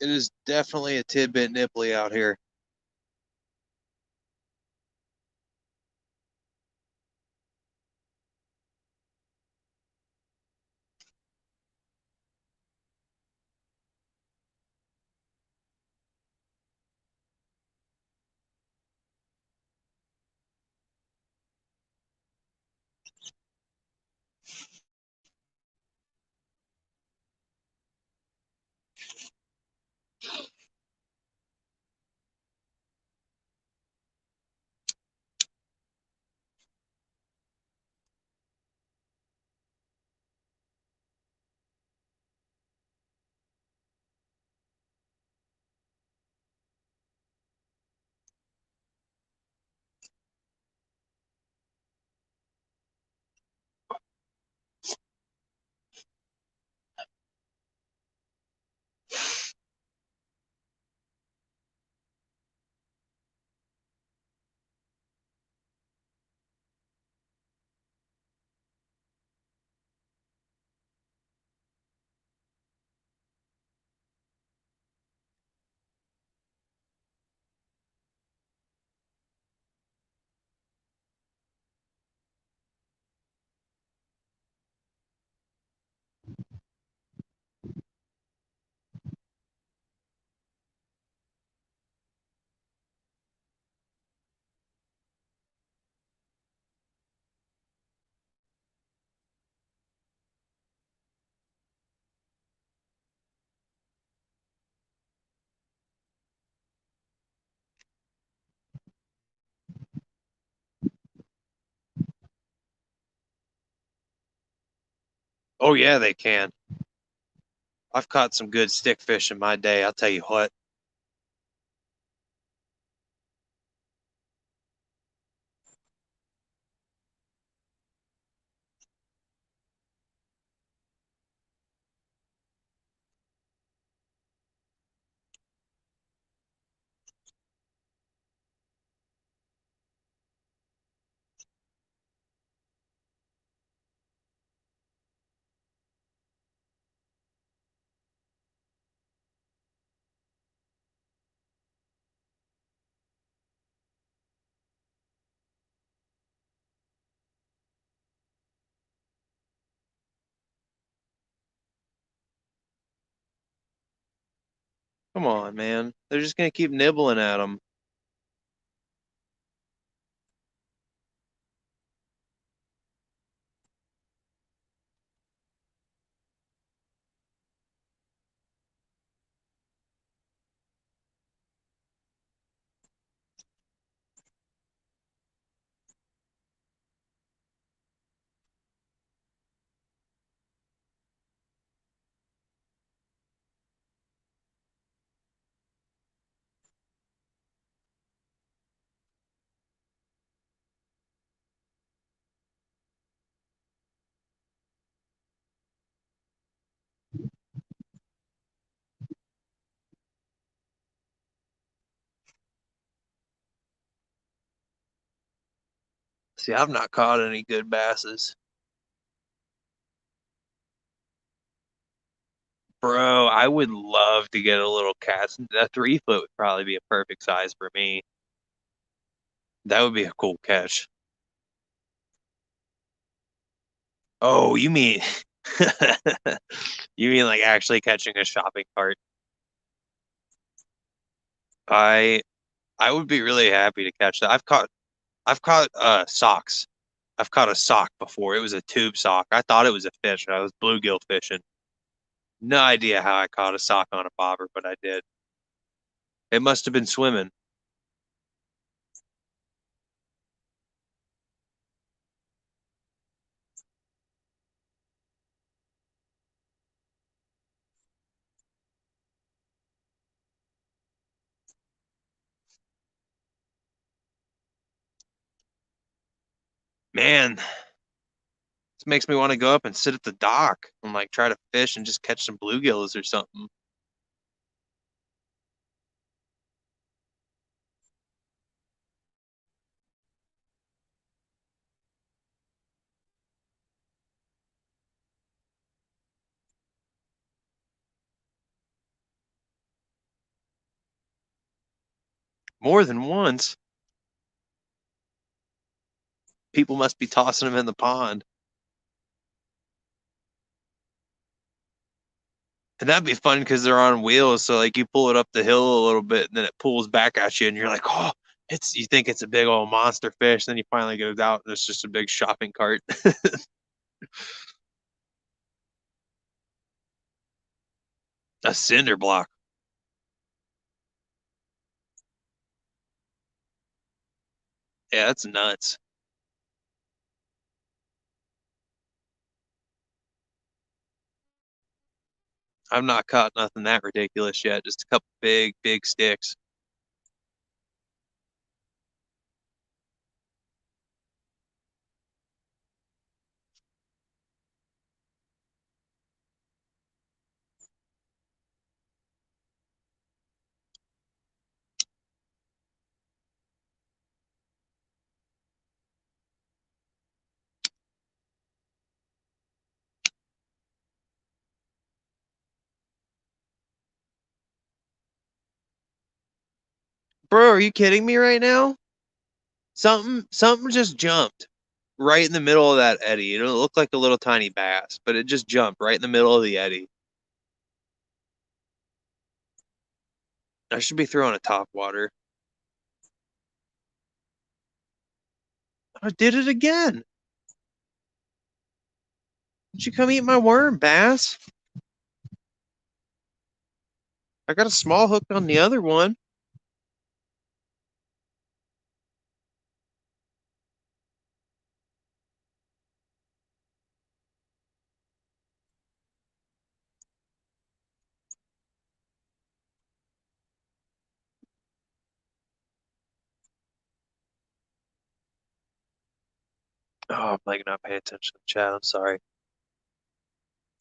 It is definitely a tidbit nipply out here. Oh yeah, they can. I've caught some good stick fish in my day, I'll tell you what. Come on, man. They're just gonna keep nibbling at them. See, I've not caught any good basses. Bro, I would love to get a little cast. A 3 foot would probably be a perfect size for me. That would be a cool catch. Oh, you mean you mean like actually catching a shopping cart? I I would be really happy to catch that. I've caught socks. I've caught a sock before. It was a tube sock. I thought it was a fish. I was bluegill fishing. No idea how I caught a sock on a bobber, but I did. It must have been swimming. Man, this makes me want to go up and sit at the dock and like try to fish and just catch some bluegills or something. More than once. People must be tossing them in the pond. And that'd be fun because they're on wheels. So like you pull it up the hill a little bit and then it pulls back at you and you're like, oh, it's you think it's a big old monster fish. Then you finally get it out and it's just a big shopping cart. A cinder block. Yeah, that's nuts. I've not caught nothing that ridiculous yet. Just a couple big, big sticks. Bro, are you kidding me right now? Something just jumped right in the middle of that eddy. It looked like a little tiny bass, but it just jumped right in the middle of the eddy. I should be throwing a top water. I did it again. Did you come eat my worm, bass? I got a small hook on the other one. Oh, I'm like not paying attention to the chat. I'm sorry.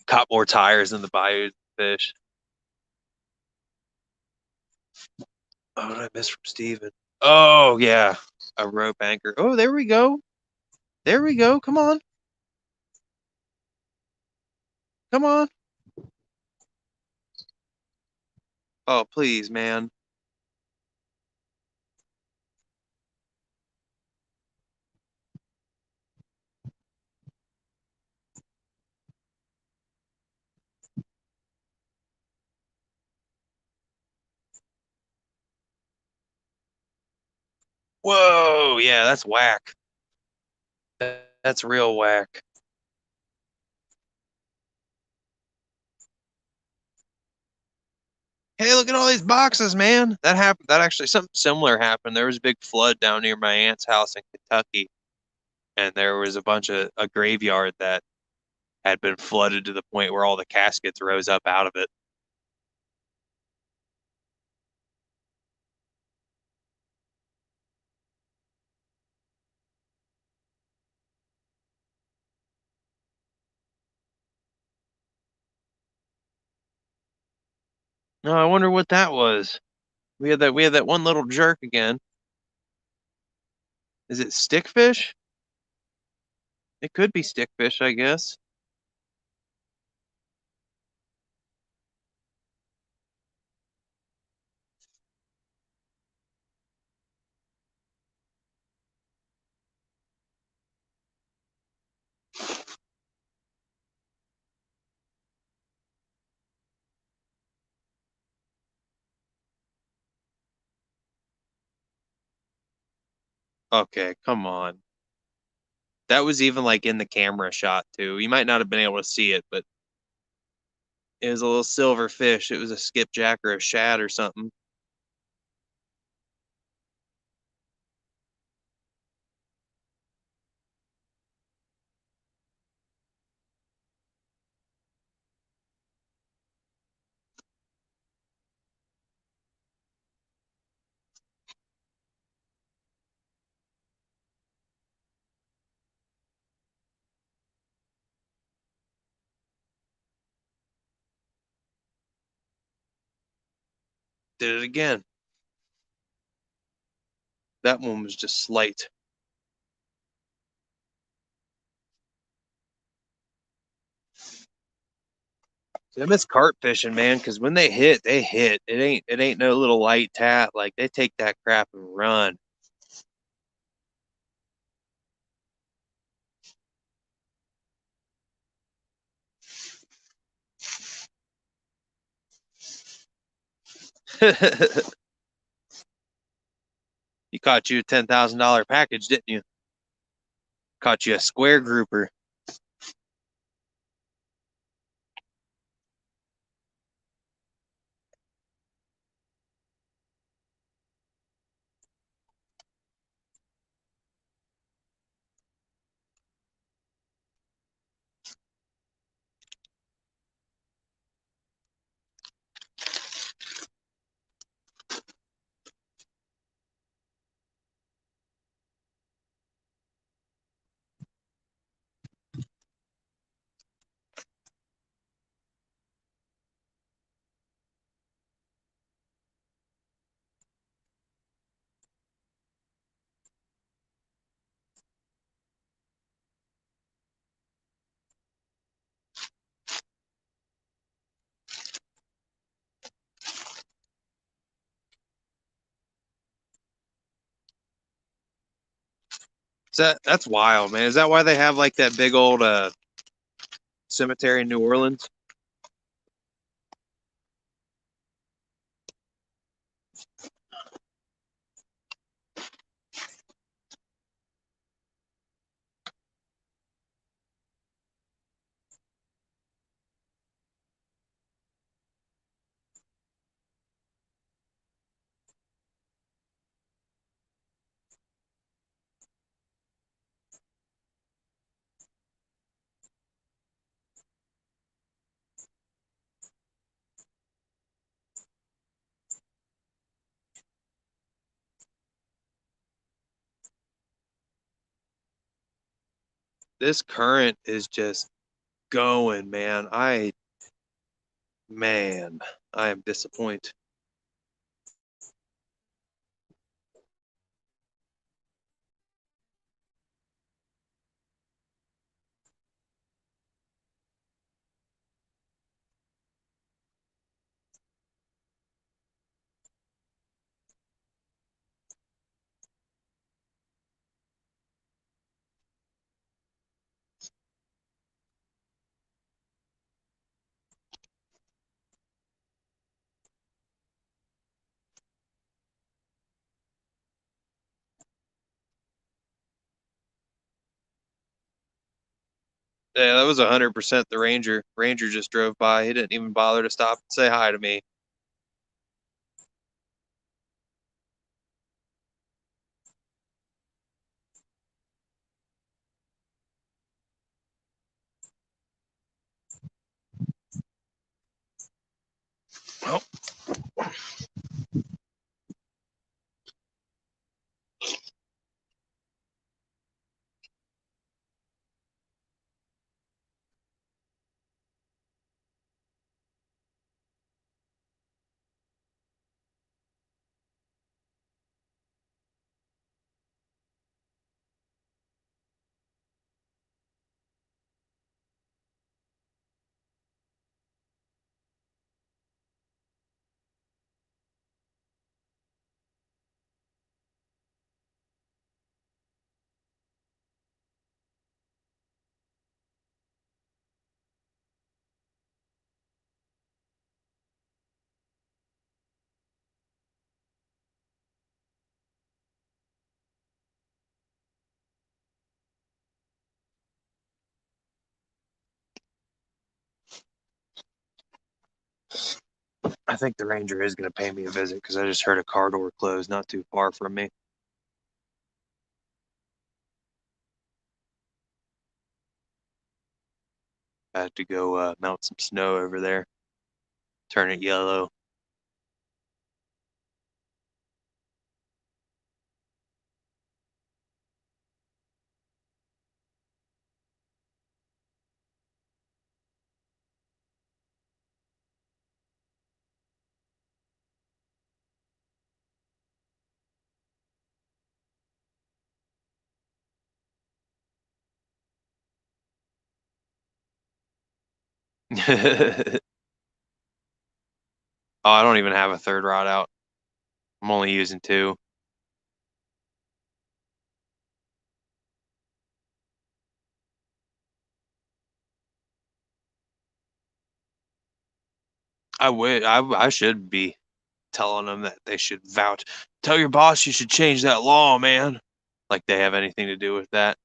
Caught more tires in the bayou fish. Oh, what did I miss from Steven? Oh, yeah. A rope anchor. Oh, there we go. There we go. Come on. Come on. Oh, please, man. Whoa. Yeah, that's whack. That's real whack. Hey, look at all these boxes, man. That happened. That actually, something similar happened. There was a big flood down near my aunt's house in Kentucky, and there was a bunch of a graveyard that had been flooded to the point where all the caskets rose up out of it. No, I wonder what that was. We had that one little jerk again. Is it stickfish? It could be stickfish, I guess. Okay, come on. That was even like in the camera shot too. You might not have been able to see it, but it was a little silver fish. It was a skipjack or a shad or something. Did it again. That one was just slight. I miss carp fishing, man, because when they hit, they hit. It ain't no little light tap. Like they take that crap and run. You caught you a $10,000 package, didn't you? Caught you a square grouper. That's wild, man. Is that why they have like that big old cemetery in New Orleans? This current is just going, man. Man, I am disappointed. Yeah, that was 100% the Ranger. Ranger just drove by. He didn't even bother to stop and say hi to me. Well, I think the Ranger is going to pay me a visit because I just heard a car door close not too far from me. I had to go mount some snow over there, turn it yellow. Oh, I don't even have a third rod out. I'm only using two. I should be telling them that they should vouch. Tell your boss you should change that law, man. Like they have anything to do with that.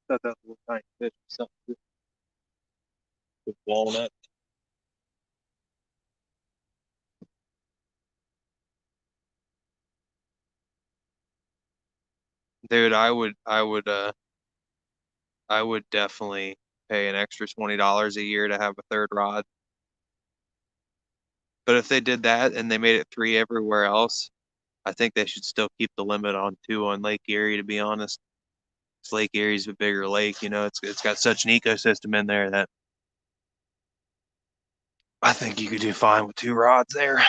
Thought that little tiny fish or something with walnut. Dude, I would definitely pay an extra $20 a year to have a third rod. But if they did that and they made it three everywhere else, I think they should still keep the limit on two on Lake Erie, to be honest. 'Cause Lake Erie's a bigger lake, it's got such an ecosystem in there that I think you could do fine with two rods there.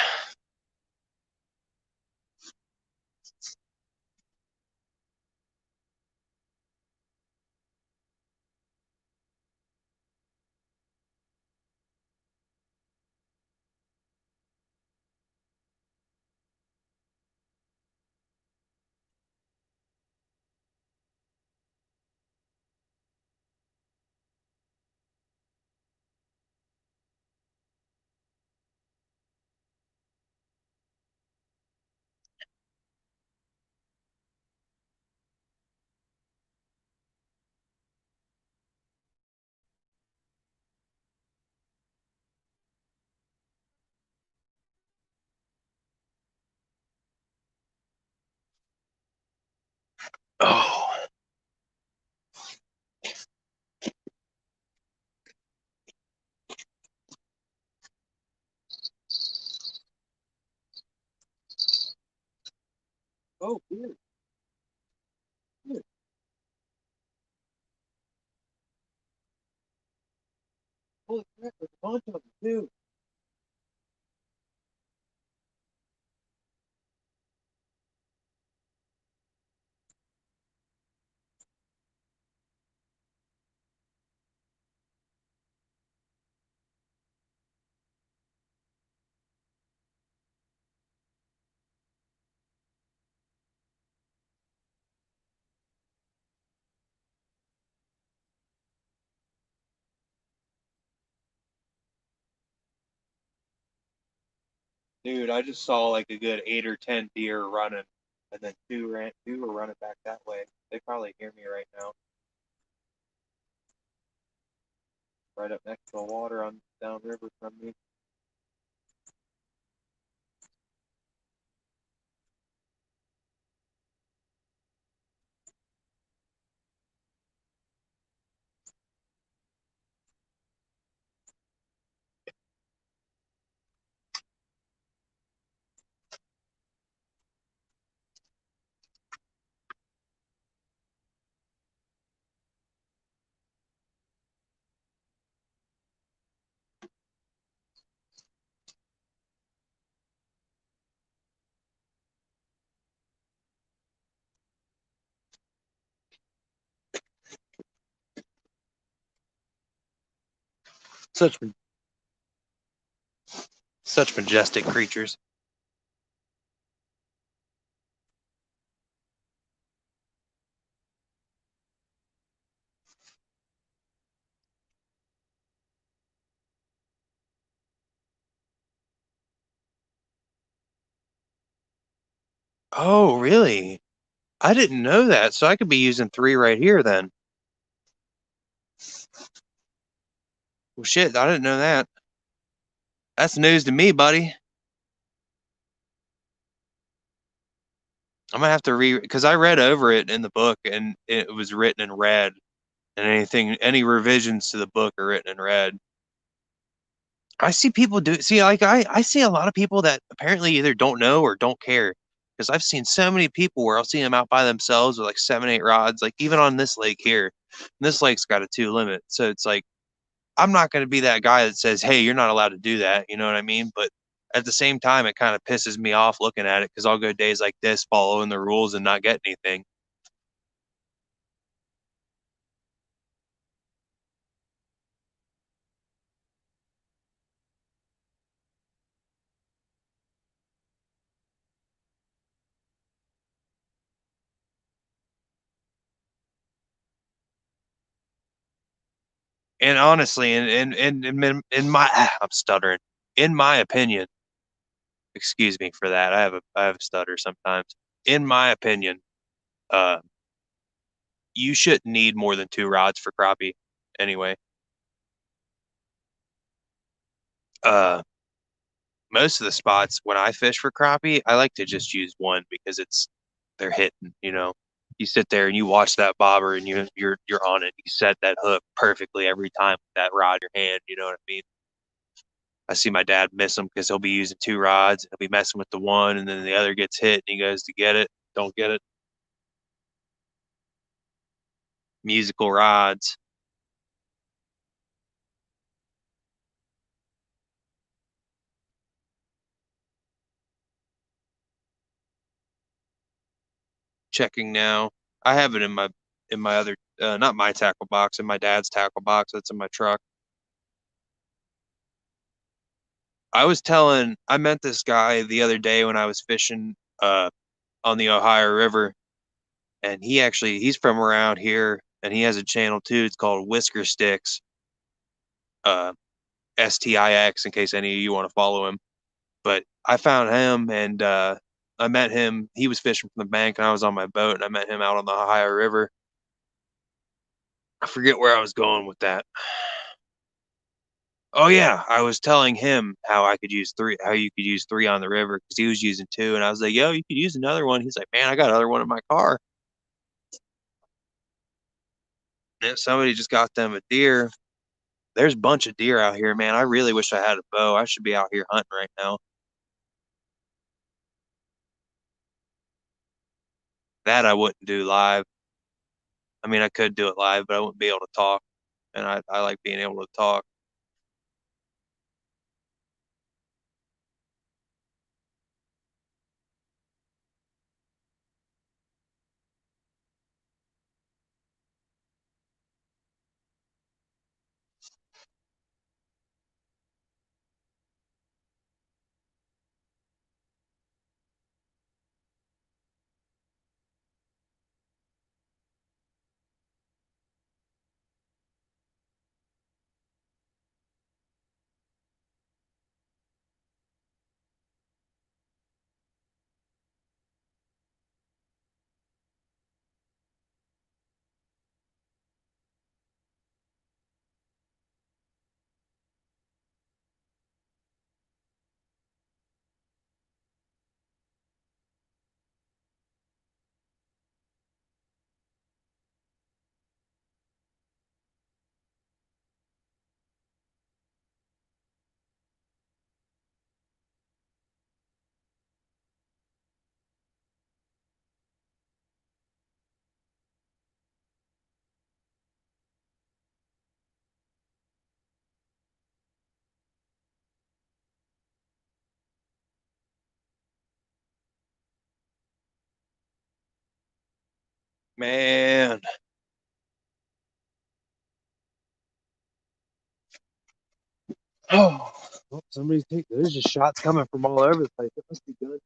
Oh. Oh, good. Good. Holy crap, there's a bunch of them, too. Dude, I just saw like a good 8 or 10 deer running, and then two were running back that way. They probably hear me right now, right up next to the water on downriver from me. Such such majestic creatures. Oh, really? I didn't know that, so I could be using 3 right here then. Well, shit, I didn't know that. That's news to me, buddy. I'm gonna have to because I read over it in the book and it was written in red, and any revisions to the book are written in red. I see people see, like, I see a lot of people that apparently either don't know or don't care. Because I've seen so many people where I'll see them out by themselves with like 7, 8 rods, like even on this lake here. And this lake's got a 2 limit. So it's like, I'm not going to be that guy that says, hey, you're not allowed to do that. You know what I mean? But at the same time, it kind of pisses me off looking at it because I'll go days like this following the rules and not get anything. And honestly, in my, I'm stuttering. In my opinion, excuse me for that. I have a stutter sometimes. In my opinion, uh, you shouldn't need more than 2 rods for crappie. Anyway, uh, most of the spots when I fish for crappie, I like to just use one because they're hitting. You know, you sit there and you watch that bobber and you're on it. You set that hook perfectly every time with that rod in your hand. You know what I mean? I see my dad miss them because he'll be using 2 rods. He'll be messing with the one, and then the other gets hit, and he goes to get it, don't get it. Musical rods. Checking now. I have it in my other not my tackle box, in my dad's tackle box that's in my truck. I met this guy the other day when I was fishing on the Ohio River, and he's from around here, and he has a channel too. It's called Whisker Sticks, uh STIX, in case any of you want to follow him. But I found him and I met him. He was fishing from the bank and I was on my boat, and I met him out on the Ohio River. I forget where I was going with that. Oh yeah, I was telling him how you could use 3 on the river because he was using 2, and I was like, "Yo, you could use another one." He's like, "Man, I got another one in my car." If somebody just got them a deer, there's a bunch of deer out here, man. I really wish I had a bow. I should be out here hunting right now. That I wouldn't do live. I mean, I could do it live, but I wouldn't be able to talk. And I like being able to talk. Man. Oh, somebody's taking. There's just shots coming from all over the place. It must be good.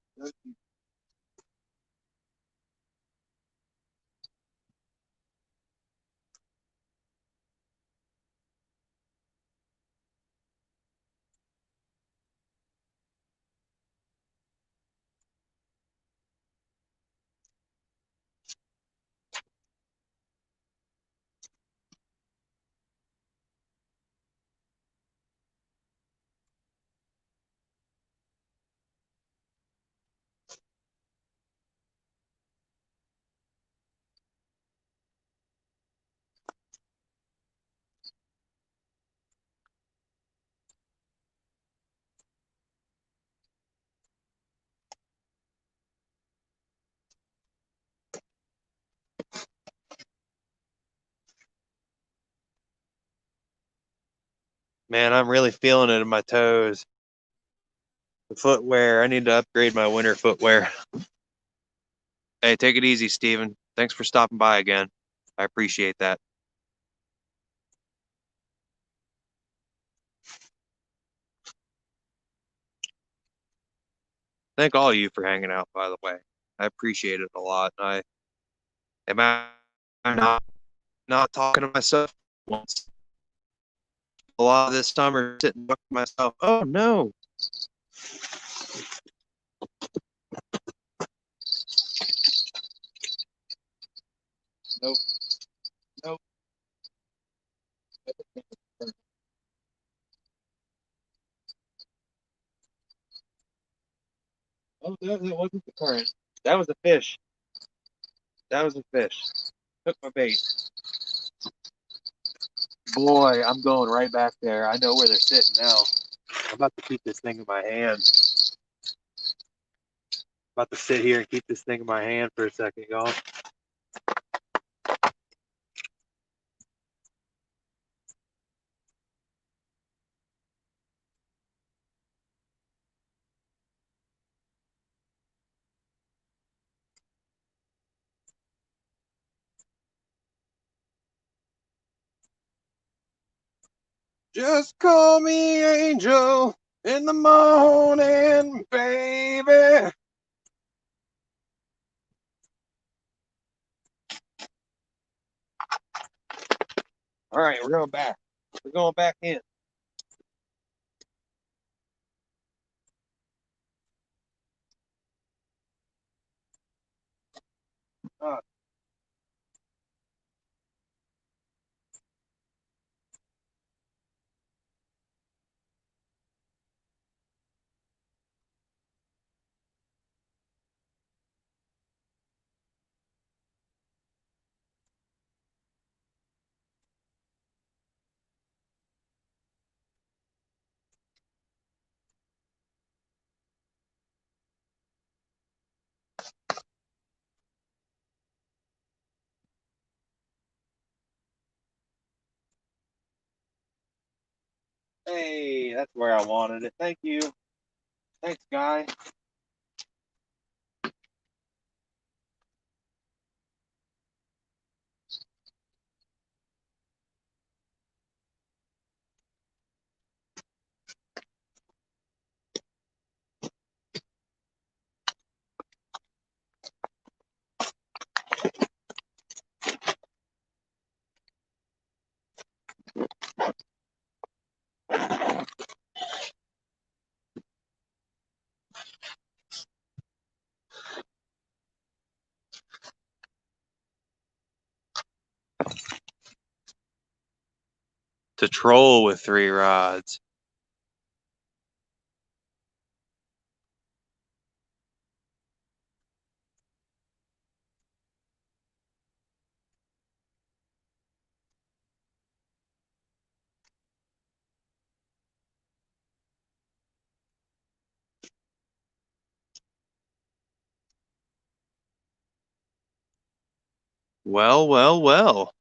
Man, I'm really feeling it in my toes. The footwear. I need to upgrade my winter footwear. Hey, take it easy, Steven. Thanks for stopping by again. I appreciate that. Thank all of you for hanging out, by the way. I appreciate it a lot. I'm not talking to myself once. A lot of this summer sitting talking to myself. Oh no. Nope. Nope. Oh, that wasn't the current. That was a fish. That was a fish. Took my bait. Boy, I'm going right back there. I know where they're sitting now. I'm about to keep this thing in my hand. I'm about to sit here and keep this thing in my hand for a second, y'all. Just call me Angel in the morning, baby. All right, we're going back. We're going back in. Uh, Hey, that's where I wanted it. Thank you. Thanks, guy. To troll with 3 rods. Well, well, well.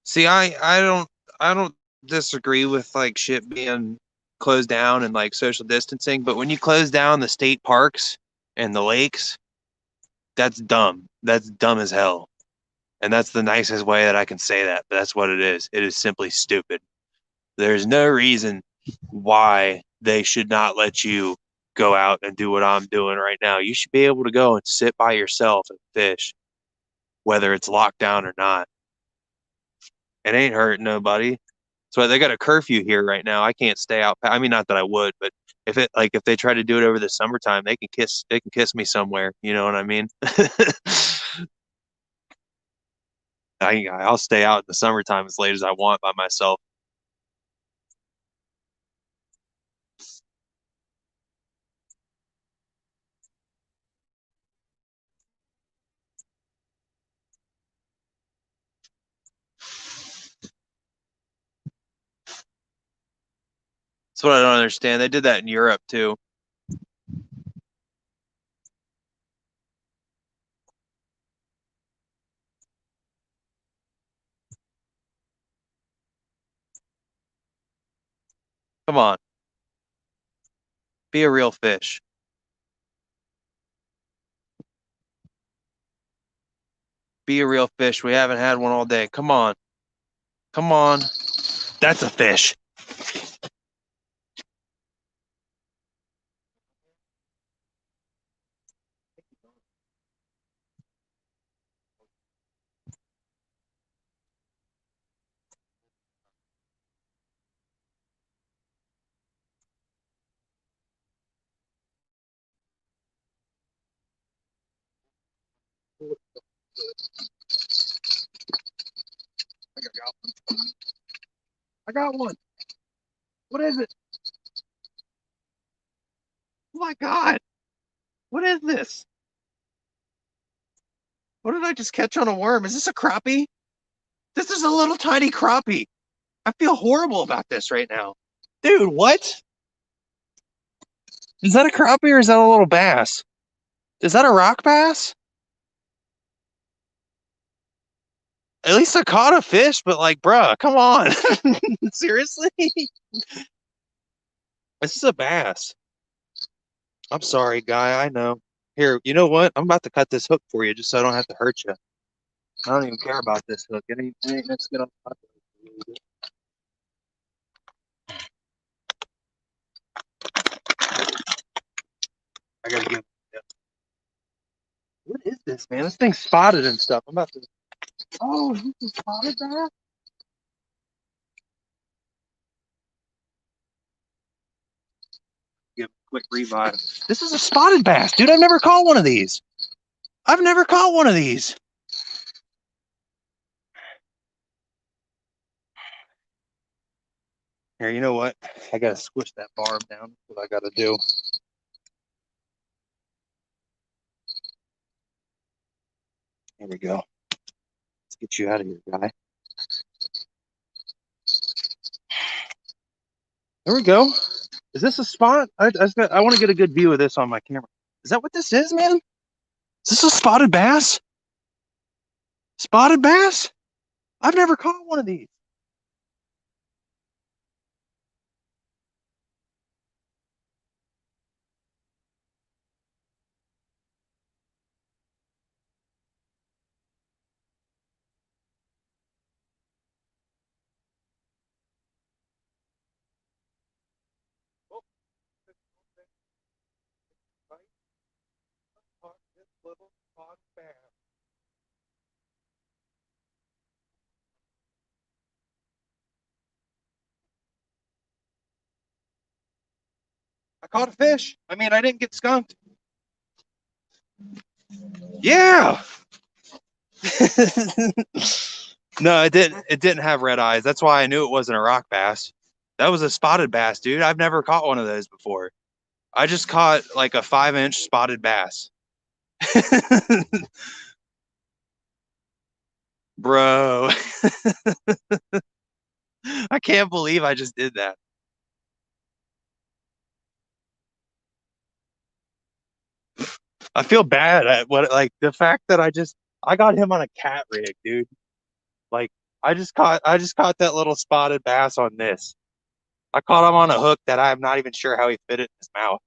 See, I don't disagree with like shit being closed down and like social distancing, but when you close down the state parks and the lakes, that's dumb. That's dumb as hell. And that's the nicest way that I can say that. But that's what it is. It is simply stupid. There's no reason why they should not let you go out and do what I'm doing right now. You should be able to go and sit by yourself and fish, whether it's locked down or not. It ain't hurting nobody. So they got a curfew here right now. I can't stay out. I mean, not that I would, but if they try to do it over the summertime, they can kiss me somewhere. You know what I mean? I'll stay out in the summertime as late as I want by myself. That's what I don't understand. They did that in Europe too. Come on, be a real fish. Be a real fish. We haven't had one all day. Come on, come on. That's a fish. I got one. What is it? Oh my God. What is this? What did I just catch on a worm? Is this a crappie? This is a little tiny crappie. I feel horrible about this right now. Dude, what? Is that a crappie or is that a little bass? Is that a rock bass? At least I caught a fish, but like, bruh, come on. Seriously? This is a bass. I'm sorry, guy. I know. Here, you know what? I'm about to cut this hook for you just so I don't have to hurt you. I don't even care about this hook. It ain't let's get on. I gotta give. What is this, man? This thing's spotted and stuff. I'm about to. Oh, this is spotted bass. Give a quick revive. This is a spotted bass, dude. I've never caught one of these. I've never caught one of these. Here, you know what? I gotta squish that barb down. That's what I gotta do. Here we go. Let's get you out of here, guy. There we go. Is this a spot? I want to get a good view of this on my camera. Is that what this is, man? Is this a spotted bass? Spotted bass? I've never caught one of these. I caught a fish. I mean, I didn't get skunked. Yeah. No, it didn't. It didn't have red eyes. That's why I knew it wasn't a rock bass. That was a spotted bass, dude. I've never caught one of those before. I just caught like a 5-inch spotted bass. Bro, I can't believe I just did that. I feel bad at what like the fact that I got him on a cat rig, dude. Like I just caught that little spotted bass on this. I caught him on a hook that I'm not even sure how he fit it in his mouth.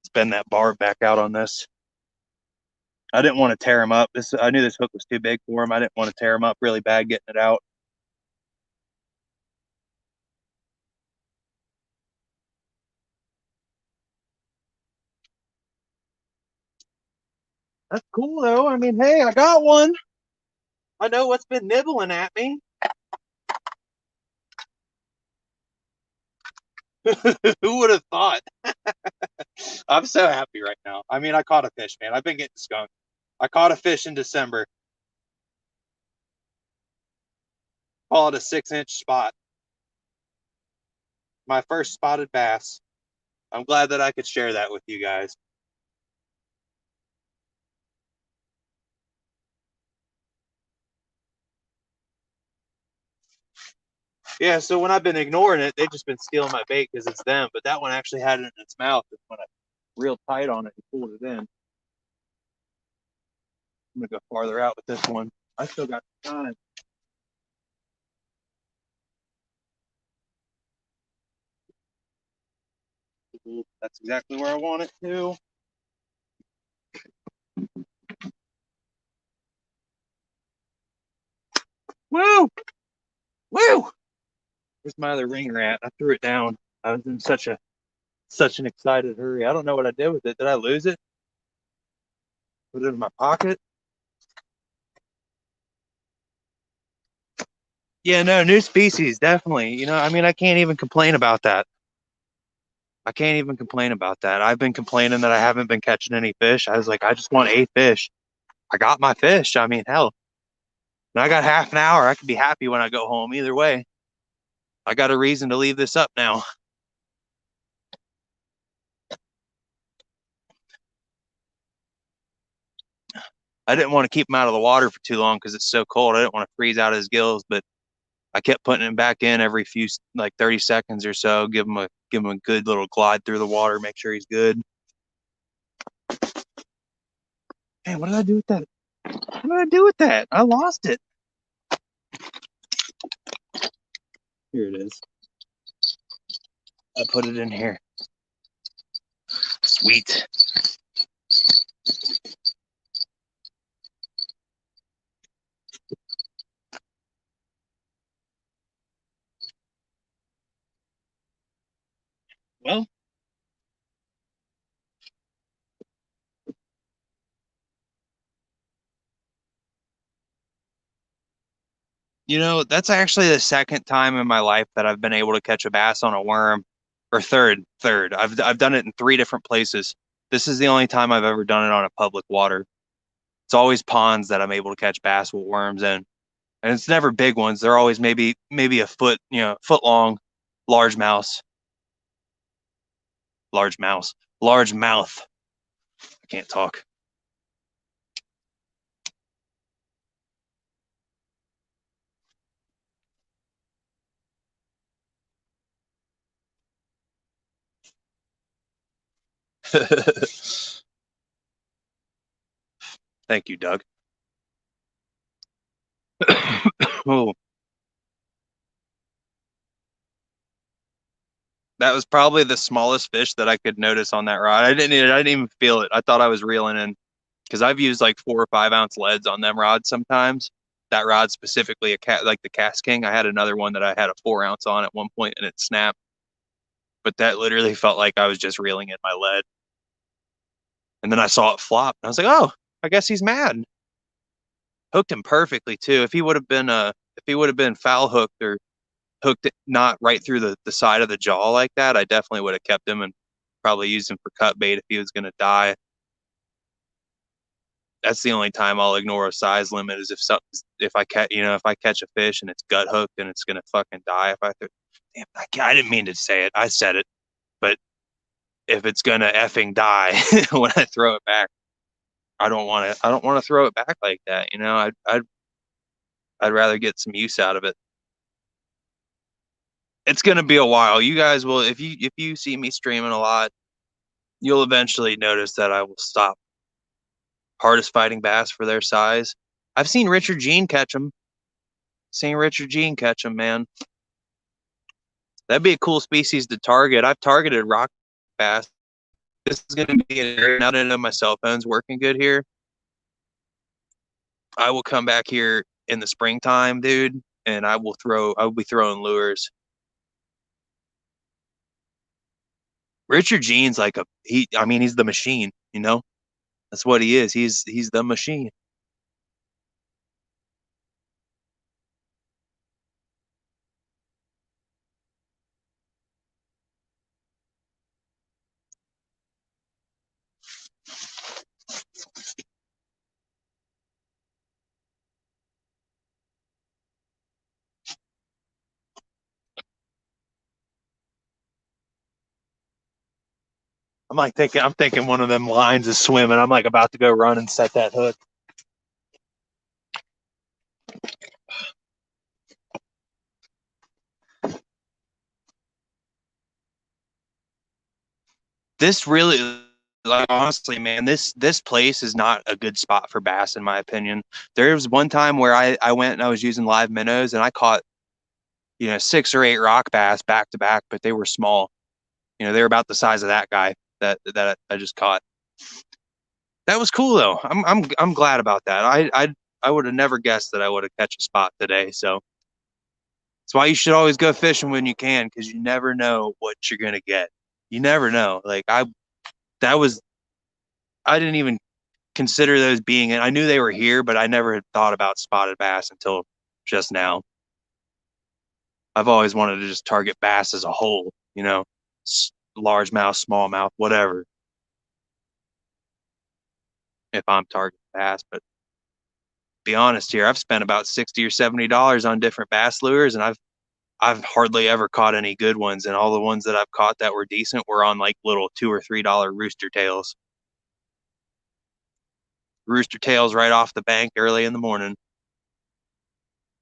Spin that barb back out on this. I didn't want to tear him up. This I knew this hook was too big for him. I didn't want to tear him up really bad getting it out. That's cool though. I mean, hey, I got one. I know what's been nibbling at me. Who would have thought? I'm so happy right now. I mean, I caught a fish, man. I've been getting skunked. I caught a fish in December. Call it a 6-inch spot. My first spotted bass. I'm glad that I could share that with you guys. Yeah, so when I've been ignoring it, they've just been stealing my bait because it's them. But that one actually had it in its mouth. And when I real tight on it and pulled it in, I'm gonna go farther out with this one. I still got time. That's exactly where I want it to. Woo! Woo! Where's my other ringer at? I threw it down. I was in such an excited hurry. I don't know what I did with it. Did I lose it? Put it in my pocket? Yeah, no, new species, definitely. I mean, I can't even complain about that. I can't even complain about that. I've been complaining that I haven't been catching any fish. I was like, I just want 8 fish. I got my fish. I mean, hell, and I got half an hour. I could be happy when I go home either way. I got a reason to leave this up now. I didn't want to keep him out of the water for too long because it's so cold. I didn't want to freeze out his gills, but I kept putting him back in every few like 30 seconds or so. Give him a good little glide through the water, make sure he's good. Hey, what did I do with that? What did I do with that? I lost it. Here it is. I put it in here. Sweet. Well, that's actually the second time in my life that I've been able to catch a bass on a worm, or third. I've done it in 3 different places. This is the only time I've ever done it on a public water. It's always ponds that I'm able to catch bass with worms in, and it's never big ones. They're always maybe a foot, foot long, large mouse, large mouse, large mouth. I can't talk. Thank you, Doug. Oh, that was probably the smallest fish that I could notice on that rod. I didn't even feel it. I thought I was reeling in because I've used like 4 or 5 ounce leads on them rods sometimes. That rod specifically, like the Cast King. I had another one that I had a 4 ounce on at one point and it snapped, but that literally felt like I was just reeling in my lead. And then I saw it flop, and I was like, "Oh, I guess he's mad." Hooked him perfectly too. If he would have been foul hooked or hooked it not right through the side of the jaw like that, I definitely would have kept him and probably used him for cut bait if he was going to die. That's the only time I'll ignore a size limit is if I catch if I catch a fish and it's gut hooked and it's gonna fucking die if damn I didn't mean to say it, I said it, but if it's gonna effing die when I throw it back, I don't want to throw it back like that, I'd rather get some use out of it. It's gonna be a while. You guys will if you see me streaming a lot, you'll eventually notice that I will stop hardest fighting bass for their size. I've seen Richard Gene catch them. Seen Richard Gene catch them, man. That'd be a cool species to target. I've targeted rock bass. This is going to be an area now that I know my cell phone's working good here. I will come back here in the springtime, dude, and I will be throwing lures. Richard Gene's like I mean, he's the machine, you know? That's what he is. He's the machine. I'm thinking one of them lines is swimming. I'm like about to go run and set that hook. This really, like, honestly, man, this place is not a good spot for bass in my opinion. There was one time where I went and I was using live minnows and I caught 6 or 8 rock bass back to back, but they were small. They were about the size of that guy that I just caught. That was cool though. I'm glad about that. I would have never guessed that I would have catch a spot today. So that's why you should always go fishing when you can, because you never know what you're gonna get. You never know. Like that was I didn't even consider those being. I knew they were here, but I never had thought about spotted bass until just now. I've always wanted to just target bass as a whole, largemouth, smallmouth, whatever, if I'm targeting bass. But be honest here, I've spent about $60 or $70 on different bass lures, and I've hardly ever caught any good ones. And all the ones that I've caught that were decent were on like little $2 or $3 rooster tails. Rooster tails right off the bank early in the morning.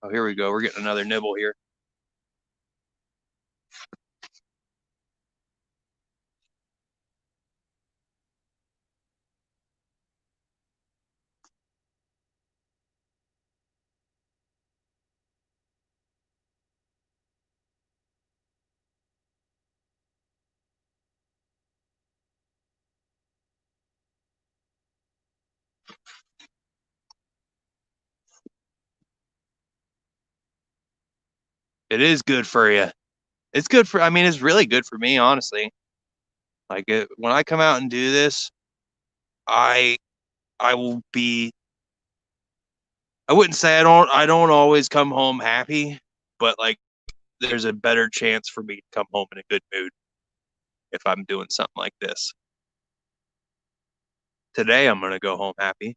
Oh, here we go. We're getting another nibble here. It is good for you. I mean, it's really good for me, honestly. When I come out and do this, I I will be. I wouldn't say I don't always come home happy, but like there's a better chance for me to come home in a good mood if I'm doing something like this. Today I'm gonna go home happy.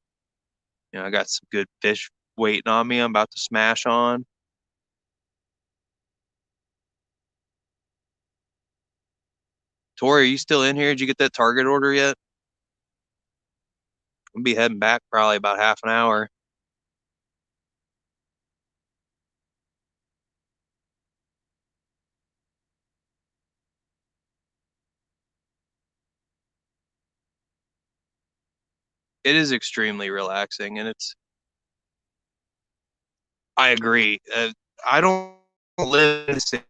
I got some good fish waiting on me. I'm about to smash on. Tori, are you still in here? Did you get that Target order yet? I'll be heading back probably about half an hour. It is extremely relaxing, and I agree. I don't live in a city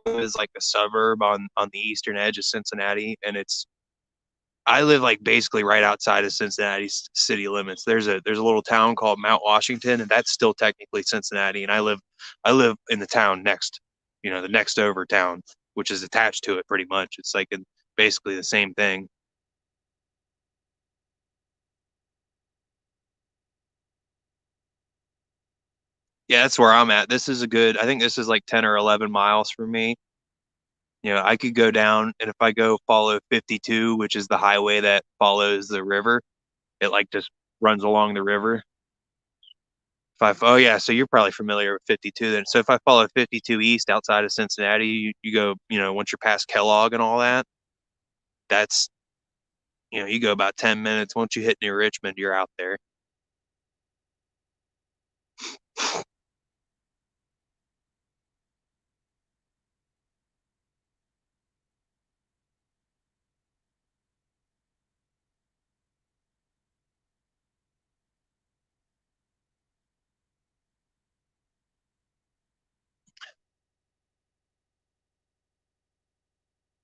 is like a suburb on the eastern edge of Cincinnati, and I live like basically right outside of Cincinnati city limits. There's a little town called Mount Washington, and that's still technically Cincinnati, and I live in the town next, the next over town, which is attached to it pretty much. It's like basically the same thing. Yeah, that's where I'm at. This is a good, I think this is like 10 or 11 miles from me. I could go down, and if I go follow 52, which is the highway that follows the river, it like just runs along the river. Oh yeah, so you're probably familiar with 52 then. So if I follow 52 east outside of Cincinnati, you go, once you're past Kellogg and all that, that's, you go about 10 minutes. Once you hit New Richmond, you're out there.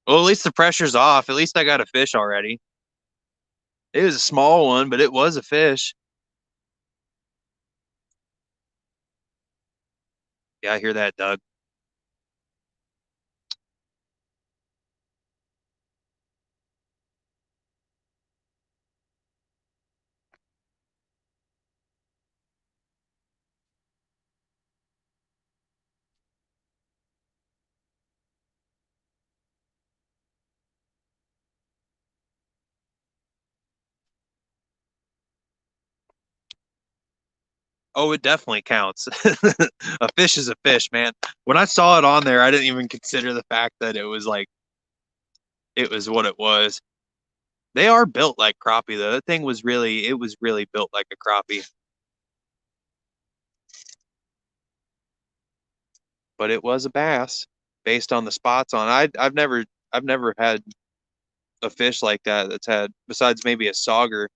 Well, at least the pressure's off. At least I got a fish already. It was a small one, but it was a fish. Yeah, I hear that, Doug. Oh, it definitely counts. A fish is a fish, man. When I saw it on there, I didn't even consider the fact that it was like it was what it was. They are built like crappie though. That thing it was really built like a crappie, but it was a bass based on the spots on. I've never had a fish like that that's had besides maybe a sauger,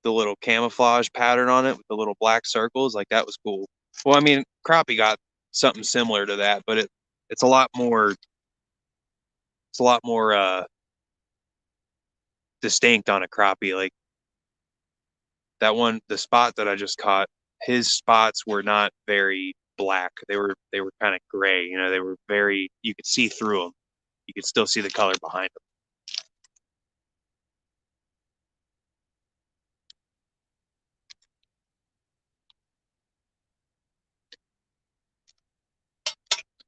the little camouflage pattern on it with the little black circles. Like that was cool. Well, I mean, crappie got something similar to that, but it's a lot more it's a lot more distinct on a crappie. Like that one, the spot that I just caught, his spots were not very black. They were kind of gray. They were very. You could see through them. You could still see the color behind them.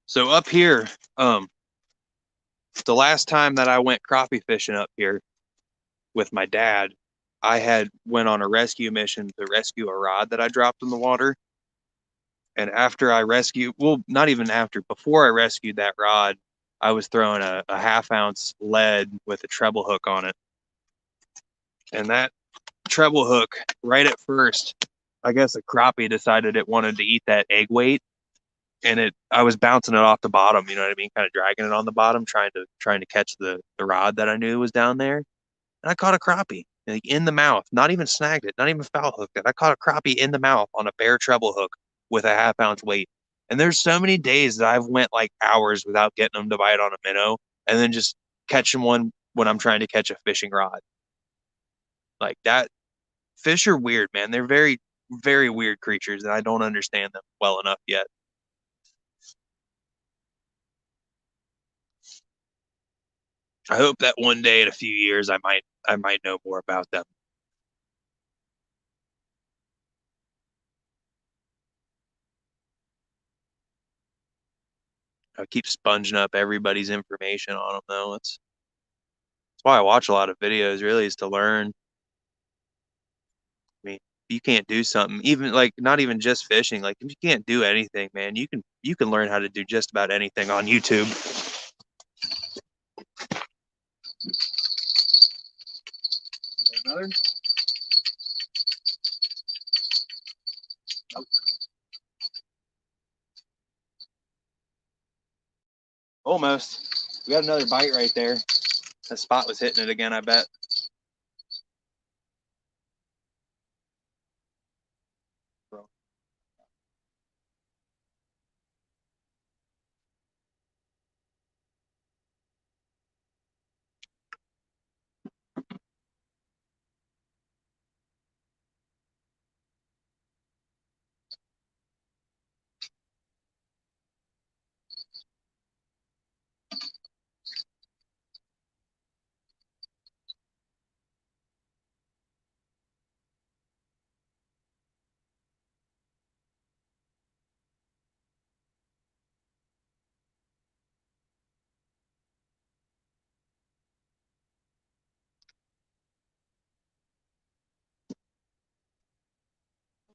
So up here, um, the last time that I went crappie fishing up here with my dad, I had went on a rescue mission to rescue a rod that I dropped in the water. And after I rescued, well, not even after, before I rescued that rod, I was throwing a half-ounce lead with a treble hook on it. And that treble hook, right at first, I guess a crappie decided it wanted to eat that egg weight, and I was bouncing it off the bottom, you know what I mean, kind of dragging it on the bottom, trying to catch the rod that I knew was down there, and I caught a crappie like in the mouth, not even snagged it, not even foul hooked it. I caught a crappie in the mouth on a bare treble hook with a half-ounce weight. And there's so many days that I've went like hours without getting them to bite on a minnow, and then just catching one when I'm trying to catch a fishing rod. Like that, fish are weird, man. They're very, very weird creatures, and I don't understand them well enough yet. I hope that one day in a few years I might know more about them. I keep sponging up everybody's information on them though. That's why I watch a lot of videos, really, is to learn. I mean, you can't do something, even like not even just fishing. Like if you can't do anything, man, you can learn how to do just about anything on YouTube. Another? Almost. We got another bite right there. That spot was hitting it again, I bet.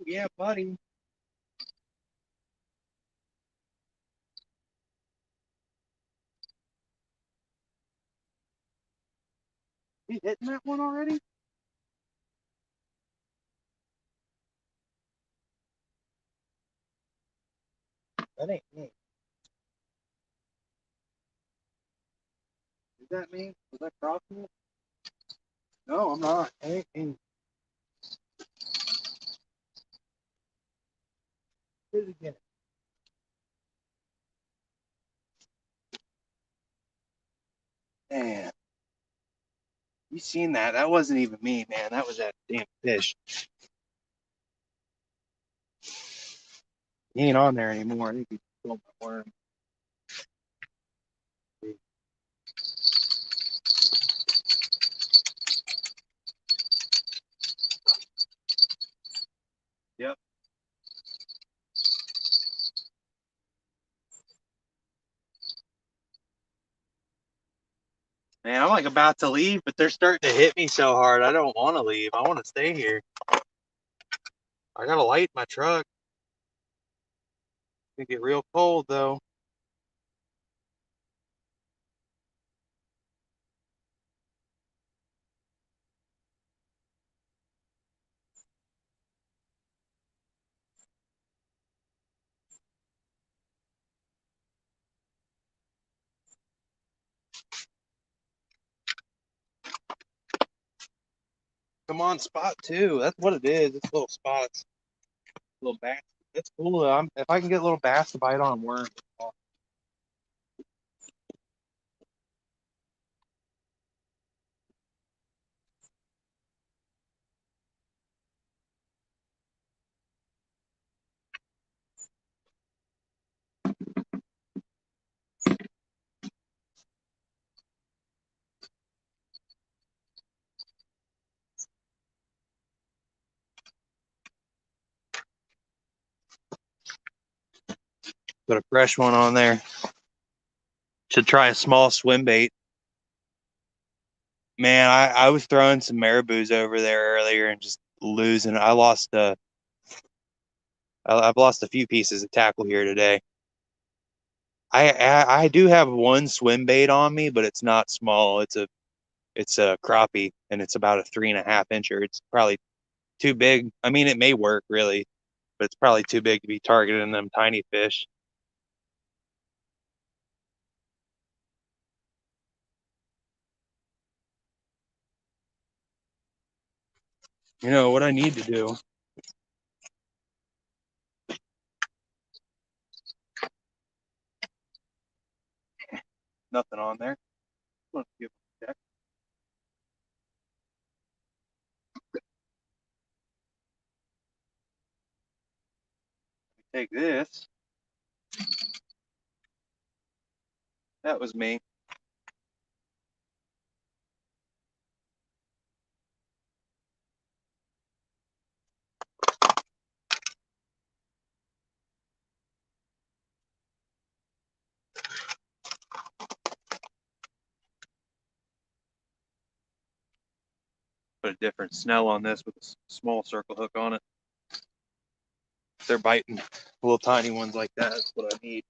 Yeah, buddy. He hitting that one already? That ain't me. Is that me? Was that crossing it? No, I'm not. Ain't me. Hit it again. Man, you seen that? That wasn't even me, man. That was that damn fish. He ain't on there anymore. I think he stole my worm. Yep. Man, I'm like about to leave, but they're starting to hit me so hard. I don't want to leave. I want to stay here. I got a light in my truck. It's gonna get real cold though. Come on, spot two. That's what it is. It's little spots, little bass. It's cool. If I can get a little bass to bite on worms, I'll put a fresh one on there. Should try a small swim bait. Man, I was throwing some marabous over there earlier and just losing. I've lost a few pieces of tackle here today. I do have one swim bait on me, but it's not small. It's a crappie, and it's about a 3.5 incher. It's probably too big. I mean, it may work really, but it's probably too big to be targeting them tiny fish. You know what I need to do? Nothing on there. Let's give it a check. Take this. That was me. Put a different snell on this with a small circle hook on it. If they're biting little tiny ones like that, that's what I need.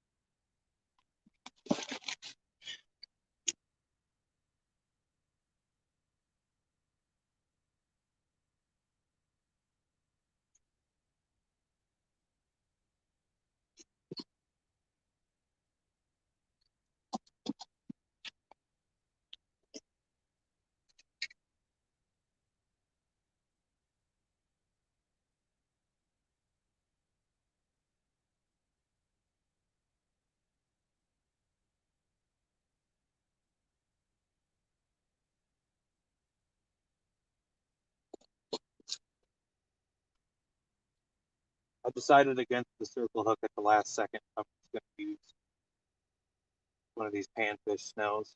I decided against the circle hook at the last second. I'm just going to use one of these panfish snells.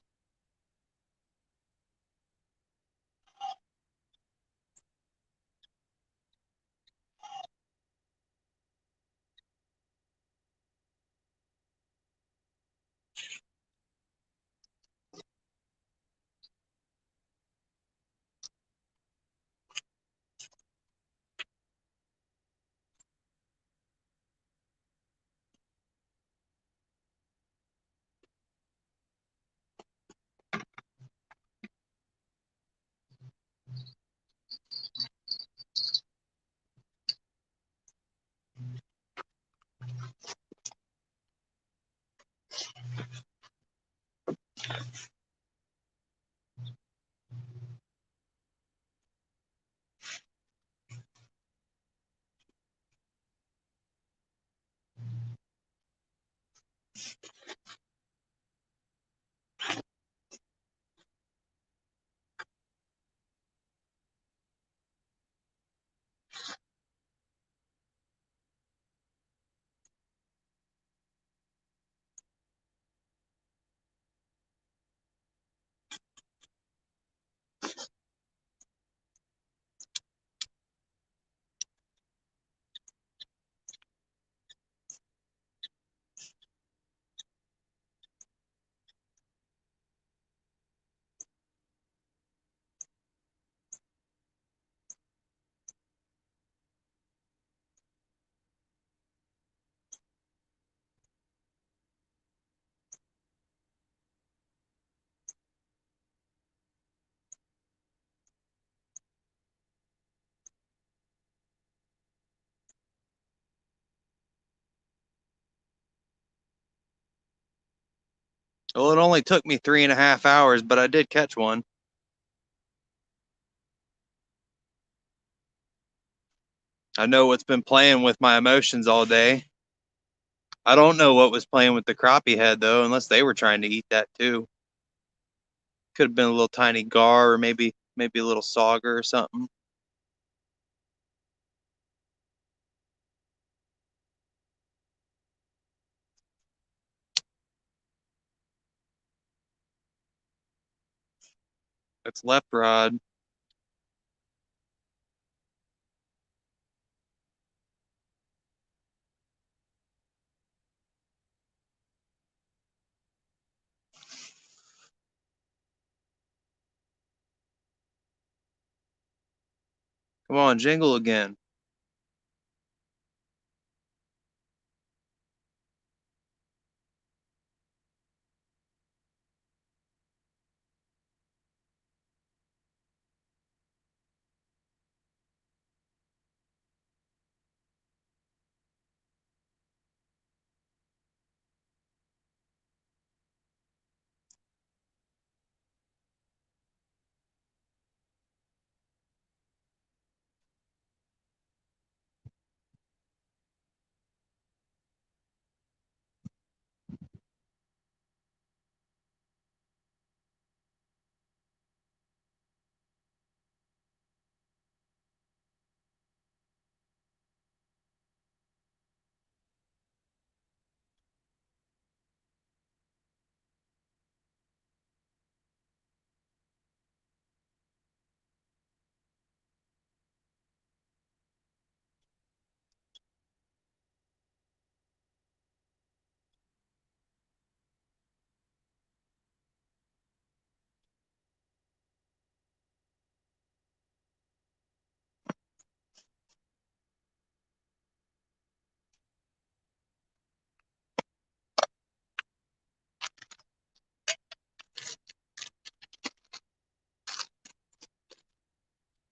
Well, it only took me 3.5 hours, but I did catch one. I know what's been playing with my emotions all day. I don't know what was playing with the crappie head, though, unless they were trying to eat that too. Could have been a little tiny gar or maybe a little sauger or something. It's left rod. Come on, jingle again.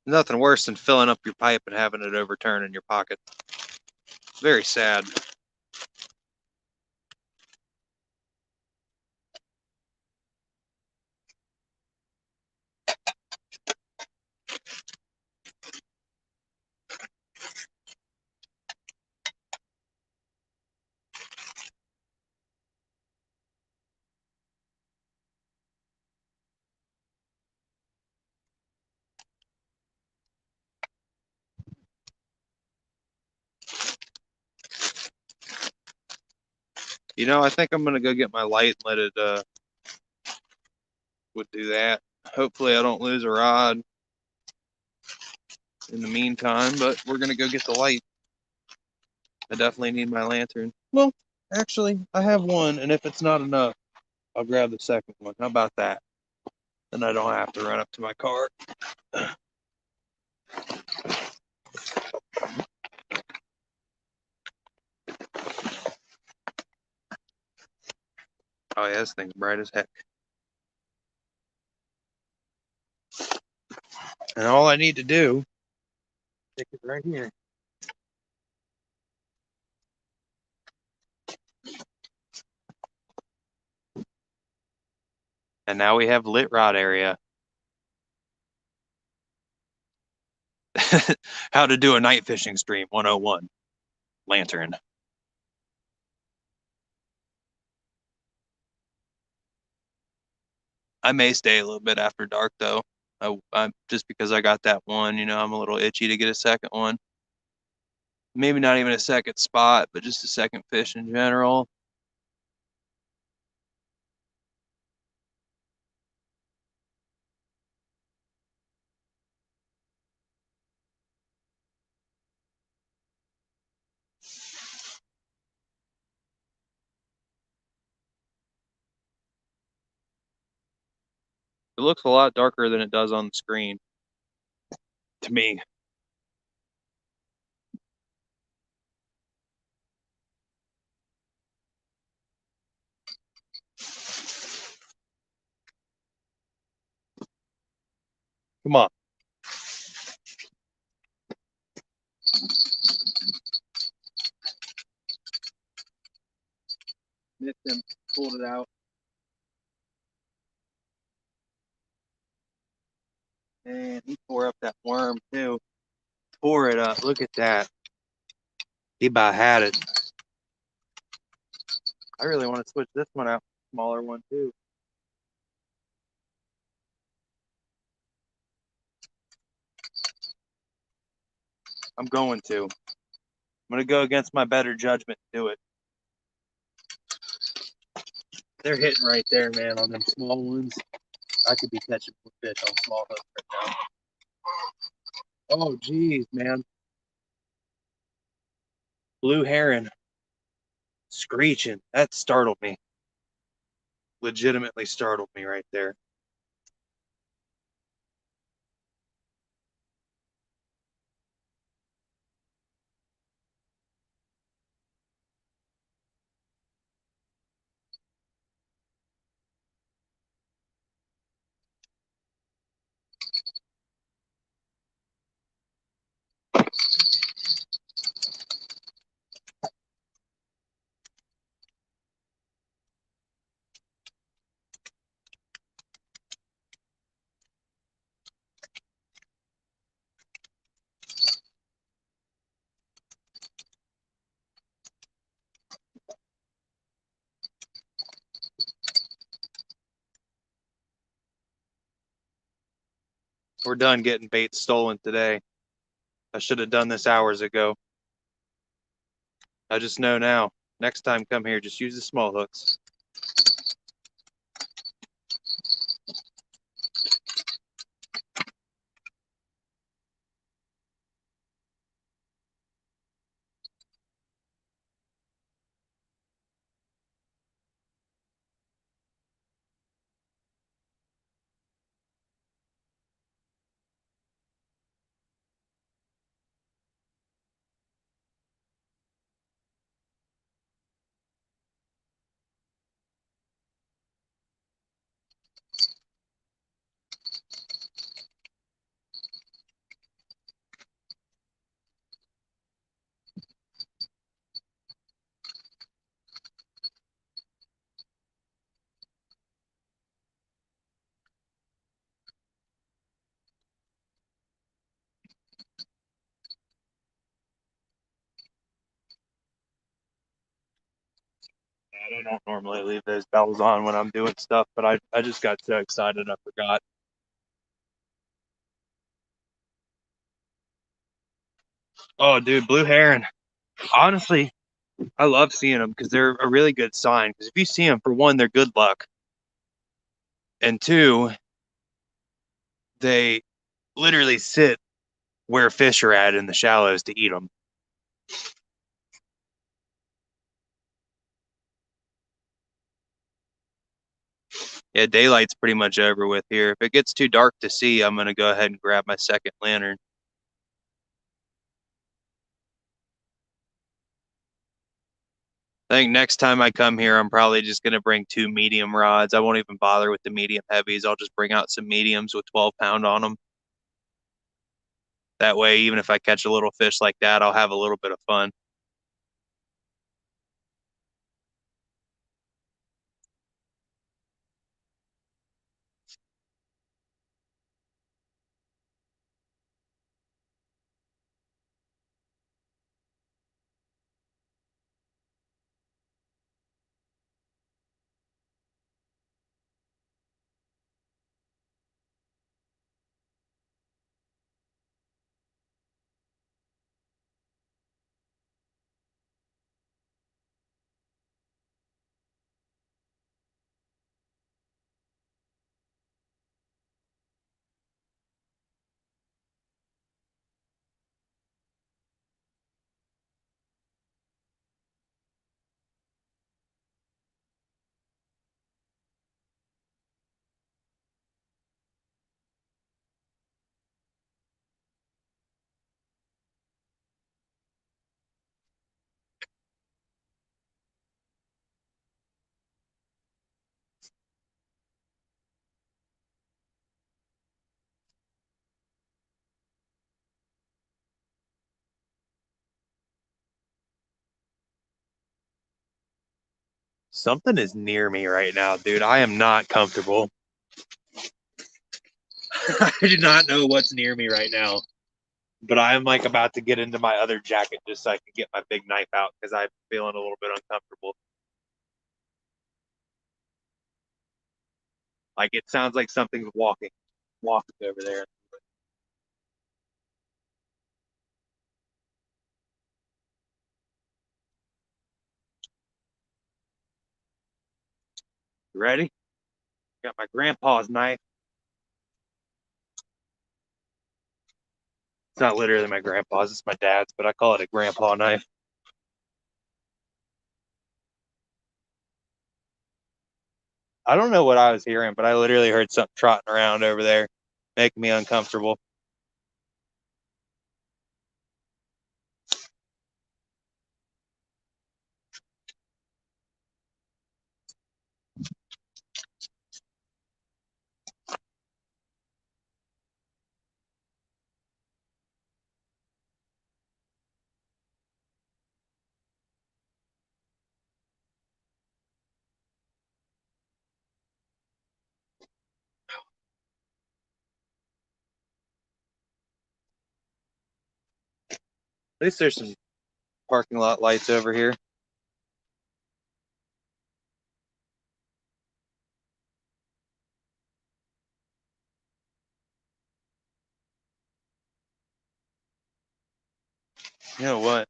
Nothing worse than filling up your pipe and having it overturn in your pocket. Very sad. I think I'm gonna go get my light and let it would do that. Hopefully I don't lose a rod in the meantime, but we're gonna go get the light. I definitely need my lantern. Well, actually, I have one, and if it's not enough, I'll grab the second one. How about that? Then I don't have to run up to my car. Oh yeah, this thing's bright as heck. And all I need to do, stick it right here. And now we have lit rod area. How to do a night fishing stream 101. Lantern. I may stay a little bit after dark though. I just because I got that one, I'm a little itchy to get a second one. Maybe not even a second spot, but just a second fish in general. It looks a lot darker than it does on the screen to me. Come on. Missed him. Pulled it out. arm too. Tore it up. Look at that. He about had it. I really want to switch this one out. Smaller one too. I'm going to. I'm going to go against my better judgment and do it. They're hitting right there, man, on them small ones. I could be catching fish on small hooks right now. Oh, geez, man. Blue heron. Screeching. That startled me. Legitimately startled me right there. We're done getting bait stolen today. I should have done this hours ago. I just know now. Next time come here, just use the small hooks. I don't normally leave those bells on when I'm doing stuff, but I just got so excited I forgot. Oh, dude, blue heron. Honestly, I love seeing them because they're a really good sign. Because if you see them, for one, they're good luck, and two, they literally sit where fish are at in the shallows to eat them. Yeah, daylight's pretty much over with here. If it gets too dark to see, I'm gonna go ahead and grab my second lantern. I think next time I come here, I'm probably just gonna bring two medium rods. I won't even bother with the medium heavies. I'll just bring out some mediums with 12-pound on them. That way, even if I catch a little fish like that, I'll have a little bit of fun. Something is near me right now, dude. I am not comfortable. I do not know what's near me right now. But I'm like about to get into my other jacket just so I can get my big knife out because I'm feeling a little bit uncomfortable. Like it sounds like something's walking over there. You ready? Got my grandpa's knife. It's not literally my grandpa's, it's my dad's, but I call it a grandpa knife. I don't know what I was hearing, but I literally heard something trotting around over there, making me uncomfortable. At least there's some parking lot lights over here. You know what?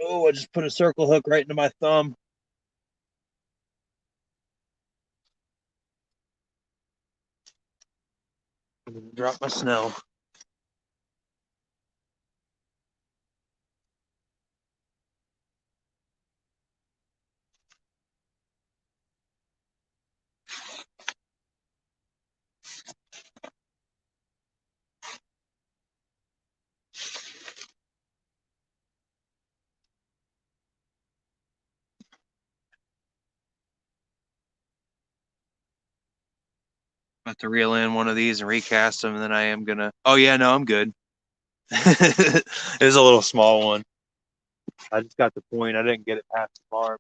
Oh, I just put a circle hook right into my thumb. Drop my snow. About to reel in one of these and recast them, and then I am gonna. Oh yeah, no, I'm good. It was a little small one. I just got the point. I didn't get it past the barb.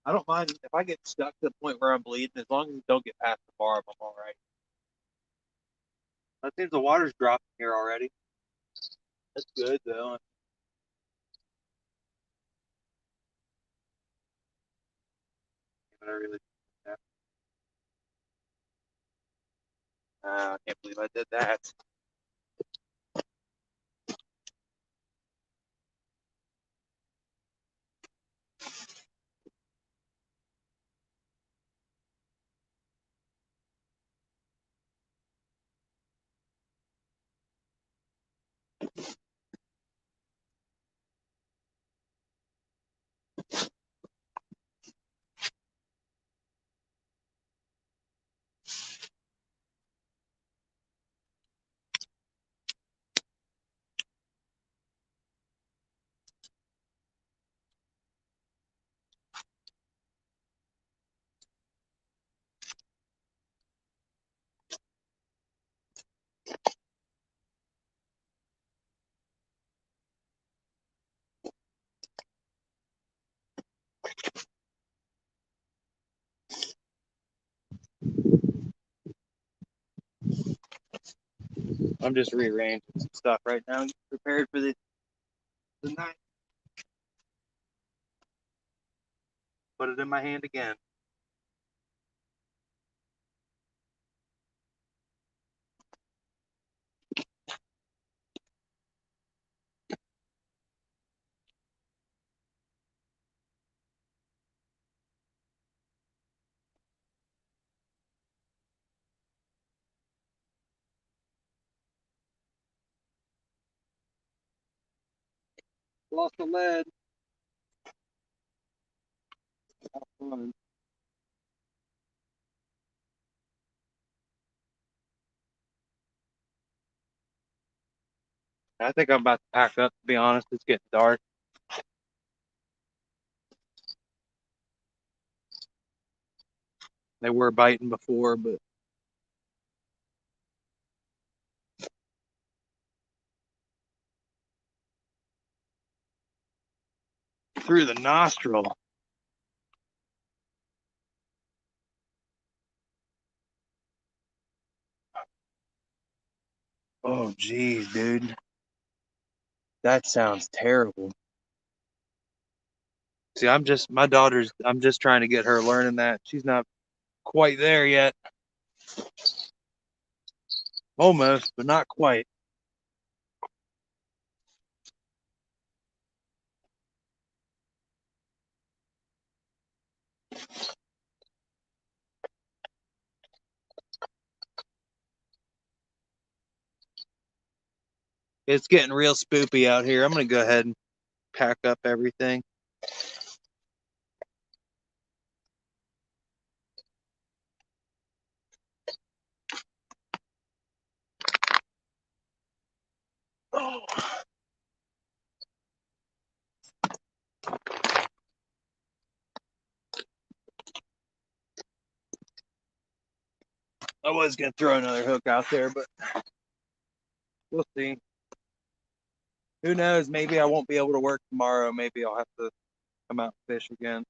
I don't mind if I get stuck to the point where I'm bleeding, as long as it don't get past the barb, I'm all right. I think the water's dropping here already. That's good though. I really, I can't believe I did that. I'm just rearranging some stuff right now, prepared for the night. Put it in my hand again. Lost the lead. I think I'm about to pack up. To be honest, it's getting dark. They were biting before, but through the nostril. Oh, geez, dude. That sounds terrible. See, I'm just trying to get her learning that. She's not quite there yet. Almost, but not quite. It's getting real spoopy out here. I'm going to go ahead and pack up everything. Oh. I was going to throw another hook out there, but we'll see. Who knows? Maybe I won't be able to work tomorrow. Maybe I'll have to come out and fish again.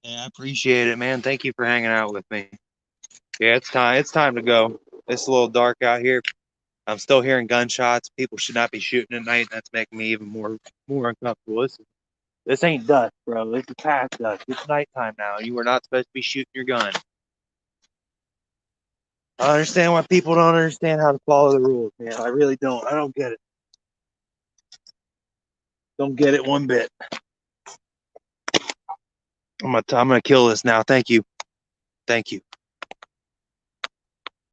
Yeah, I appreciate it, man. Thank you for hanging out with me. Yeah, it's time. It's time to go. It's a little dark out here. I'm still hearing gunshots. People should not be shooting at night. That's making me even more uncomfortable. This ain't dusk, bro. This is past dusk. It's nighttime now. You are not supposed to be shooting your gun. I understand why people don't understand how to follow the rules, man. I really don't. I don't get it. Don't get it one bit. I'm gonna kill this now. Thank you. Thank you.